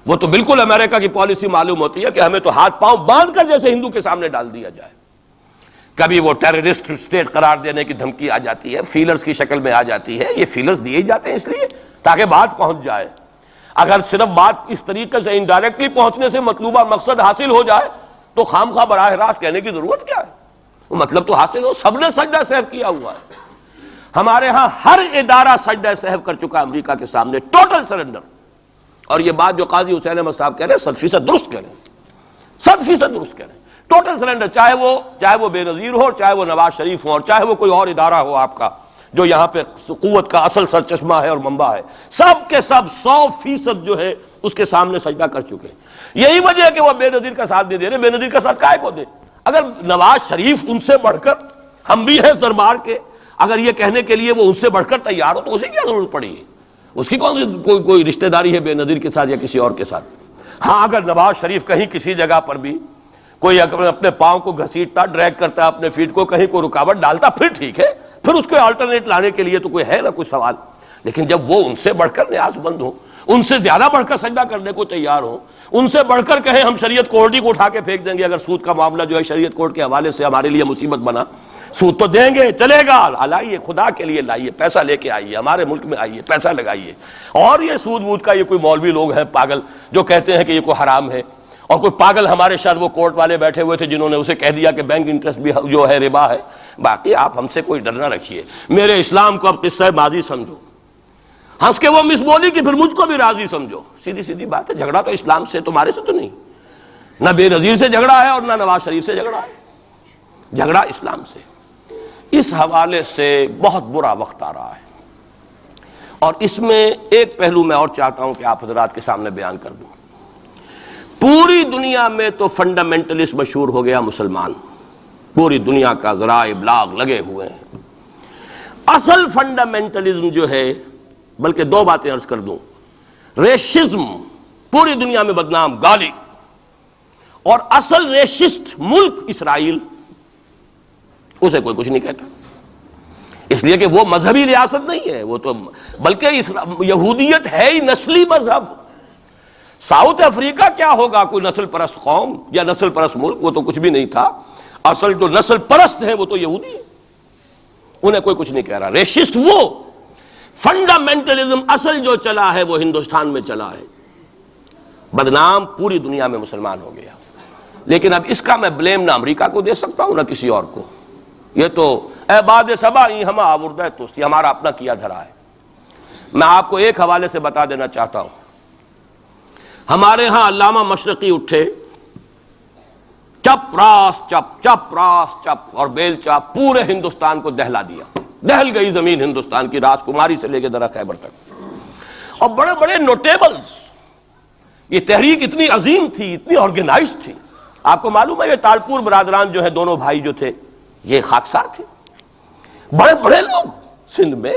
وہ تو بالکل امریکہ کی پالیسی معلوم ہوتی ہے کہ ہمیں تو ہاتھ پاؤں باندھ کر جیسے ہندو کے سامنے ڈال دیا جائے۔ کبھی وہ ٹیررسٹ اسٹیٹ قرار دینے کی دھمکی آ جاتی ہے، فیلرز کی شکل میں آ جاتی ہے۔ یہ فیلرز دیے جاتے ہیں اس لیے تاکہ بات پہنچ جائے۔ اگر صرف بات اس طریقے سے انڈائریکٹلی پہنچنے سے مطلوبہ مقصد حاصل ہو جائے تو خام خواہ براہ راست کہنے کی ضرورت کیا ہے؟ وہ مطلب تو حاصل ہو۔ سب نے سجدہ سہو کیا ہوا ہے، ہمارے ہاں ہر ادارہ سجدہ سہو کر چکا امریکہ کے سامنے، ٹوٹل سرنڈر۔ اور یہ بات جو قاضی حسین احمد صاحب کہہ رہے ہیں 100% درست کہہ رہے ہیں، 100% درست کہہ رہے ہیں۔ ٹوٹل سرنڈر، چاہے وہ بے نظیر ہو، چاہے وہ نواز شریف ہو، اور چاہے وہ کوئی اور ادارہ ہو آپ کا جو یہاں پہ قوت کا اصل سرچشمہ ہے اور منبع ہے، سب کے سب 100% جو ہے اس کے سامنے سجدہ کر چکے ہیں۔ یہی وجہ ہے کہ وہ بے نظیر کا ساتھ نہیں دے رہے۔ بے نظیر کا ساتھ کائے کو دے؟ اگر نواز شریف ان سے بڑھ کر، ہم بھی ہیں اس دربار کے، اگر یہ کہنے کے لیے وہ ان سے بڑھ کر تیار ہو تو اسے کیا ضرورت پڑی ہے؟ اس کی کون سی کوئی رشتہ داری ہے بے نظیر کے ساتھ یا کسی اور کے ساتھ؟ ہاں، اگر نواز شریف کہیں کسی جگہ پر بھی کوئی اپنے پاؤں کو گھسیٹتا، ڈریگ کرتا اپنے فیٹ کو، کہیں کوئی رکاوٹ ڈالتا، پھر ٹھیک ہے، پھر اس کو آلٹرنیٹ لانے کے لیے تو کوئی ہے نہ کوئی سوال۔ لیکن جب وہ ان سے بڑھ کر نیاز مند ہو، ان سے زیادہ بڑھ کر سجدہ کرنے کو تیار ہو، ان سے بڑھ کر کہیں ہم شریعت کورٹ ہی کو اٹھا کے پھینک دیں گے اگر سود کا معاملہ جو ہے شریعت کورٹ کے حوالے سے ہمارے لیے مصیبت بنا، سود تو دیں گے، چلے گا، لائیے، خدا کے لیے لائیے، پیسہ لے کے آئیے، ہمارے ملک میں آئیے، پیسہ لگائیے۔ اور یہ سود وود کا یہ کوئی مولوی لوگ ہیں پاگل جو کہتے ہیں کہ یہ کوئی حرام ہے، اور کوئی پاگل ہمارے شاید وہ کورٹ والے بیٹھے ہوئے تھے جنہوں نے اسے کہہ دیا کہ بینک انٹرسٹ بھی جو ہے ربا ہے۔ باقی آپ ہم سے کوئی ڈر نہ رکھیے، میرے اسلام کو اب قصہ ماضی سمجھو، ہنس کے وہ مس بولی کہ پھر مجھ کو بھی راضی سمجھو۔ سیدھی سیدھی بات ہے، جھگڑا تو اسلام سے تمہارے سے تو نہیں، نہ بے نظیر سے جھگڑا ہے اور نہ نواز شریف سے جھگڑا ہے، جھگڑا اسلام سے۔ اس حوالے سے بہت برا وقت آ رہا ہے، اور اس میں ایک پہلو میں اور چاہتا ہوں کہ آپ حضرات کے سامنے بیان کر دوں۔ پوری دنیا میں تو فنڈامنٹلسٹ مشہور ہو گیا مسلمان، پوری دنیا کا ذرائع ابلاغ لگے ہوئے ہیں۔ اصل فنڈامنٹلزم جو ہے، بلکہ 2 باتیں عرض کر دوں، ریشزم پوری دنیا میں بدنام گالی، اور اصل ریشسٹ ملک اسرائیل، اسے کوئی کچھ نہیں کہتا، اس لیے کہ وہ مذہبی ریاست نہیں ہے، وہ تو بلکہ یہودیت ہے ہی نسلی مذہب۔ ساؤتھ افریقہ کیا ہوگا کوئی نسل پرست قوم یا نسل پرست ملک؟ وہ تو کچھ بھی نہیں تھا۔ اصل جو نسل پرست ہیں وہ تو یہودی ہیں، انہیں کوئی کچھ نہیں کہہ رہا۔ ریشسٹ وہ فنڈامنٹلزم اصل جو چلا ہے وہ ہندوستان میں چلا ہے، بدنام پوری دنیا میں مسلمان ہو گیا۔ لیکن اب اس کا میں بلیم نہ امریکہ کو دے سکتا ہوں نہ کسی اور کو، یہ تو اے باد سبا ہی ہم آوردہ توستی، ہمارا اپنا کیا دھرا ہے۔ میں آپ کو ایک حوالے سے بتا دینا چاہتا ہوں، ہمارے ہاں علامہ مشرقی اٹھے، چپ راس چپ، چپ راس چپ، اور بیل چاپ پورے ہندوستان کو دہلا دیا، دہل گئی زمین ہندوستان کی، راس کماری سے لے کے درہ خیبر تک، اور بڑے بڑے نوٹیبلز۔ یہ تحریک اتنی عظیم تھی، اتنی آرگنائز تھی، آپ کو معلوم ہے یہ تالپور برادران جو ہے دونوں بھائی جو تھے یہ خاکسار تھے، بڑے بڑے لوگ سندھ میں،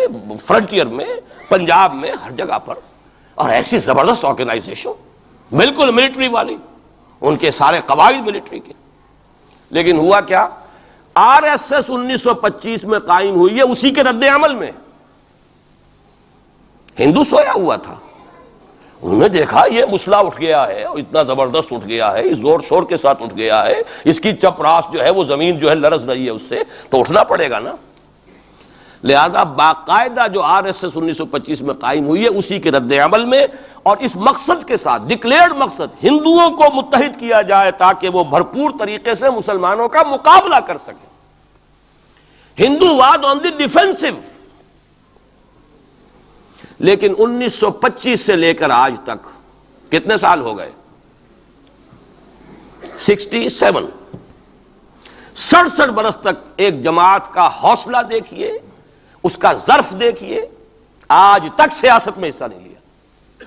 فرنٹیئر میں، پنجاب میں، ہر جگہ پر، اور ایسی زبردست آرگنائزیشن بالکل ملٹری والی، ان کے سارے قواعد ملٹری کے. لیکن ہوا کیا؟ آر ایس ایس 1925 میں قائم ہوئی ہے اسی کے رد عمل میں. ہندو سویا ہوا تھا، انہوں نے دیکھا یہ مسئلہ اٹھ گیا ہے، اتنا زبردست اٹھ گیا ہے، زور شور کے ساتھ اٹھ گیا ہے، اس کی چپراس جو ہے وہ زمین جو ہے لرز رہی ہے، اس سے تو اٹھنا پڑے گا نا. لہذا باقاعدہ جو آر ایس ایس 1925 میں قائم ہوئی ہے اسی کے رد عمل میں، اور اس مقصد کے ساتھ، ڈکلیئرڈ مقصد، ہندوؤں کو متحد کیا جائے تاکہ وہ بھرپور طریقے سے مسلمانوں کا مقابلہ کر سکیں. ہندو واد آن دی ڈیفینسو. لیکن 1925 سے لے کر آج تک کتنے سال ہو گئے؟ 67. 67 برس تک ایک جماعت کا حوصلہ دیکھیے، اس کا ظرف دیکھیے، آج تک سیاست میں حصہ نہیں لیا.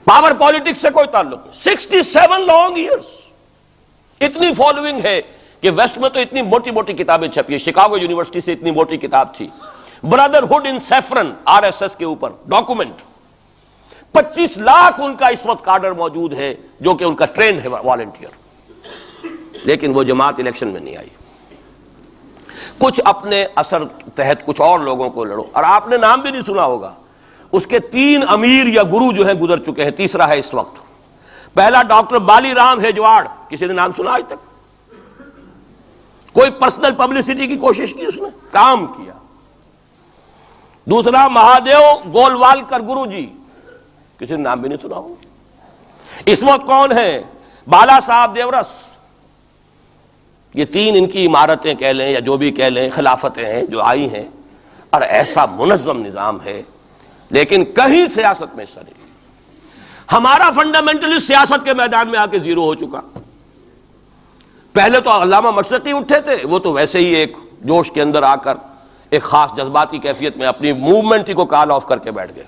پاور پالیٹکس سے کوئی تعلق نہیں. 67 لانگ ایئرس. اتنی فالوئنگ ہے کہ ویسٹ میں تو اتنی موٹی موٹی کتابیں چھپی ہیں. شکاگو یونیورسٹی سے اتنی موٹی کتاب تھی، برادرہڈ ان سیفرن، آر ایس ایس کے اوپر ڈاکومنٹ. 25 لاکھ ان کا اس وقت کارڈر موجود ہے جو کہ ان کا ٹرینڈ ہے والنٹیئر. لیکن وہ جماعت الیکشن میں نہیں آئی. کچھ اپنے اثر تحت کچھ اور لوگوں کو لڑو، اور آپ نے نام بھی نہیں سنا ہوگا، اس کے 3 امیر یا گرو جو ہیں گزر چکے ہیں، تیسرا ہے اس وقت. پہلا ڈاکٹر بالی رام ہیجواڑ، کسی نے نام سنا آج تک؟ کوئی پرسنل پبلسٹی کی کوشش کی، اس نے کام کیا. دوسرا مہادیو گولوالکر گرو جی، کسی نے نام بھی نہیں سنا ہو. اس وقت کون ہیں؟ بالا صاحب دیورس. یہ 3 ان کی عمارتیں کہہ لیں یا جو بھی کہہ لیں، خلافتیں ہیں جو آئی ہیں، اور ایسا منظم نظام ہے، لیکن کہیں سیاست میں حصہ نہیں. ہمارا فنڈامنٹلی سیاست کے میدان میں آ کے زیرو ہو چکا. پہلے تو علامہ مشرقی اٹھے تھے، وہ تو ویسے ہی ایک جوش کے اندر آ کر ایک خاص جذباتی کیفیت میں اپنی موومنٹ کو کال آف کر کے بیٹھ گئے.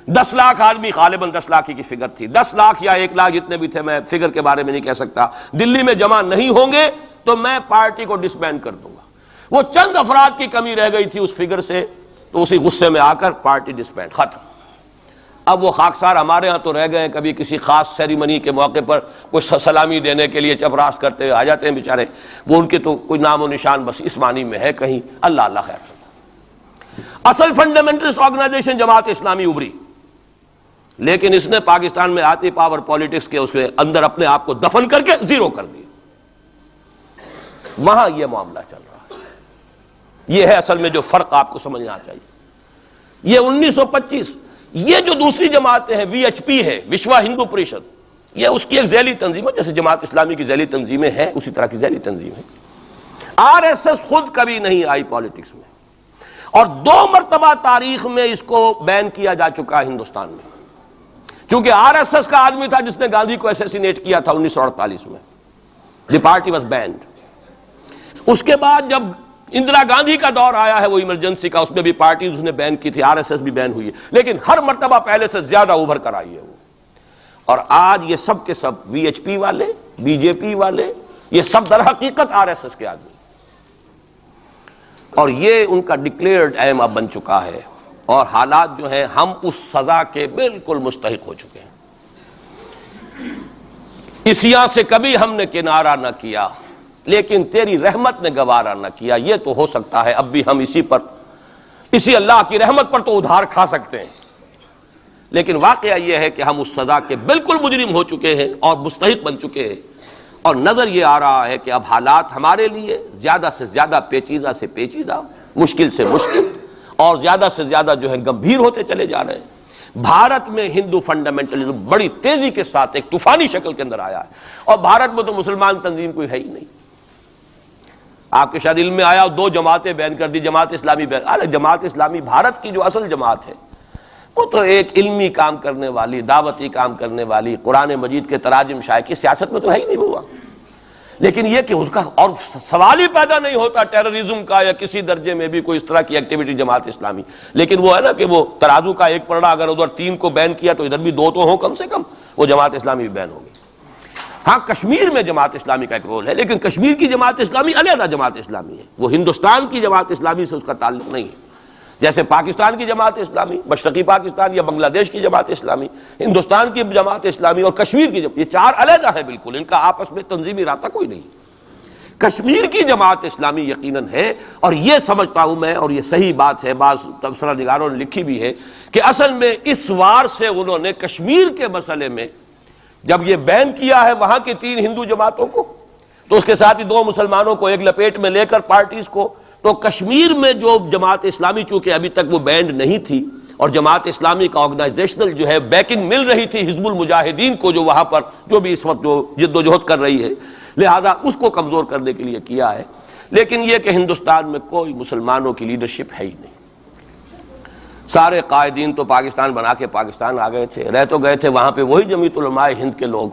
10 لاکھ آدمی، غالباً 10 لاکھ کی فگر تھی، 10 لاکھ یا 1 لاکھ جتنے بھی تھے، میں فگر کے بارے میں نہیں کہہ سکتا، دلی میں جمع نہیں ہوں گے تو میں پارٹی کو ڈسبینڈ کر دوں گا. وہ چند افراد کی کمی رہ گئی تھی اس فگر سے، تو اسی غصے میں آ کر پارٹی ڈسبینڈ، ختم. اب وہ خاکسار ہمارے ہاں تو رہ گئے ہیں، کبھی کسی خاص سیریمنی کے موقع پر کچھ سلامی دینے کے لیے چپراس کرتے آ جاتے ہیں بیچارے. وہ ان کے تو کوئی نام و نشان بس اس معنی میں ہے کہیں. اللہ اللہ خیر سے. اصل فنڈامنٹلسٹ آرگنائزیشن جماعت اسلامی ابھری، لیکن اس نے پاکستان میں آتی پاور پالیٹکس کے اس کے اندر اپنے آپ کو دفن کر کے زیرو کر دیا. وہاں یہ معاملہ چل رہا ہے. یہ ہے اصل میں جو فرق آپ کو سمجھنا چاہیے. یہ 1925 یہ جو دوسری جماعتیں ہیں، وی ایچ پی ہے، وشوا ہندو پریشد، یہ اس کی ایک ذیلی تنظیم ہے، جیسے جماعت اسلامی کی ذیلی تنظیمیں ہیں اسی طرح کی ذیلی تنظیم ہے. آر ایس ایس خود کبھی نہیں آئی پالیٹکس میں، اور 2 مرتبہ تاریخ میں اس کو بین کیا جا چکا ہے ہندوستان میں. چونکہ آر ایس ایس کا آدمی تھا جس نے گاندھی کو اسیسینیٹ کیا تھا 1948 میں. دی پارٹی واز بینڈ. اس کے بعد جب اندرا گاندھی کا دور آیا ہے وہ ایمرجنسی کا، اس میں بھی پارٹیز اس نے بین کی تھی، آر ایس ایس بھی بین ہوئی ہے، لیکن ہر مرتبہ پہلے سے زیادہ ابھر کر آئی ہے وہ. اور آج یہ سب کے سب وی ایچ پی والے، بی جے پی والے، یہ سب در حقیقت آر ایس ایس کے آدمی، اور یہ ان کا ڈکلیئرڈ ایم اب بن چکا ہے. اور حالات جو ہیں، ہم اس سزا کے بالکل مستحق ہو چکے ہیں. اسیاں سے کبھی ہم نے کنارہ نہ کیا، لیکن تیری رحمت نے گوارا نہ کیا. یہ تو ہو سکتا ہے اب بھی ہم اسی اللہ کی رحمت پر تو ادھار کھا سکتے ہیں، لیکن واقعہ یہ ہے کہ ہم اس سزا کے بالکل مجرم ہو چکے ہیں اور مستحق بن چکے ہیں. اور نظر یہ آ رہا ہے کہ اب حالات ہمارے لیے زیادہ سے زیادہ پیچیدہ سے پیچیدہ، مشکل سے مشکل، اور زیادہ سے زیادہ جو ہے گمبھیر ہوتے چلے جا رہے ہیں. بھارت میں ہندو فنڈامنٹلزم بڑی تیزی کے ساتھ ایک طوفانی شکل کے اندر آیا ہے، اور بھارت میں تو مسلمان تنظیم کوئی ہے ہی نہیں. آپ کے شاید علم میں آیا 2 جماعتیں بین کر دی، جماعت اسلامی بین. ارے جماعت اسلامی بھارت کی جو اصل جماعت ہے وہ تو ایک علمی کام کرنے والی، دعوتی کام کرنے والی، قرآن مجید کے تراجم شائع کی، سیاست میں تو ہے ہی نہیں ہوا. لیکن یہ کہ اس کا اور سوال ہی پیدا نہیں ہوتا ٹیررزم کا یا کسی درجے میں بھی کوئی اس طرح کی ایکٹیویٹی جماعت اسلامی. لیکن وہ ہے نا کہ وہ ترازو کا ایک پلڑا اگر ادھر 3 کو بین کیا تو ادھر بھی 2 تو ہوں کم سے کم، وہ جماعت اسلامی بھی بین ہوگی. ہاں کشمیر میں جماعت اسلامی کا ایک رول ہے، لیکن کشمیر کی جماعت اسلامی علیحدہ جماعت اسلامی ہے، وہ ہندوستان کی جماعت اسلامی سے اس کا تعلق نہیں ہے۔ جیسے پاکستان کی جماعت اسلامی، مشرقی پاکستان یا بنگلہ دیش کی جماعت اسلامی، ہندوستان کی جماعت اسلامی اور کشمیر کی یہ چار علیحدہ ہیں بالکل، ان کا آپس میں تنظیمی رابطہ کوئی نہیں۔ کشمیر کی جماعت اسلامی یقیناً ہے، اور یہ سمجھتا ہوں میں، اور یہ صحیح بات ہے، بعض تبصرہ نگاروں نے لکھی بھی ہے کہ اصل میں اس وار سے انہوں نے کشمیر کے مسئلے میں جب یہ بین کیا ہے وہاں کی 3 ہندو جماعتوں کو، تو اس کے ساتھ ہی 2 مسلمانوں کو ایک لپیٹ میں لے کر پارٹیز کو، تو کشمیر میں جو جماعت اسلامی چونکہ ابھی تک وہ بینڈ نہیں تھی، اور جماعت اسلامی کا آرگنائزیشنل جو ہے بیکنگ مل رہی تھی حزب المجاہدین کو، جو وہاں پر جو بھی اس وقت جو جد و جہد کر رہی ہے، لہذا اس کو کمزور کرنے کے لیے کیا ہے۔ لیکن یہ کہ ہندوستان میں کوئی مسلمانوں کی لیڈرشپ ہے ہی نہیں، سارے قائدین تو پاکستان بنا کے پاکستان آ گئے تھے، رہ تو گئے تھے وہاں پہ وہی جمیعت علماء ہند کے لوگ،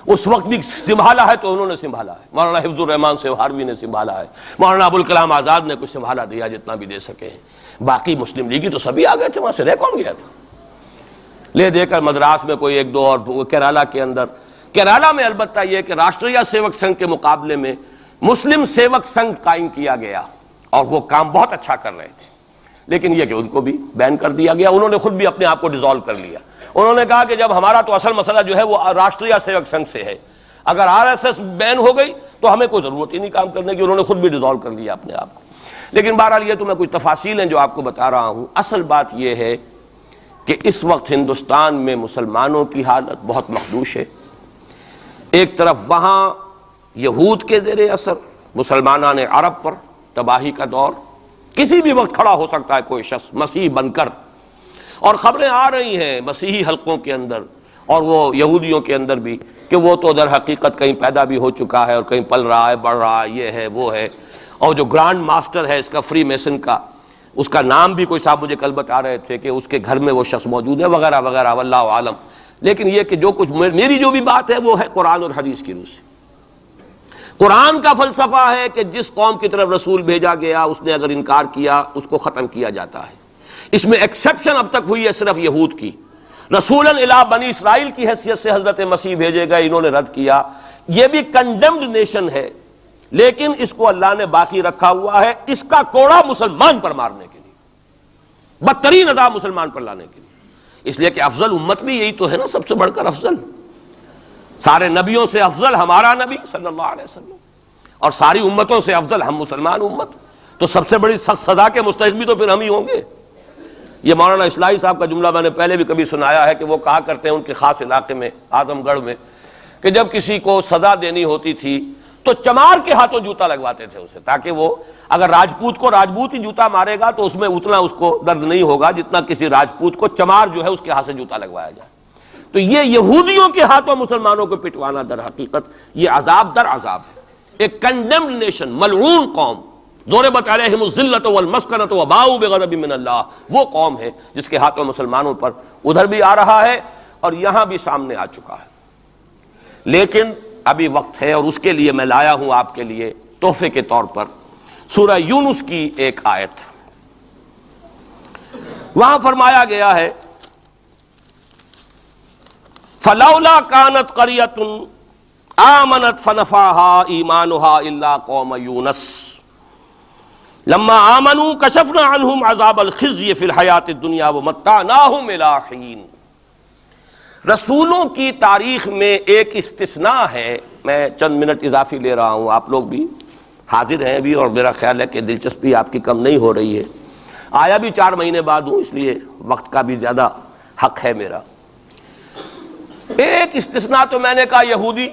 اس وقت بھی سنبھالا ہے تو انہوں نے سنبھالا ہے، مولانا حفظ الرحمان سہاروی نے سنبھالا ہے، مولانا ابوالکلام آزاد نے کچھ سنبھالا دیا جتنا بھی دے سکے ہیں، باقی مسلم لیگی تو سبھی آ گئے تھے، وہاں سے رہ کون گیا تھا؟ لے دے کر مدراس میں کوئی 1-2 اور کیرالہ کے اندر، کیرالہ میں البتہ یہ کہ راشٹریہ سیوک سنگھ کے مقابلے میں مسلم سیوک سنگھ قائم کیا گیا، اور وہ کام بہت اچھا کر رہے تھے، لیکن یہ کہ ان کو بھی بین کر دیا گیا، انہوں نے خود بھی اپنے آپ کو ڈیزالو کر لیا۔ انہوں نے کہا کہ جب ہمارا تو اصل مسئلہ جو ہے وہ راشٹریہ سیوک سنگھ سے ہے، اگر RSS بین ہو گئی تو ہمیں کوئی ضرورت ہی نہیں کام کرنے کی، انہوں نے خود بھی ڈیزالو کر لیا اپنے آپ کو۔ لیکن بہرحال یہ تو میں کچھ تفاصیل ہیں جو آپ کو بتا رہا ہوں، اصل بات یہ ہے کہ اس وقت ہندوستان میں مسلمانوں کی حالت بہت مخدوش ہے۔ ایک طرف وہاں یہود کے زیر اثر مسلمانان عرب پر تباہی کا دور، کسی بھی وقت کھڑا ہو سکتا ہے کوئی شخص مسیح بن کر، اور خبریں آ رہی ہیں مسیحی حلقوں کے اندر اور وہ یہودیوں کے اندر بھی کہ وہ تو در حقیقت کہیں پیدا بھی ہو چکا ہے اور کہیں پل رہا ہے، بڑھ رہا ہے، یہ ہے وہ ہے، اور جو گرانڈ ماسٹر ہے اس کا فری میسن کا، اس کا نام بھی کوئی صاحب مجھے کل بتا رہے تھے کہ اس کے گھر میں وہ شخص موجود ہے وغیرہ وغیرہ، واللہ عالم۔ لیکن یہ کہ جو کچھ میری جو بھی بات ہے وہ ہے قرآن اور حدیث کی روح سے۔ قرآن کا فلسفہ ہے کہ جس قوم کی طرف رسول بھیجا گیا اس نے اگر انکار کیا اس کو ختم کیا جاتا ہے۔ اس میں ایکسیپشن اب تک ہوئی ہے صرف یہود کی، رسولاً الی بنی اسرائیل کی حیثیت سے حضرت مسیح بھیجے گئے، انہوں نے رد کیا، یہ بھی کنڈیمڈ نیشن ہے، لیکن اس کو اللہ نے باقی رکھا ہوا ہے اس کا کوڑا مسلمان پر مارنے کے لیے، بدترین عذاب مسلمان پر لانے کے لیے، اس لیے کہ افضل امت بھی یہی تو ہے نا، سب سے بڑھ کر افضل، سارے نبیوں سے افضل ہمارا نبی صلی اللہ علیہ وسلم، اور ساری امتوں سے افضل ہم مسلمان امت، تو سب سے بڑی سخت سزا کے مستحق بھی تو پھر ہم ہی ہوں گے۔ یہ مولانا اصلاحی صاحب کا جملہ میں نے پہلے بھی کبھی سنایا ہے کہ وہ کہا کرتے ہیں ان کے خاص علاقے میں اعظم گڑھ میں کہ جب کسی کو سزا دینی ہوتی تھی تو چمار کے ہاتھوں جوتا لگواتے تھے اسے، تاکہ وہ اگر راجپوت کو راجپوت ہی جوتا مارے گا تو اس میں اتنا اس کو درد نہیں ہوگا جتنا کسی راجپوت کو چمار جو ہے اس کے ہاتھ سے جوتا لگوایا جائے۔ تو یہ یہودیوں کے ہاتھوں مسلمانوں کو پٹوانا در حقیقت یہ عذاب در عذاب ہے۔ ایک کنڈیمڈ نیشن، ملعون قوم، ضربت علیہم الذلۃ والمسکنۃ وباؤوا بغضب من اللہ، وہ قوم ہے جس کے ہاتھوں مسلمانوں پر ادھر بھی آ رہا ہے اور یہاں بھی سامنے آ چکا ہے۔ لیکن ابھی وقت ہے اور اس کے لیے میں لایا ہوں آپ کے لیے تحفے کے طور پر سورہ یونس کی ایک آیت۔ وہاں فرمایا گیا ہے فلولا كانت قرية آمنت فنفعها إيمانها إلا قوم يونس لما آمنوا كشفنا عنهم عذاب الخزي في الحياة الدنيا ومتعناهم إلى حين۔ رسولوں کی تاریخ میں ایک استثناء ہے، میں چند منٹ اضافی لے رہا ہوں، آپ لوگ بھی حاضر ہیں بھی اور میرا خیال ہے کہ دلچسپی آپ کی کم نہیں ہو رہی ہے، آیا بھی 4 مہینے بعد ہوں اس لیے وقت کا بھی زیادہ حق ہے میرا۔ ایک استثناء تو میں نے کہا یہودی،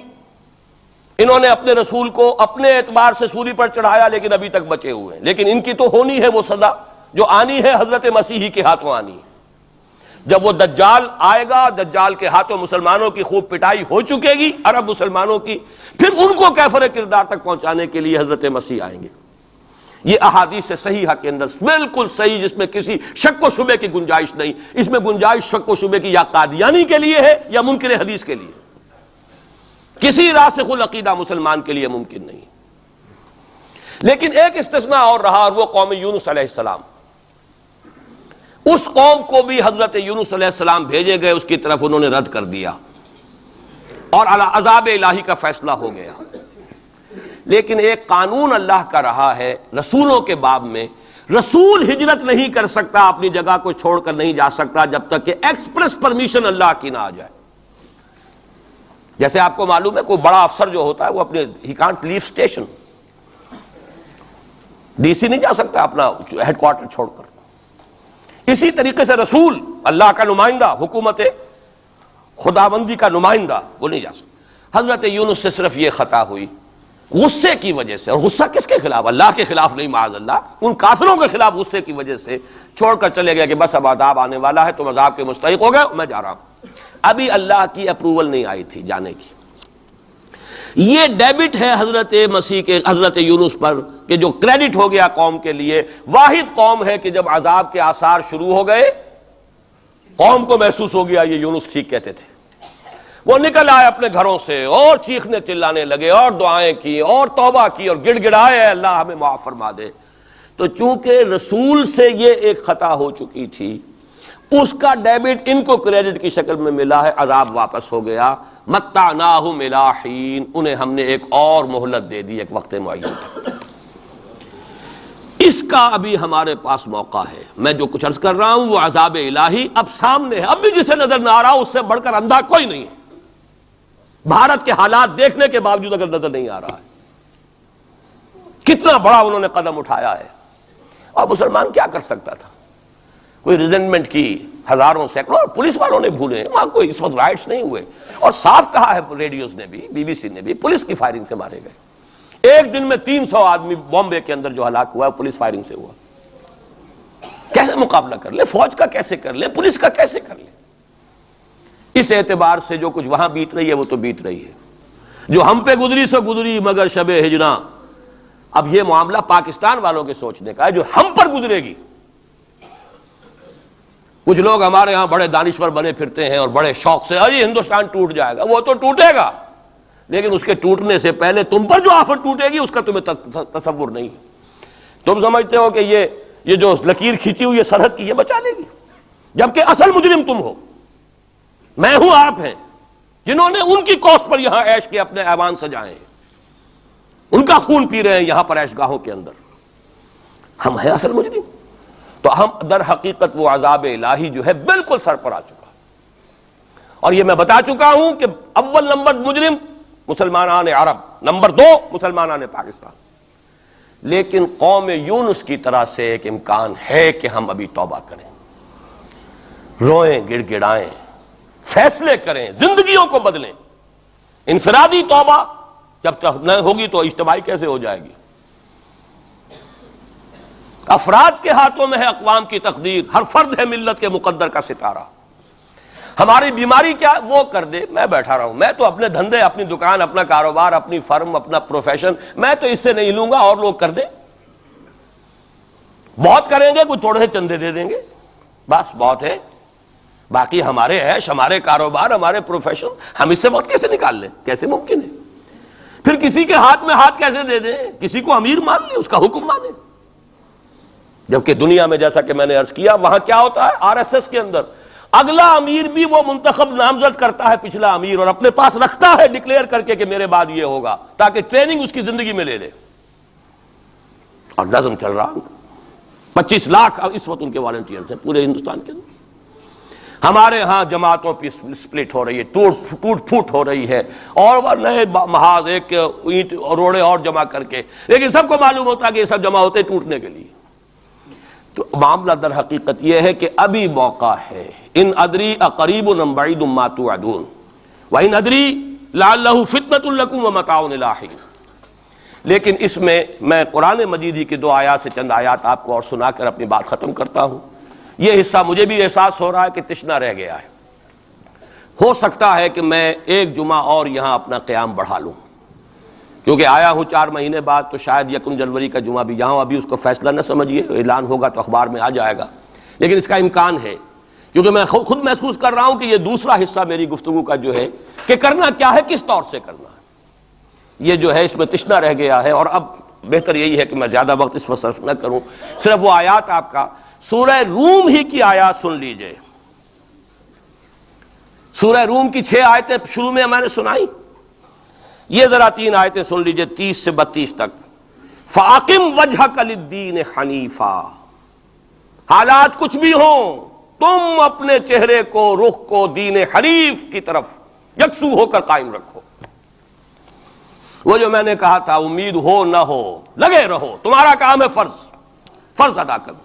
انہوں نے اپنے رسول کو اپنے اعتبار سے سولی پر چڑھایا لیکن ابھی تک بچے ہوئے ہیں، لیکن ان کی تو ہونی ہے وہ سزا جو آنی ہے حضرت مسیحی کے ہاتھوں آنی ہے۔ جب وہ دجال آئے گا، دجال کے ہاتھوں مسلمانوں کی خوب پٹائی ہو چکے گی، عرب مسلمانوں کی، پھر ان کو کیفر کردار تک پہنچانے کے لیے حضرت مسیح آئیں گے۔ یہ احادیث صحیحہ کے اندر بالکل صحیح، جس میں کسی شک و شبے کی گنجائش نہیں، اس میں گنجائش شک و شبے کی یا قادیانی کے لیے ہے یا منکر حدیث کے لیے، کسی راسخ العقیدہ مسلمان کے لیے ممکن نہیں۔ لیکن ایک استثناء اور رہا، اور وہ قوم یونس علیہ السلام۔ اس قوم کو بھی حضرت یونس علیہ السلام بھیجے گئے، اس کی طرف انہوں نے رد کر دیا۔ اور عذاب الہی کا فیصلہ ہو گیا. لیکن ایک قانون اللہ کا رہا ہے رسولوں کے باب میں، رسول ہجرت نہیں کر سکتا، اپنی جگہ کو چھوڑ کر نہیں جا سکتا جب تک کہ ایکسپریس پرمیشن اللہ کی نہ آ جائے. جیسے آپ کو معلوم ہے کوئی بڑا افسر جو ہوتا ہے وہ اپنے ہی can't leave station, D C نہیں جا سکتا اپنا ہیڈ کوارٹر چھوڑ کر. اسی طریقے سے رسول اللہ کا نمائندہ، حکومت خداوندی کا نمائندہ، وہ نہیں جا سکتا. حضرت یونس سے صرف یہ خطا ہوئی غصے کی وجہ سے، اور غصہ کس کے خلاف؟ اللہ کے خلاف نہیں، معاذ اللہ، ان کافروں کے خلاف غصے کی وجہ سے چھوڑ کر چلے گئے کہ بس اب عذاب آنے والا ہے، تم عذاب کے مستحق ہو گئے، میں جا رہا ہوں. ابھی اللہ کی اپروول نہیں آئی تھی جانے کی. یہ ڈیبٹ ہے حضرت مسیح کے، حضرت یونس پر، کہ جو کریڈٹ ہو گیا قوم کے لیے. واحد قوم ہے کہ جب عذاب کے آثار شروع ہو گئے قوم کو محسوس ہو گیا یہ یونس ٹھیک کہتے تھے. وہ نکل آئے اپنے گھروں سے اور چیخنے چلانے لگے اور دعائیں کی اور توبہ کی اور گڑ گڑائے اللہ ہمیں معاف فرما دے. تو چونکہ رسول سے یہ ایک خطا ہو چکی تھی، اس کا ڈیبٹ ان کو کریڈٹ کی شکل میں ملا ہے، عذاب واپس ہو گیا. متعناہم الی حین، انہیں ہم نے ایک اور مہلت دے دی ایک وقت معین تک. اس کا ابھی ہمارے پاس موقع ہے. میں جو کچھ عرض کر رہا ہوں وہ عذاب الہی اب سامنے ہے. اب بھی جسے نظر نہ آ رہا اس سے بڑھ کر اندھا کوئی نہیں ہے. بھارت کے حالات دیکھنے کے باوجود اگر نظر نہیں آ رہا ہے کتنا بڑا انہوں نے قدم اٹھایا ہے. اور مسلمان کیا کر سکتا تھا؟ کوئی ریزنٹمنٹ کی ہزاروں سینکڑوں، پولیس والوں نے بھولے، وہاں کوئی اس وقت رائٹس نہیں ہوئے. اور صاف کہا ہے ریڈیوز نے بھی، بی بی سی نے بھی، پولیس کی فائرنگ سے مارے گئے. ایک دن میں 300 آدمی بامبے کے اندر جو ہلاک ہوا ہے پولیس فائرنگ سے ہوا. کیسے مقابلہ کر لے؟ فوج کا کیسے کر لے؟ پولیس کا کیسے کر لے؟ اس اعتبار سے جو کچھ وہاں بیت رہی ہے وہ تو بیت رہی ہے. جو ہم پہ گزری سو گزری مگر شب ہجراں. اب یہ معاملہ پاکستان والوں کے سوچنے کا ہے جو ہم پر گزرے گی. کچھ لوگ ہمارے ہاں بڑے دانشور بنے پھرتے ہیں اور بڑے شوق سے یہ ہندوستان ٹوٹ جائے گا. وہ تو ٹوٹے گا لیکن اس کے ٹوٹنے سے پہلے تم پر جو آفت ٹوٹے گی اس کا تمہیں تصور نہیں. تم سمجھتے ہو کہ یہ جو لکیر کھینچی ہوئی ہے سرحد کی یہ بچا لے گی، جبکہ اصل مجرم تم ہو، میں ہوں، آپ ہیں، جنہوں نے ان کی کوسٹ پر یہاں عیش کے اپنے ایوان سجائے ہیں، ان کا خون پی رہے ہیں یہاں پر عیش گاہوں کے اندر. ہم ہیں اصل مجرم. تو ہم در حقیقت وہ عذاب الہی جو ہے بالکل سر پر آ چکا. اور یہ میں بتا چکا ہوں کہ اول نمبر مجرم مسلمانان عرب، نمبر 2 مسلمانان پاکستان. لیکن قوم یونس کی طرح سے ایک امکان ہے کہ ہم ابھی توبہ کریں، روئیں، گڑ گڑائیں، فیصلے کریں، زندگیوں کو بدلیں. انفرادی توبہ جب تک نہ ہوگی تو اجتماعی کیسے ہو جائے گی؟ افراد کے ہاتھوں میں ہے اقوام کی تقدیر، ہر فرد ہے ملت کے مقدر کا ستارہ. ہماری بیماری کیا وہ کر دے، میں بیٹھا رہا ہوں، میں تو اپنے دھندے، اپنی دکان، اپنا کاروبار، اپنی فرم، اپنا پروفیشن میں تو اس سے نہیں لوں گا، اور لوگ کر دیں. بہت کریں گے، کوئی تھوڑے سے چندے دے دیں گے، بس بہت ہے. باقی ہمارے عیش، ہمارے کاروبار، ہمارے پروفیشن، ہم اس سے وقت کیسے نکال لیں؟ کیسے ممکن ہے؟ پھر کسی کے ہاتھ میں ہاتھ کیسے دے دیں؟ کسی کو امیر مان لیں، اس کا حکم مانیں. جبکہ دنیا میں جیسا کہ میں نے عرض کیا وہاں کیا ہوتا ہے، آر ایس ایس کے اندر اگلا امیر بھی وہ منتخب نامزد کرتا ہے پچھلا امیر، اور اپنے پاس رکھتا ہے ڈکلیئر کر کے کہ میرے بعد یہ ہوگا، تاکہ ٹریننگ اس کی زندگی میں لے لے. اور نظم چل رہا، 25 لاکھ اس وقت ان کے والنٹیئرز ہیں پورے ہندوستان کے اندر. ہمارے ہاں جماعتوں پہ سپلٹ ہو رہی ہے، ٹوٹ پھوٹ ہو رہی ہے، اور نئے محاذ ایک اینٹ اور روڑے اور جمع کر کے، لیکن سب کو معلوم ہوتا ہے کہ یہ سب جمع ہوتے ٹوٹنے کے لیے. تو معاملہ در حقیقت یہ ہے کہ ابھی موقع ہے. ان ادری اقریب ام بعید ما توعدون وان ادری لعلہ فتنۃ لکم ومتاع الی حین. لیکن اس میں قرآن مجید ہی کی 2 آیات سے چند آیات آپ کو اور سنا کر اپنی بات ختم کرتا ہوں. یہ حصہ مجھے بھی احساس ہو رہا ہے کہ تشنہ رہ گیا ہے. ہو سکتا ہے کہ میں ایک جمعہ اور یہاں اپنا قیام بڑھا لوں، کیونکہ آیا ہوں 4 مہینے بعد، تو شاید 1 جنوری کا جمعہ بھی یہاں. ابھی اس کو فیصلہ نہ سمجھیے، اعلان ہوگا تو اخبار میں آ جائے گا، لیکن اس کا امکان ہے، کیونکہ میں خود محسوس کر رہا ہوں کہ یہ دوسرا حصہ میری گفتگو کا جو ہے کہ کرنا کیا ہے، کس طور سے کرنا ہے، یہ جو ہے اس میں تشنہ رہ گیا ہے. اور اب بہتر یہی ہے کہ میں زیادہ وقت اس پر صرف نہ کروں، صرف وہ آیات آپ کا سورہ روم ہی کی آیات سن لیجئے. سورہ روم کی 6 آیتیں شروع میں میں نے سنائی، یہ ذرا 3 آیتیں سن لیجئے 30 سے 32 تک۔ فَأَقِمْ وَجْهَكَ لِلدِّينِ حَنِيفًا، حالات کچھ بھی ہوں تم اپنے چہرے کو، رخ کو دین حنیف کی طرف یکسو ہو کر قائم رکھو۔ وہ جو میں نے کہا تھا، امید ہو نہ ہو لگے رہو، تمہارا کام ہے فرض ادا کرو۔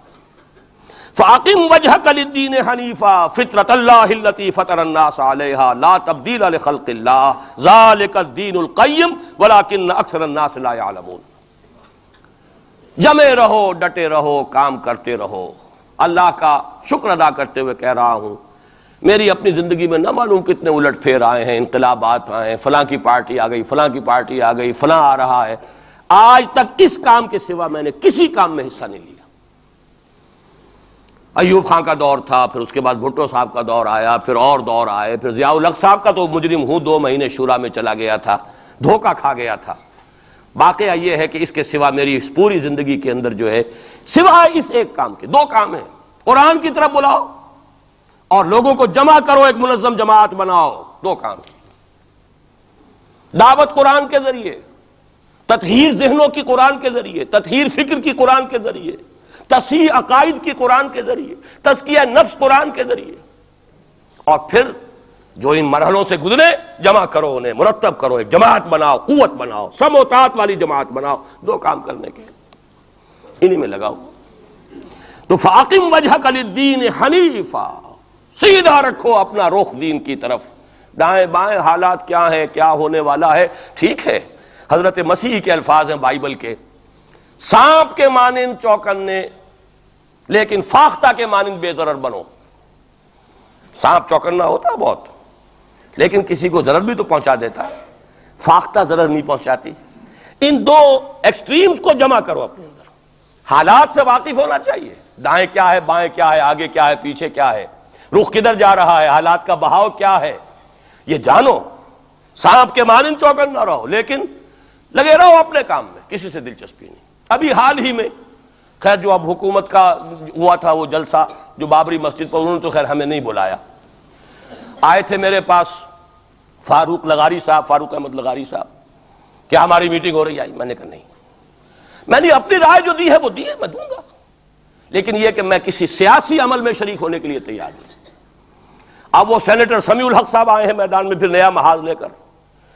فَأَقِمْ وَجْهَكَ لِلدِّينِ حَنِيفًا فِطْرَةَ اللَّهِ الَّتِي فَطَرَ النَّاسَ عَلَيْهَا لَا تَبْدِيلَ لِخَلْقِ اللَّهِ ذَلِكَ الدِّينُ الْقَيِّمُ وَلَكِنَّ أَكْثَرَ النَّاسِ لَا يَعْلَمُونَ۔ جمے رہو، ڈٹے رہو، کام کرتے رہو۔ اللہ کا شکر ادا کرتے ہوئے کہہ رہا ہوں، میری اپنی زندگی میں نہ معلوم کتنے الٹ پھیر آئے ہیں، انقلابات آئے ہیں، فلاں کی پارٹی آ گئی، فلاں کی پارٹی آ گئی، فلاں آ رہا ہے، آج تک اس کام کے سوا میں نے کسی کام میں حصہ نہیں لیا۔ ایوب خان کا دور تھا، پھر اس کے بعد بھٹو صاحب کا دور آیا، پھر اور دور آئے، پھر ضیاء الحق صاحب کا تو مجرم ہوں 2 مہینے شورا میں چلا گیا تھا، دھوکہ کھا گیا تھا۔ واقعہ یہ ہے کہ اس کے سوا میری اس پوری زندگی کے اندر جو ہے، سوائے اس ایک کام کے 2 کام ہیں، قرآن کی طرف بلاؤ اور لوگوں کو جمع کرو، ایک منظم جماعت بناؤ، 2 کام۔ دعوت قرآن کے ذریعے، تطہیر ذہنوں کی قرآن کے ذریعے، تطہیر فکر کی قرآن کے ذریعے، تصحیح عقائد کی قرآن کے ذریعے، تزکیہ نفس قرآن کے ذریعے، اور پھر جو ان مرحلوں سے گزرے جمع کرو، انہیں مرتب کرو، ایک جماعت بناؤ، قوت بناؤ، سم و طاعت والی جماعت بناؤ۔ 2 کام کرنے کے انہی میں لگاؤ۔ تو فَأَقِمْ وَجْهَكَ لِلدِّينِ حَنِيفًا، سیدھا رکھو اپنا رخ دین کی طرف۔ دائیں بائیں حالات کیا ہیں، کیا ہونے والا ہے، ٹھیک ہے، حضرت مسیح کے الفاظ ہیں بائبل کے، سانپ کے مانند چوکنے لیکن فاختہ کے مانند بے ضرر بنو۔ سانپ چوکنا ہوتا ہے بہت، لیکن کسی کو ضرر بھی تو پہنچا دیتا ہے، فاختہ ضرر نہیں پہنچاتی۔ ان 2 ایکسٹریمز کو جمع کرو اپنے اندر، حالات سے واقف ہونا چاہیے، دائیں کیا ہے، بائیں کیا ہے، آگے کیا ہے، پیچھے کیا ہے، رخ کدھر جا رہا ہے، حالات کا بہاؤ کیا ہے، یہ جانو۔ سانپ کے مانند چوکن نہ رہو، لیکن لگے رہو اپنے کام میں، کسی سے دلچسپی نہیں۔ ابھی حال ہی میں خیر جو اب حکومت کا ہوا تھا وہ جلسہ جو بابری مسجد پر، انہوں نے تو خیر ہمیں نہیں بلایا، آئے تھے میرے پاس فاروق احمد لغاری صاحب، کیا ہماری میٹنگ ہو رہی ہے؟ میں نے کہا نہیں، میں نے اپنی رائے جو دی ہے وہ دی ہے، میں دوں گا، لیکن یہ کہ میں کسی سیاسی عمل میں شریک ہونے کے لیے تیار نہیں۔ اب وہ سینیٹر سمیع الحق صاحب آئے ہیں میدان میں پھر نیا محاذ لے کر،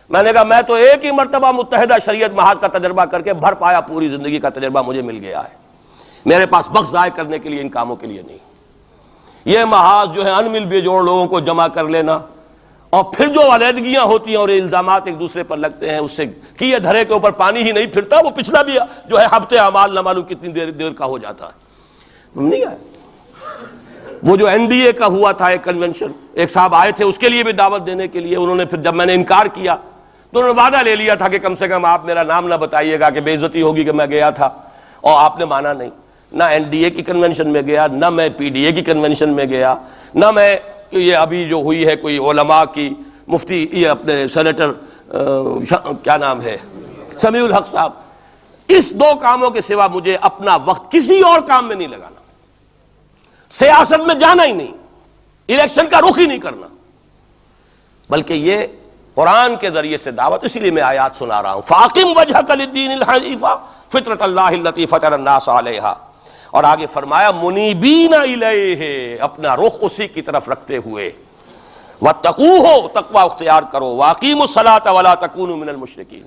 میں نے کہا میں تو ایک ہی مرتبہ متحدہ شریعت محاذ کا تجربہ کر کے بھر پایا، پوری زندگی کا تجربہ مجھے مل گیا ہے، میرے پاس وقت ضائع کرنے کے لیے ان کاموں کے لیے نہیں۔ یہ محاذ جو ہے ان مل بے جوڑ لوگوں کو جمع کر لینا، اور پھر جو علیحدگیاں ہوتی ہیں اور الزامات ایک دوسرے پر لگتے ہیں، اس سے کیے دھرے کے اوپر پانی ہی نہیں پھرتا، وہ پچھلا بھی جو ہے ہفتے اعمال نہ معلوم کتنی دیر کا ہو جاتا ہے۔ نہیں آئے وہ جو NDA کا ہوا تھا ایک کنونشن، ایک صاحب آئے تھے اس کے لیے بھی دعوت دینے کے لیے، انہوں نے پھر جب میں نے انکار کیا تو انہوں نے وعدہ لے لیا تھا کہ کم سے کم آپ میرا نام نہ بتائیے گا کہ بے عزتی ہوگی کہ میں گیا تھا، اور آپ نے مانا نہیں۔ نہ NDA کی کنونشن میں گیا، نہ میں PDA کی کنونشن میں گیا، نہ میں یہ ابھی جو ہوئی ہے کوئی علماء کی مفتی، یہ اپنے سینیٹر کیا نام ہے سمیع الحق صاحب، اس 2 کاموں کے سوا مجھے اپنا وقت کسی اور کام میں نہیں لگانا، سیاست میں جانا ہی نہیں، الیکشن کا رخ ہی نہیں کرنا، بلکہ یہ قرآن کے ذریعے سے دعوت۔ اسی لیے میں آیات سنا رہا ہوں، فَأَقِمْ وَجْهَكَ لِلدِّينِ الْحَنِيفَ فِطْرَةَ اللَّهِ الَّتِي فَطَرَ النَّاسَ عَلَيْهَا، اور آگے فرمایا مُنِيبِينَ إِلَيْهِ، اپنا رخ اسی کی طرف رکھتے ہوئے، وَاتَّقُوهُ، تقوی اختیار کرو، وَأَقِيمُوا الصَّلَاةَ وَلَا تَكُونُوا مِنَ الْمُشْرِكِينَ،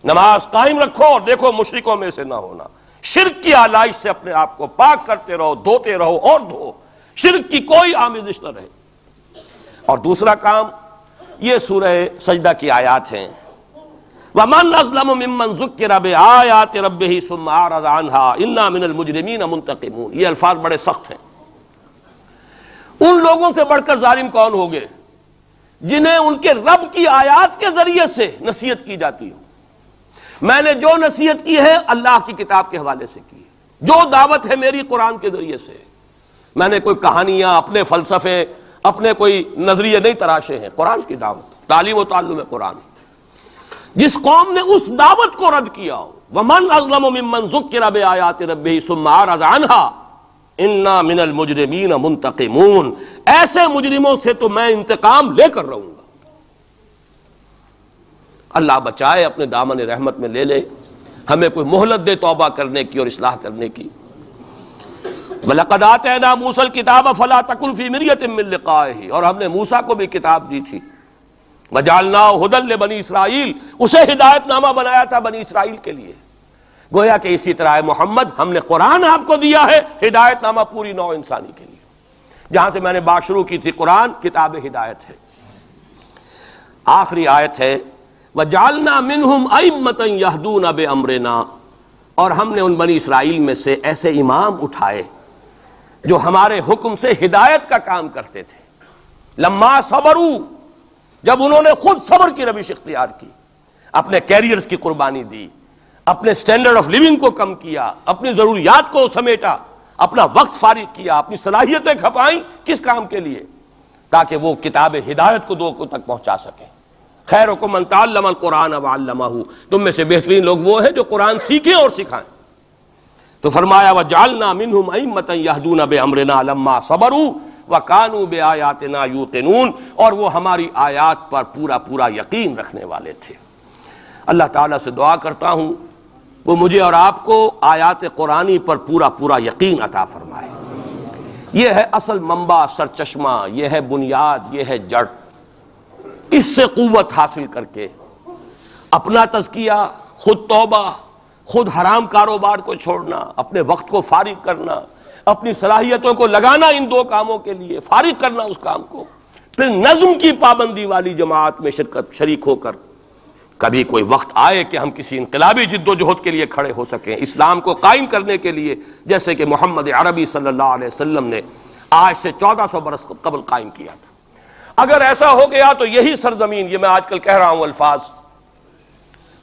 نماز قائم رکھو اور دیکھو مشرکوں میں سے نہ ہونا، شرک کی آلائش سے اپنے آپ کو پاک کرتے رہو، دھوتے رہو اور دھو، شرک کی کوئی آمیزش نہ رہے۔ اور دوسرا کام یہ سورہ سجدہ کی آیات ہیں، وَمَنْ أَظْلَمُ مِمَّنْ ذُكِّرَ بِآيَاتِ رَبِّهِ ثُمَّ أَعْرَضَ عَنْهَا إِنَّا مِنَ الْمُجْرِمِينَ مُنْتَقِمُونَ۔ یہ الفاظ بڑے سخت ہیں۔ ان لوگوں سے بڑھ کر ظالم کون ہوگے جنہیں ان کے رب کی آیات کے ذریعے سے نصیحت کی جاتی ہو۔ میں نے جو نصیحت کی ہے اللہ کی کتاب کے حوالے سے کی ہے، جو دعوت ہے میری قرآن کے ذریعے سے، میں نے کوئی کہانیاں، اپنے فلسفے، اپنے کوئی نظریے نہیں تراشے ہیں، قرآن کی دعوت، تعلیم و تعلم قرآن۔ جس قوم نے اس دعوت کو رد کیا ہو، وَمَنْ أَظْلَمُ مِمَّنْ ذُكِّرَ بِآيَاتِ رَبِّهِ ثُمَّ أَعْرَضَ عَنْهَا، انا من المجرمین منتقمون، ایسے مجرموں سے تو میں انتقام لے کر رہوں گا۔ اللہ بچائے، اپنے دامن رحمت میں لے لے، ہمیں کوئی مہلت دے توبہ کرنے کی اور اصلاح کرنے کی۔ وَلَقَدْ آتَيْنَا مُوسَى الْكِتَابَ فَلَا تَكُنْ فِي مِرْيَةٍ مِّن لِقَائِهِ، اور ہم نے موسیٰ کو بھی کتاب دی تھی۔ وَجَعَلْنَاهُ هُدًى لِبَنِي اسرائیل، اسے ہدایت نامہ بنایا تھا بنی اسرائیل کے لیے۔ گویا کہ اسی طرح محمد، ہم نے قرآن آپ کو دیا ہے ہدایت نامہ پوری نوع انسانی کے لیے۔ جہاں سے میں نے بات شروع کی تھی، قرآن کتاب ہدایت ہے۔ آخری آیت ہے وَجَعَلْنَا مِنْهُمْ أَئِمَّةً يَهْدُونَ بِأَمْرِنَا، اور ہم نے ان بنی اسرائیل میں سے ایسے امام اٹھائے جو ہمارے حکم سے ہدایت کا کام کرتے تھے۔ لما صبروا، جب انہوں نے خود صبر کی روش اختیار کی، اپنے کیریئرز کی قربانی دی، اپنے سٹینڈرڈ آف لیونگ کو کم کیا، اپنی ضروریات کو سمیٹا، اپنا وقت فارغ کیا، اپنی صلاحیتیں کھپائیں، کس کام کے لیے؟ تاکہ وہ کتاب ہدایت کو لوگوں تک پہنچا سکیں۔ خیرکم من تعلم القرآن وعلمہ، تم میں سے بہترین لوگ وہ ہیں جو قرآن سیکھیں اور سکھائیں۔ تو فرمایا وَجَعَلْنَا مِنْهُمْ أَئِمَّةً يَهْدُونَ بِأَمْرِنَا لَمَّا صَبَرُوا وَكَانُوا بِآيَاتِنَا يُوقِنُونَ، اور وہ ہماری آیات پر پورا پورا یقین رکھنے والے تھے۔ اللہ تعالیٰ سے دعا کرتا ہوں وہ مجھے اور آپ کو آیات قرآنی پر پورا پورا یقین عطا فرمائے۔ یہ ہے اصل منبع، سرچشمہ، یہ ہے بنیاد، یہ ہے جڑ۔ اس سے قوت حاصل کر کے اپنا تزکیہ، خود توبہ، خود حرام کاروبار کو چھوڑنا، اپنے وقت کو فارغ کرنا، اپنی صلاحیتوں کو لگانا ان دو کاموں کے لیے، فارغ کرنا اس کام کو، پھر نظم کی پابندی والی جماعت میں شریک ہو کر کبھی کوئی وقت آئے کہ ہم کسی انقلابی جد و جہد کے لیے کھڑے ہو سکیں، اسلام کو قائم کرنے کے لیے، جیسے کہ محمد عربی صلی اللہ علیہ وسلم نے آج سے 1400 برس قبل قائم کیا تھا۔ اگر ایسا ہو گیا تو یہی سرزمین، یہ میں آج کل کہہ رہا ہوں الفاظ،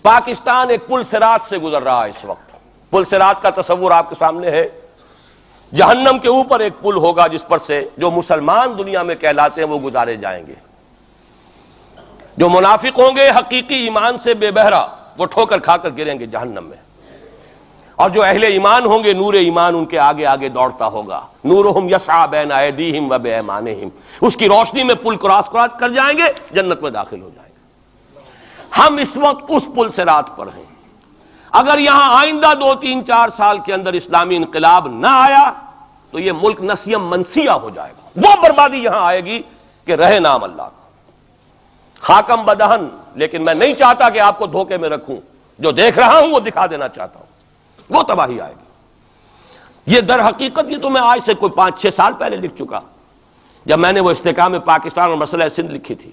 پاکستان ایک پل صراط سے گزر رہا ہے اس وقت۔ پل صراط کا تصور آپ کے سامنے ہے، جہنم کے اوپر ایک پل ہوگا جس پر سے جو مسلمان دنیا میں کہلاتے ہیں وہ گزارے جائیں گے۔ جو منافق ہوں گے حقیقی ایمان سے بے بہرا، وہ ٹھوکر کھا کر گریں گے جہنم میں، اور جو اہل ایمان ہوں گے نور ایمان ان کے آگے آگے دوڑتا ہوگا۔ نورہم یسعی بین ایدیہم و بایمانہم، اس کی روشنی میں پل کراس کر جائیں گے، جنت میں داخل ہو جائیں گے۔ ہم اس وقت اس پل صراط پر ہیں۔ اگر یہاں آئندہ 2-3-4 سال کے اندر اسلامی انقلاب نہ آیا تو یہ ملک نسیم منسیہ ہو جائے گا۔ وہ بربادی یہاں آئے گی کہ رہے نام اللہ کا، خاکم بدہن۔ لیکن میں نہیں چاہتا کہ آپ کو دھوکے میں رکھوں، جو دیکھ رہا ہوں وہ دکھا دینا چاہتا ہوں، وہ تباہی آئے گی۔ یہ در حقیقت یہ تو میں آج سے کوئی 5-6 سال پہلے لکھ چکا، جب میں نے وہ استحکام پاکستان اور مسئلہ سندھ لکھی تھی۔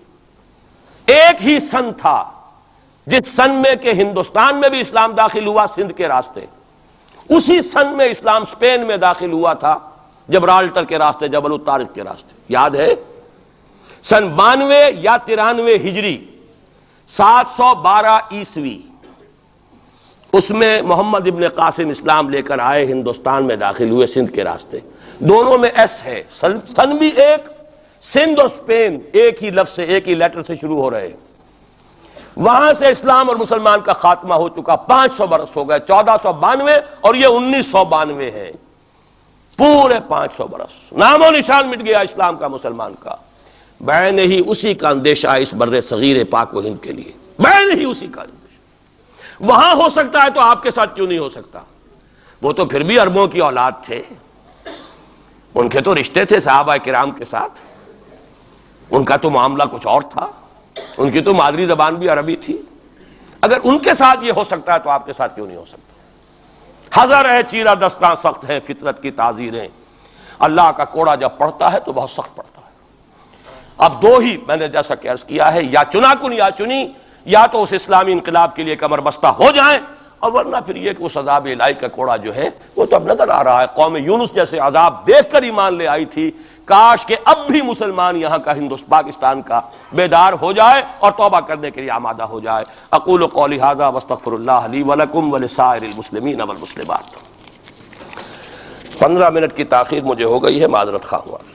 ایک ہی سن تھا جس سن میں کہ ہندوستان میں بھی اسلام داخل ہوا سندھ کے راستے، اسی سن میں اسلام اسپین میں داخل ہوا تھا، جبرالٹر کے راستے، جبل الطارق کے راستے، یاد ہے؟ سن 92 یا 93 ہجری، 712 عیسوی، اس میں محمد ابن قاسم اسلام لے کر آئے، ہندوستان میں داخل ہوئے سندھ کے راستے۔ دونوں میں ایس ہے، سن بھی ایک، سندھ اور اسپین ایک ہی لفظ سے، ایک ہی لیٹر سے شروع ہو رہے ہیں۔ وہاں سے اسلام اور مسلمان کا خاتمہ ہو چکا، 500 برس ہو گئے، 1492 اور یہ 1992 ہے، پورے 500 برس، نام و نشان مٹ گیا اسلام کا، مسلمان کا۔ بین ہی اسی کا اندیشہ اس بر صغیر پاک و ہند کے لیے، بین ہی اسی کا اندیشہ۔ وہاں ہو سکتا ہے تو آپ کے ساتھ کیوں نہیں ہو سکتا؟ وہ تو پھر بھی عربوں کی اولاد تھے، ان کے تو رشتے تھے صحابہ کرام کے ساتھ، ان کا تو معاملہ کچھ اور تھا، ان کی تو مادری زبان بھی عربی تھی۔ اگر ان کے ساتھ یہ ہو سکتا ہے تو آپ کے ساتھ کیوں نہیں ہو سکتا؟ حذر ہے چیرہ دستاں سخت ہیں فطرت کی تعزیریں، اللہ کا کوڑا جب پڑتا ہے تو بہت سخت پڑتا ہے۔ اب دو ہی میں نے جیسا کہ عرض کیا ہے، یا چنا کن یا چنی، یا تو اس اسلامی انقلاب کے لیے کمر بستہ ہو جائیں، اور ورنہ پھر یہ کہ اس عذاب الہی کا کوڑا جو ہے وہ تو اب نظر آ رہا ہے۔ قوم یونس جیسے عذاب دیکھ کر ایمان لے آئی تھی، کاش کہ اب بھی مسلمان یہاں کا پاکستان کا بیدار ہو جائے اور توبہ کرنے کے لیے آمادہ ہو جائے۔ اقول قولی ھذا واستغفر اللہ لی ولکم ولسائر المسلمین والمسلمات۔ 15 منٹ کی تاخیر مجھے ہو گئی ہے، معذرت خواہ ہوں۔